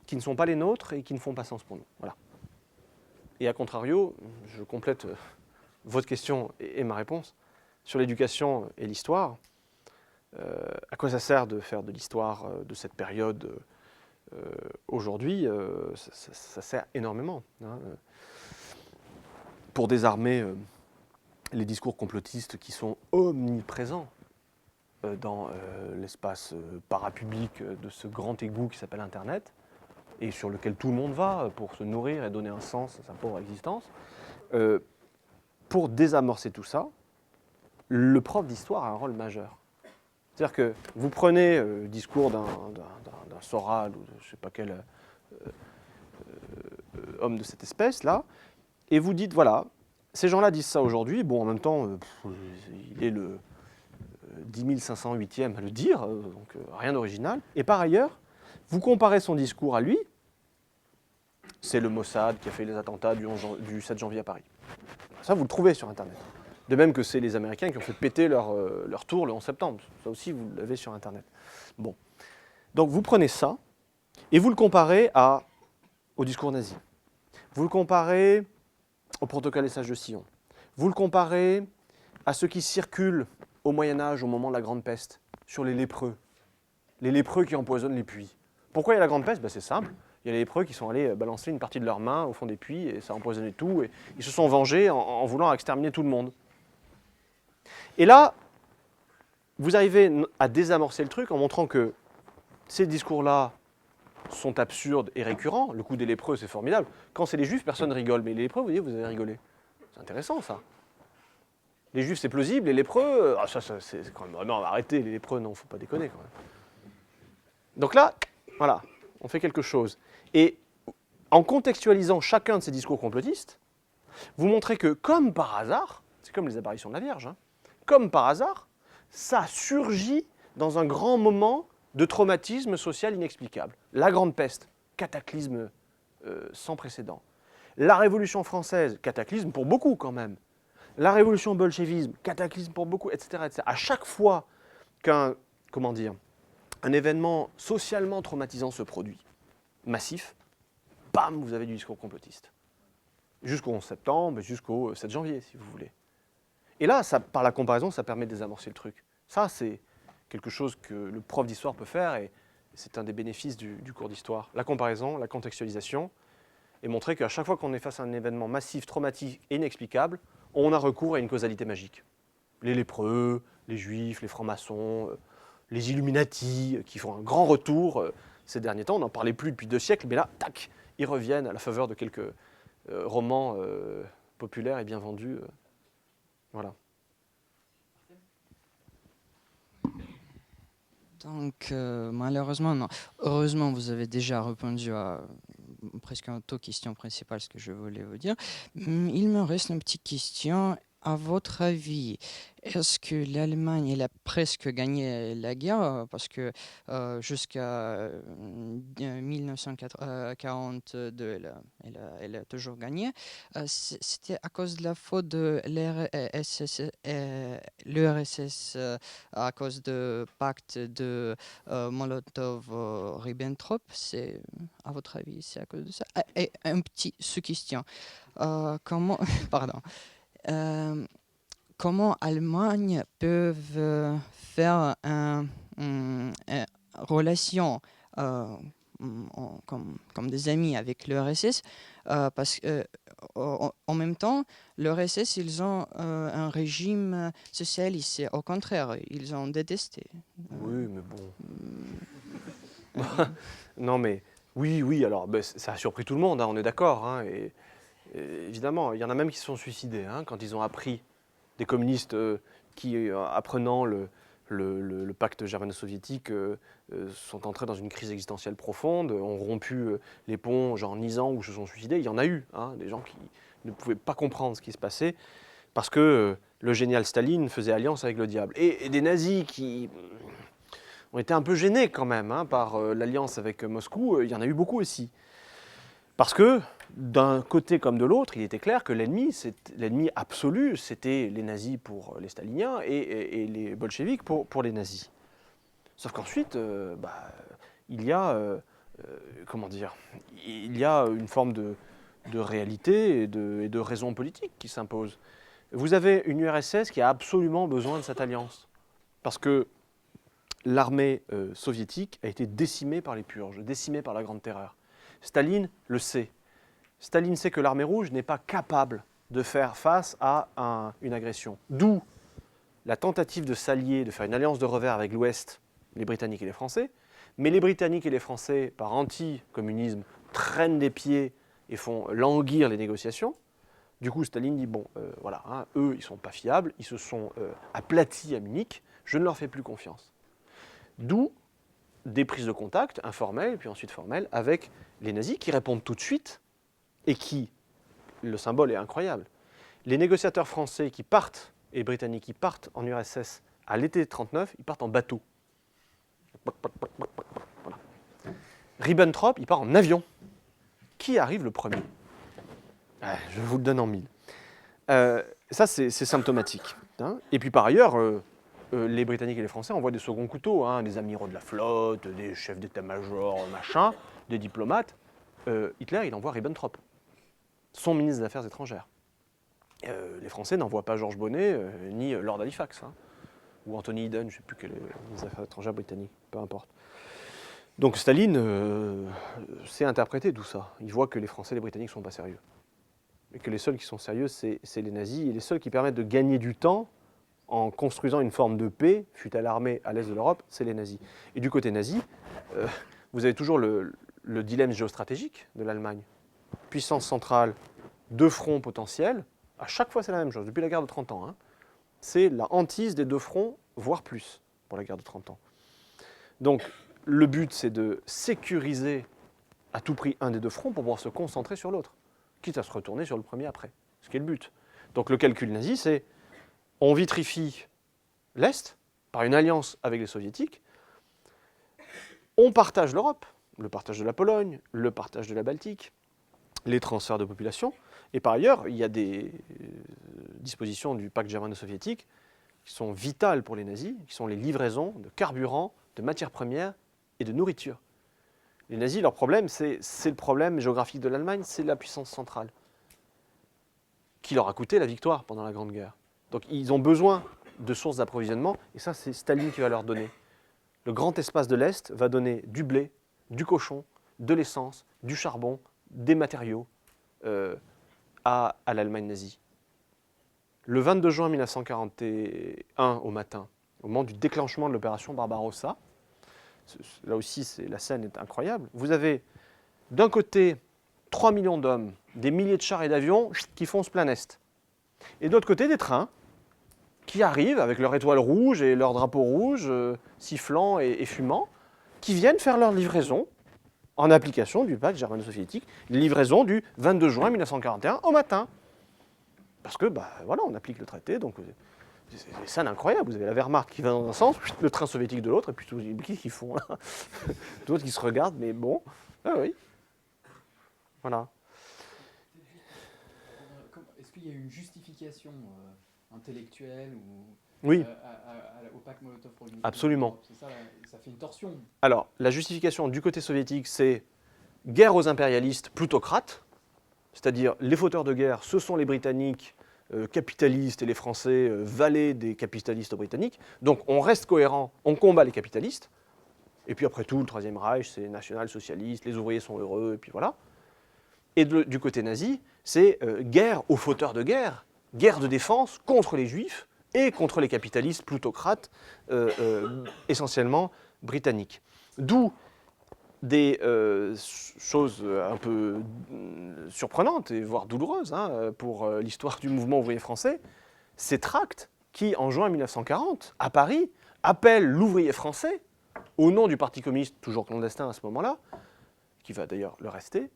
qui ne sont pas les nôtres et qui ne font pas sens pour nous. Voilà. Et à contrario, je complète votre question et ma réponse sur l'éducation et l'histoire. À quoi ça sert de faire de l'histoire de cette période aujourd'hui? Ça sert énormément, hein, pour désarmer les discours complotistes qui sont omniprésents dans l'espace parapublic de ce grand égout qui s'appelle Internet, et sur lequel tout le monde va pour se nourrir et donner un sens à sa pauvre existence. Pour désamorcer tout ça, le prof d'histoire a un rôle majeur. C'est-à-dire que vous prenez le discours d'un Soral ou de je ne sais pas quel homme de cette espèce-là, et vous dites, voilà, ces gens-là disent ça aujourd'hui, bon, en même temps, il est le 10 508e à le dire, donc rien d'original. Et par ailleurs, vous comparez son discours à lui, c'est le Mossad qui a fait les attentats du 7 janvier à Paris. Ça, vous le trouvez sur Internet. De même que c'est les Américains qui ont fait péter leur tour le 11 septembre. Ça aussi, vous l'avez sur Internet. Bon. Donc, vous prenez ça et vous le comparez au discours nazi. Vous le comparez au protocole des sages de Sion. Vous le comparez à ce qui circule au Moyen-Âge, au moment de la Grande Peste, sur les lépreux. Les lépreux qui empoisonnent les puits. Pourquoi il y a la Grande Peste? C'est simple. Il y a les lépreux qui sont allés balancer une partie de leurs mains au fond des puits et ça a empoisonné tout. Et ils se sont vengés en voulant exterminer tout le monde. Et là, vous arrivez à désamorcer le truc en montrant que ces discours-là sont absurdes et récurrents. Le coup des lépreux, c'est formidable. Quand c'est les juifs, personne ne rigole. Mais les lépreux, vous voyez, vous avez rigolé. C'est intéressant, ça. Les juifs, c'est plausible. Les lépreux, ça c'est quand même... Non, arrêtez, les lépreux, non, faut pas déconner quand même. Donc là, Voilà, on fait quelque chose. Et en contextualisant chacun de ces discours complotistes, vous montrez que, comme par hasard, c'est comme les apparitions de la Vierge, hein, comme par hasard, ça surgit dans un grand moment de traumatisme social inexplicable. La Grande Peste, cataclysme sans précédent. La Révolution française, cataclysme pour beaucoup quand même. La Révolution bolchevisme, cataclysme pour beaucoup, etc., etc. À chaque fois qu'un événement socialement traumatisant se produit, massif, bam, vous avez du discours complotiste. Jusqu'au 11 septembre, jusqu'au 7 janvier, si vous voulez. Et là, ça, par la comparaison, ça permet de désamorcer le truc. Ça, c'est quelque chose que le prof d'histoire peut faire, et c'est un des bénéfices du cours d'histoire. La comparaison, la contextualisation, et montrer qu'à chaque fois qu'on est face à un événement massif, traumatique et inexplicable, on a recours à une causalité magique. Les lépreux, les juifs, les francs-maçons, les Illuminati, qui font un grand retour ces derniers temps. On n'en parlait plus depuis 2 siècles, mais là, tac, ils reviennent à la faveur de quelques romans populaires et bien vendus. Voilà. Donc, malheureusement, non. Heureusement, vous avez déjà répondu à presque aux questions principales, ce que je voulais vous dire. Il me reste une petite question. À votre avis, est-ce que l'Allemagne elle a presque gagné la guerre? Parce que jusqu'à 1942, elle a toujours gagné. C'était à cause de la faute de l'URSS, à cause du pacte de Molotov-Ribbentrop. À votre avis, c'est à cause de ça? Et un petit sous-question. Comment... Pardon. Comment l'Allemagne peut faire une relation comme des amis avec l'URSS parce qu'en même temps, l'URSS, ils ont un régime socialiste. C'est au contraire, ils ont détesté. Oui, mais bon. Non, mais oui, alors ça a surpris tout le monde, hein, on est d'accord. Hein, et évidemment, il y en a même qui se sont suicidés hein, quand ils ont appris, des communistes qui, apprenant le pacte germano-soviétique, sont entrés dans une crise existentielle profonde, ont rompu les ponts, genre Nizan, ou se sont suicidés. Il y en a eu, hein, des gens qui ne pouvaient pas comprendre ce qui se passait, parce que le génial Staline faisait alliance avec le diable. Et des nazis qui ont été un peu gênés quand même hein, par l'alliance avec Moscou, il y en a eu beaucoup aussi. Parce que, d'un côté comme de l'autre, il était clair que l'ennemi absolu, c'était les nazis pour les staliniens et les bolcheviks pour les nazis. Sauf qu'ensuite, il y a une forme de réalité et de raison politique qui s'impose. Vous avez une URSS qui a absolument besoin de cette alliance. Parce que l'armée soviétique a été décimée par les purges, décimée par la Grande Terreur. Staline le sait. Staline sait que l'armée rouge n'est pas capable de faire face à une agression. D'où la tentative de s'allier, de faire une alliance de revers avec l'Ouest, les Britanniques et les Français. Mais les Britanniques et les Français, par anti-communisme, traînent des pieds et font languir les négociations. Du coup, Staline dit, bon, voilà, hein, eux, ils ne sont pas fiables, ils se sont aplatis à Munich, je ne leur fais plus confiance. D'où des prises de contact informelles, puis ensuite formelles, avec les nazis qui répondent tout de suite et qui, le symbole est incroyable, les négociateurs français qui partent et britanniques qui partent en URSS à l'été 1939, ils partent en bateau. Voilà. Ribbentrop, il part en avion. Qui arrive le premier? Je vous le donne en mille. Ça, c'est symptomatique. Hein. Et puis par ailleurs, les Britanniques et les Français envoient des seconds couteaux, hein, des amiraux de la flotte, des chefs d'état-major, machin, des diplomates. Hitler, il envoie Ribbentrop, son ministre des Affaires étrangères. Les Français n'envoient pas Georges Bonnet, ni Lord Halifax, hein, ou Anthony Eden, je ne sais plus quel est le ministre des Affaires étrangères britannique, peu importe. Donc Staline sait interpréter tout ça. Il voit que les Français et les Britanniques ne sont pas sérieux. Et que les seuls qui sont sérieux, c'est les nazis, et les seuls qui permettent de gagner du temps en construisant une forme de paix, fût à l'armée à l'est de l'Europe, c'est les nazis. Et du côté nazi, vous avez toujours le dilemme géostratégique de l'Allemagne. Puissance centrale, 2 fronts potentiels, à chaque fois c'est la même chose, depuis la guerre de 30 ans. Hein. C'est la hantise des 2 fronts, voire plus, pour la guerre de 30 ans. Donc, le but, c'est de sécuriser à tout prix un des deux fronts pour pouvoir se concentrer sur l'autre, quitte à se retourner sur le premier après, ce qui est le but. Donc le calcul nazi, c'est on vitrifie l'Est par une alliance avec les Soviétiques, on partage l'Europe, le partage de la Pologne, le partage de la Baltique, les transferts de population, et par ailleurs, il y a des dispositions du pacte germano-soviétique qui sont vitales pour les nazis, qui sont les livraisons de carburant, de matières premières et de nourriture. Les nazis, leur problème, c'est le problème géographique de l'Allemagne, c'est la puissance centrale, qui leur a coûté la victoire pendant la Grande Guerre. Donc ils ont besoin de sources d'approvisionnement, et ça, c'est Staline qui va leur donner. Le grand espace de l'Est va donner du blé, du cochon, de l'essence, du charbon, des matériaux à l'Allemagne nazie. Le 22 juin 1941, au matin, au moment du déclenchement de l'opération Barbarossa, là aussi la scène est incroyable, vous avez d'un côté 3 millions d'hommes, des milliers de chars et d'avions qui foncent plein Est, et de l'autre côté des trains qui arrivent avec leur étoile rouge et leur drapeau rouge, sifflant et fumant, qui viennent faire leur livraison en application du pacte germano-soviétique, livraison du 22 juin 1941 au matin. Parce que, voilà, on applique le traité, donc c'est des scènes incroyables. Vous avez la Wehrmacht qui va dans un sens, le train soviétique de l'autre, et puis qu'est-ce qu'ils font là? D'autres qui se regardent, mais bon, ah oui. Voilà. Est-ce qu'il y a une justification intellectuelle ou Oui. Au pacte Molotov-Ribbentrop? Absolument. C'est ça, ça fait une torsion. Alors, la justification du côté soviétique, c'est guerre aux impérialistes plutocrates, c'est-à-dire les fauteurs de guerre, ce sont les Britanniques capitalistes et les Français valets des capitalistes britanniques. Donc on reste cohérent, on combat les capitalistes. Et puis après tout, le Troisième Reich, c'est national-socialiste, les ouvriers sont heureux, et puis voilà. Et du côté nazi, c'est guerre aux fauteurs de guerre, guerre de défense contre les Juifs et contre les capitalistes plutocrates, essentiellement britanniques. D'où des choses un peu surprenantes et voire douloureuses pour l'histoire du mouvement ouvrier français, ces tracts qui, en juin 1940, à Paris, appellent l'ouvrier français, au nom du Parti communiste, toujours clandestin à ce moment-là, qui va d'ailleurs le rester,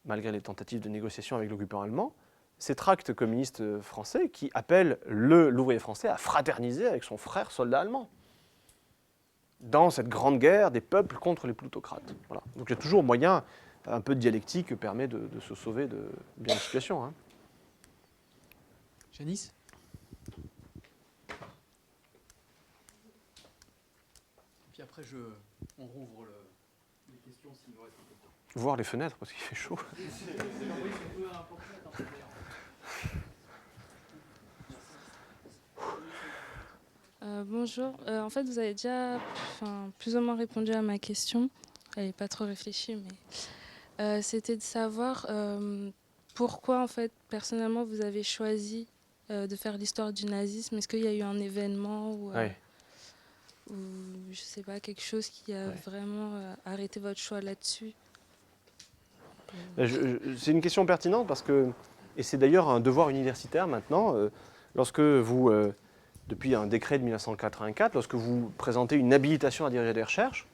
malgré les tentatives de négociation avec l'occupant allemand, ces tracts communistes français qui appellent l'ouvrier français à fraterniser avec son frère soldat allemand dans cette grande guerre des peuples contre les plutocrates. Voilà. Donc il y a toujours moyen, un peu de dialectique permet de se sauver de bien de situations. Janice ? Puis après, on rouvre les questions s'il vous reste un peu de temps. Voir les fenêtres parce qu'il fait chaud. Bonjour. En fait, vous avez déjà plus ou moins répondu à ma question. Elle n'est pas trop réfléchie, mais c'était de savoir pourquoi, en fait, personnellement, vous avez choisi de faire l'histoire du nazisme. Est-ce qu'il y a eu un événement ou je ne sais pas, quelque chose qui a vraiment arrêté votre choix là-dessus? C'est une question pertinente parce que, et c'est d'ailleurs un devoir universitaire maintenant, lorsque vous... depuis un décret de 1984, lorsque vous présentez une habilitation à diriger des recherches,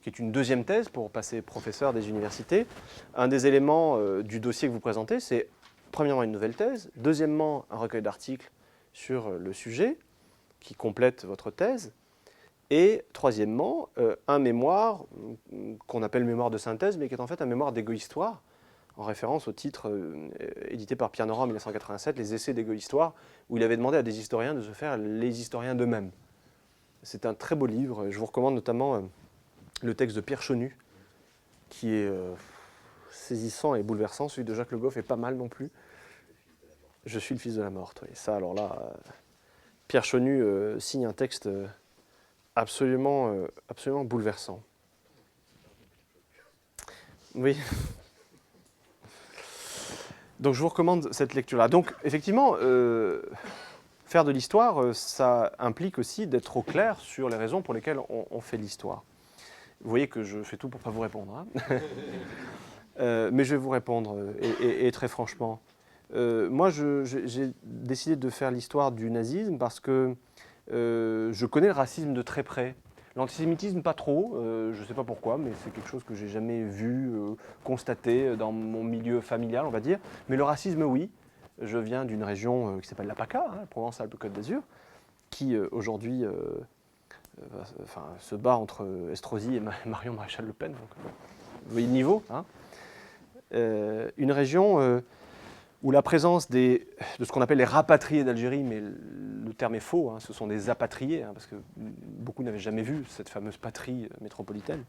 qui est une deuxième thèse pour passer professeur des universités, un des éléments du dossier que vous présentez, c'est premièrement une nouvelle thèse, deuxièmement un recueil d'articles sur le sujet qui complète votre thèse, et troisièmement un mémoire qu'on appelle mémoire de synthèse, mais qui est en fait un mémoire d'égo-histoire, en référence au titre édité par Pierre Nora en 1987, Les Essais d'égo-histoire, où il avait demandé à des historiens de se faire les historiens d'eux-mêmes. C'est un très beau livre. Je vous recommande notamment le texte de Pierre Chenu, qui est saisissant et bouleversant. Celui de Jacques Le Goff est pas mal non plus. Je suis le fils de la morte. Et ça, alors là, Pierre Chenu signe un texte absolument bouleversant. Oui. Donc je vous recommande cette lecture-là. Donc effectivement, faire de l'histoire, ça implique aussi d'être au clair sur les raisons pour lesquelles on fait l'histoire. Vous voyez que je fais tout pour ne pas vous répondre. Mais je vais vous répondre, et très franchement. Moi, j'ai décidé de faire l'histoire du nazisme parce que je connais le racisme de très près. L'antisémitisme, pas trop. Je ne sais pas pourquoi, mais c'est quelque chose que j'ai jamais vu, constaté dans mon milieu familial, on va dire. Mais le racisme, oui. Je viens d'une région qui s'appelle la PACA, hein, Provence-Alpes-Côte d'Azur, qui aujourd'hui se bat entre Estrosi et Marion Maréchal Le Pen. Donc, vous voyez le niveau. Hein. Une région où la présence de ce qu'on appelle les rapatriés d'Algérie, mais le terme est faux, hein, ce sont des apatriés, hein, parce que beaucoup n'avaient jamais vu cette fameuse patrie métropolitaine.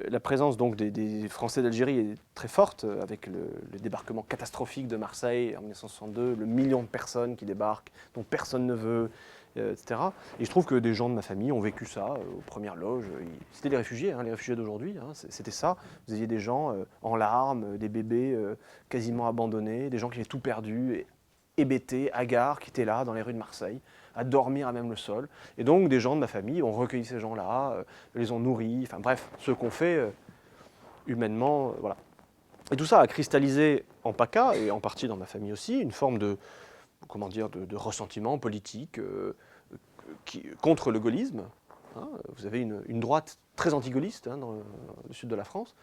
La présence donc des Français d'Algérie est très forte, avec le débarquement catastrophique de Marseille en 1962, le million de personnes qui débarquent, dont personne ne veut, etc. Et je trouve que des gens de ma famille ont vécu ça aux premières loges. C'était les réfugiés d'aujourd'hui, hein, c'était ça. Vous aviez des gens en larmes, des bébés quasiment abandonnés, des gens qui avaient tout perdu, hébétés, hagards, qui étaient là dans les rues de Marseille, à dormir à même le sol. Et donc des gens de ma famille ont recueilli ces gens-là, les ont nourris, enfin bref, ce qu'on fait humainement, voilà. Et tout ça a cristallisé en PACA, et en partie dans ma famille aussi, une forme de ressentiment politique contre le gaullisme. Hein. Vous avez une droite très anti-gaulliste, hein, dans le sud de la France,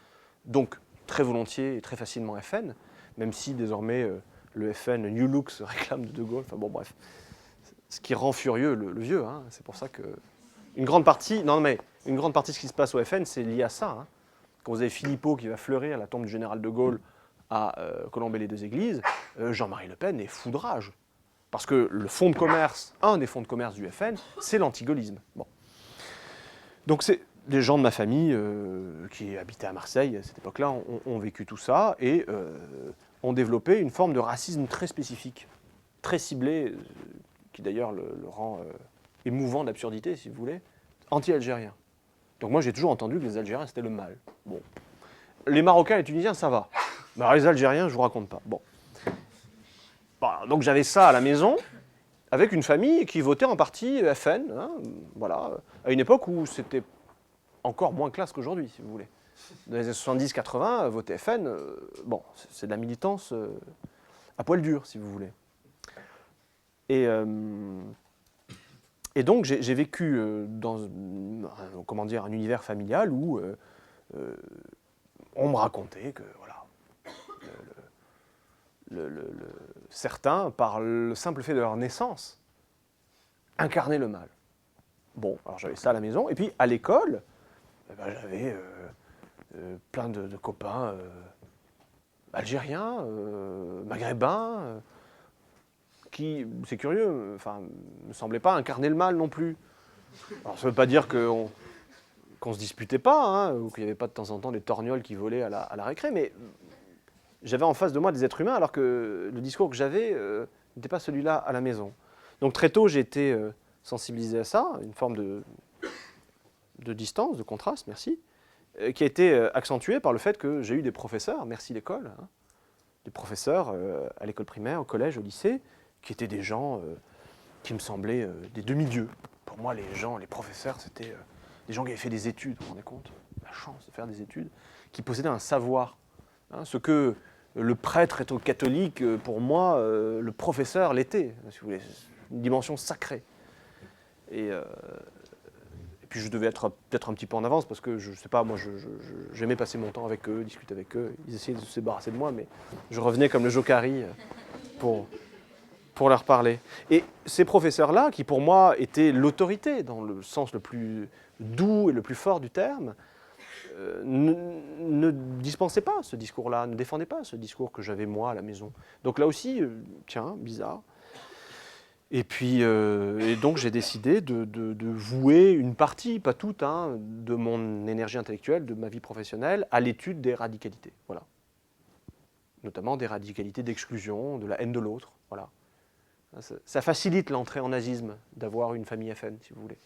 donc très volontiers et très facilement FN, même si désormais le FN, le New Look, se réclame de Gaulle. Enfin bon, bref. Ce qui rend furieux le vieux. Hein. C'est pour ça que une grande partie de ce qui se passe au FN, c'est lié à ça. Hein. Quand vous avez Philippot qui va fleurir la tombe du général de Gaulle à Colombey-les-Deux-Églises, Jean-Marie Le Pen est fou de rage. Parce que le fonds de commerce, un des fonds de commerce du FN, c'est l'antigaullisme. Bon. Donc c'est des gens de ma famille qui habitaient à Marseille à cette époque-là ont vécu tout ça et ont développé une forme de racisme très spécifique, très ciblé, qui d'ailleurs le rend émouvant d'absurdité, si vous voulez, anti-algérien. Donc moi j'ai toujours entendu que les Algériens c'était le mal. Bon. Les Marocains et les Tunisiens ça va. Mais alors, les Algériens je vous raconte pas. Bon. Donc j'avais ça à la maison, avec une famille qui votait en partie FN, hein, voilà, à une époque où c'était encore moins classe qu'aujourd'hui, si vous voulez. Dans les années 70-80, voter FN, bon, c'est de la militance à poil dur, si vous voulez. Et donc j'ai vécu dans un univers familial où on me racontait que voilà, certains, par le simple fait de leur naissance, incarnaient le mal. Bon, alors j'avais ça à la maison, et puis à l'école, j'avais plein de copains algériens, maghrébins, qui, c'est curieux, enfin, ne semblaient pas incarner le mal non plus. Alors ça ne veut pas dire qu'on ne se disputait pas, hein, ou qu'il n'y avait pas de temps en temps des torgnoles qui volaient à la récré, mais j'avais en face de moi des êtres humains, alors que le discours que j'avais n'était pas celui-là à la maison. Donc très tôt, j'ai été sensibilisé à ça, une forme de distance, de contraste, merci, qui a été accentuée par le fait que j'ai eu des professeurs, merci l'école, hein, des professeurs à l'école primaire, au collège, au lycée, qui étaient des gens qui me semblaient des demi-dieux. Pour moi, les professeurs, c'était des gens qui avaient fait des études, vous vous rendez compte, la chance de faire des études, qui possédaient un savoir. Hein, ce que le prêtre est au catholique, pour moi, le professeur l'était, si vous voulez, une dimension sacrée. Et puis je devais être peut-être un petit peu en avance, parce que je sais pas, moi j'aimais passer mon temps avec eux, discuter avec eux, ils essayaient de se débarrasser de moi, mais je revenais comme le Jokari pour leur parler. Et ces professeurs-là, qui pour moi étaient l'autorité, dans le sens le plus doux et le plus fort du terme, ne dispensaient pas ce discours-là, ne défendaient pas ce discours que j'avais moi à la maison. Donc là aussi, tiens, bizarre. Et puis, et donc j'ai décidé de vouer une partie, pas toute, hein, de mon énergie intellectuelle, de ma vie professionnelle, à l'étude des radicalités. Voilà. Notamment des radicalités d'exclusion, de la haine de l'autre. Voilà. Ça facilite l'entrée en nazisme d'avoir une famille FN, si vous voulez.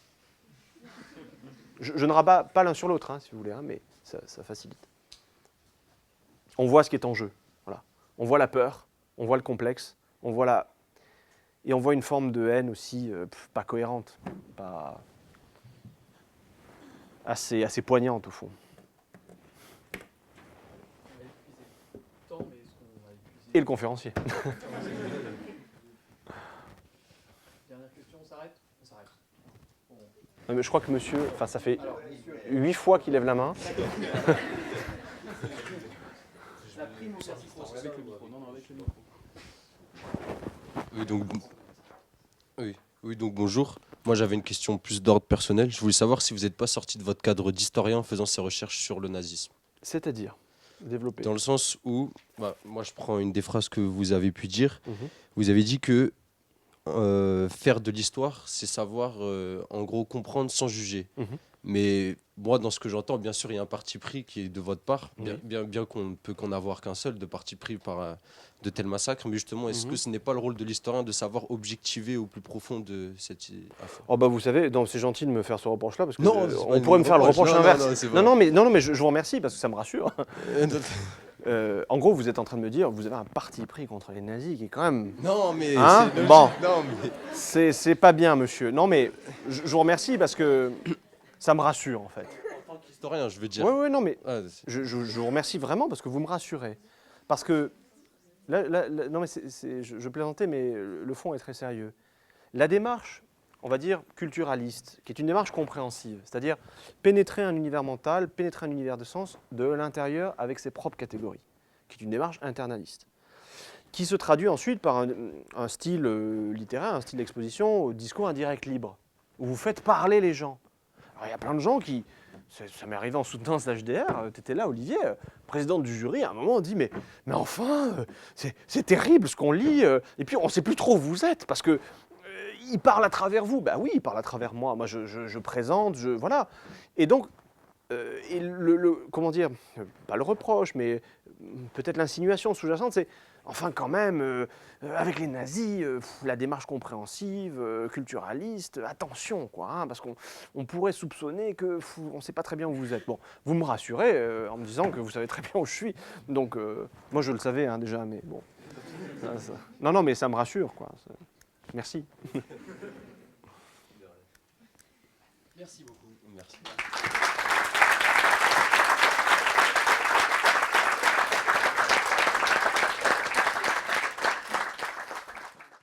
Je ne rabats pas l'un sur l'autre, hein, si vous voulez, hein, mais ça facilite. On voit ce qui est en jeu. Voilà. On voit la peur, on voit le complexe, on voit et on voit une forme de haine aussi pas cohérente, pas assez poignante au fond. Et le conférencier. Dernière question, on s'arrête ? On s'arrête. Bon. Mais je crois que monsieur, enfin ça fait 8 fois qu'il lève la main. Oui, donc, oui, donc bonjour. Moi, j'avais une question plus d'ordre personnel. Je voulais savoir si vous n'êtes pas sorti de votre cadre d'historien en faisant ces recherches sur le nazisme. C'est-à-dire développer. Dans le sens où, moi, je prends une des phrases que vous avez pu dire. Mhm. Vous avez dit que faire de l'histoire, c'est savoir, en gros, comprendre sans juger. Mhm. Mais moi, dans ce que j'entends, bien sûr, il y a un parti pris qui est de votre part, Oui. bien qu'on ne peut qu'en avoir qu'un seul de parti pris par de tels massacres. Mais justement, est-ce que ce n'est pas le rôle de l'historien de savoir objectiver au plus profond de cette affaire? Oh bah vous savez, c'est gentil de me faire ce reproche-là parce que Non, c'est pas on une pourrait me faire le reproche. reproche Non, inverse. non, c'est Non, pas- mais je vous remercie parce que ça me rassure. En gros, vous êtes en train de me dire, vous avez un parti pris contre les nazis qui est quand même. Non, mais Hein c'est logique. Bon. Non, mais... C'est pas bien, monsieur. Non, mais je vous remercie parce que ça me rassure en fait. En tant qu'historien, je veux dire. Oui, non, mais Ah, je vous remercie vraiment parce que vous me rassurez. Parce que non, mais je plaisantais, mais le fond est très sérieux. La démarche, on va dire culturaliste, qui est une démarche compréhensive, c'est-à-dire pénétrer un univers mental, pénétrer un univers de sens de l'intérieur avec ses propres catégories, qui est une démarche internaliste, qui se traduit ensuite par un style littéraire, un style d'exposition au discours indirect libre, où vous faites parler les gens. Alors, il y a plein de gens qui... Ça m'est arrivé en soutenance d'HDR, tu étais là, Olivier, présidente du jury, à un moment on dit mais enfin, c'est terrible ce qu'on lit, et puis on ne sait plus trop où vous êtes, parce que il parle à travers vous. Ben oui, il parle à travers moi, je présente, voilà. Et donc, comment dire, pas le reproche, mais peut-être l'insinuation sous-jacente, c'est enfin quand même, avec les nazis, la démarche compréhensive, culturaliste, attention quoi, hein, parce qu'on pourrait soupçonner que on ne sait pas très bien où vous êtes. Bon, vous me rassurez en me disant que vous savez très bien où je suis, donc moi je le savais hein, déjà, mais bon. Non, mais ça me rassure quoi. Merci. Merci beaucoup. Merci.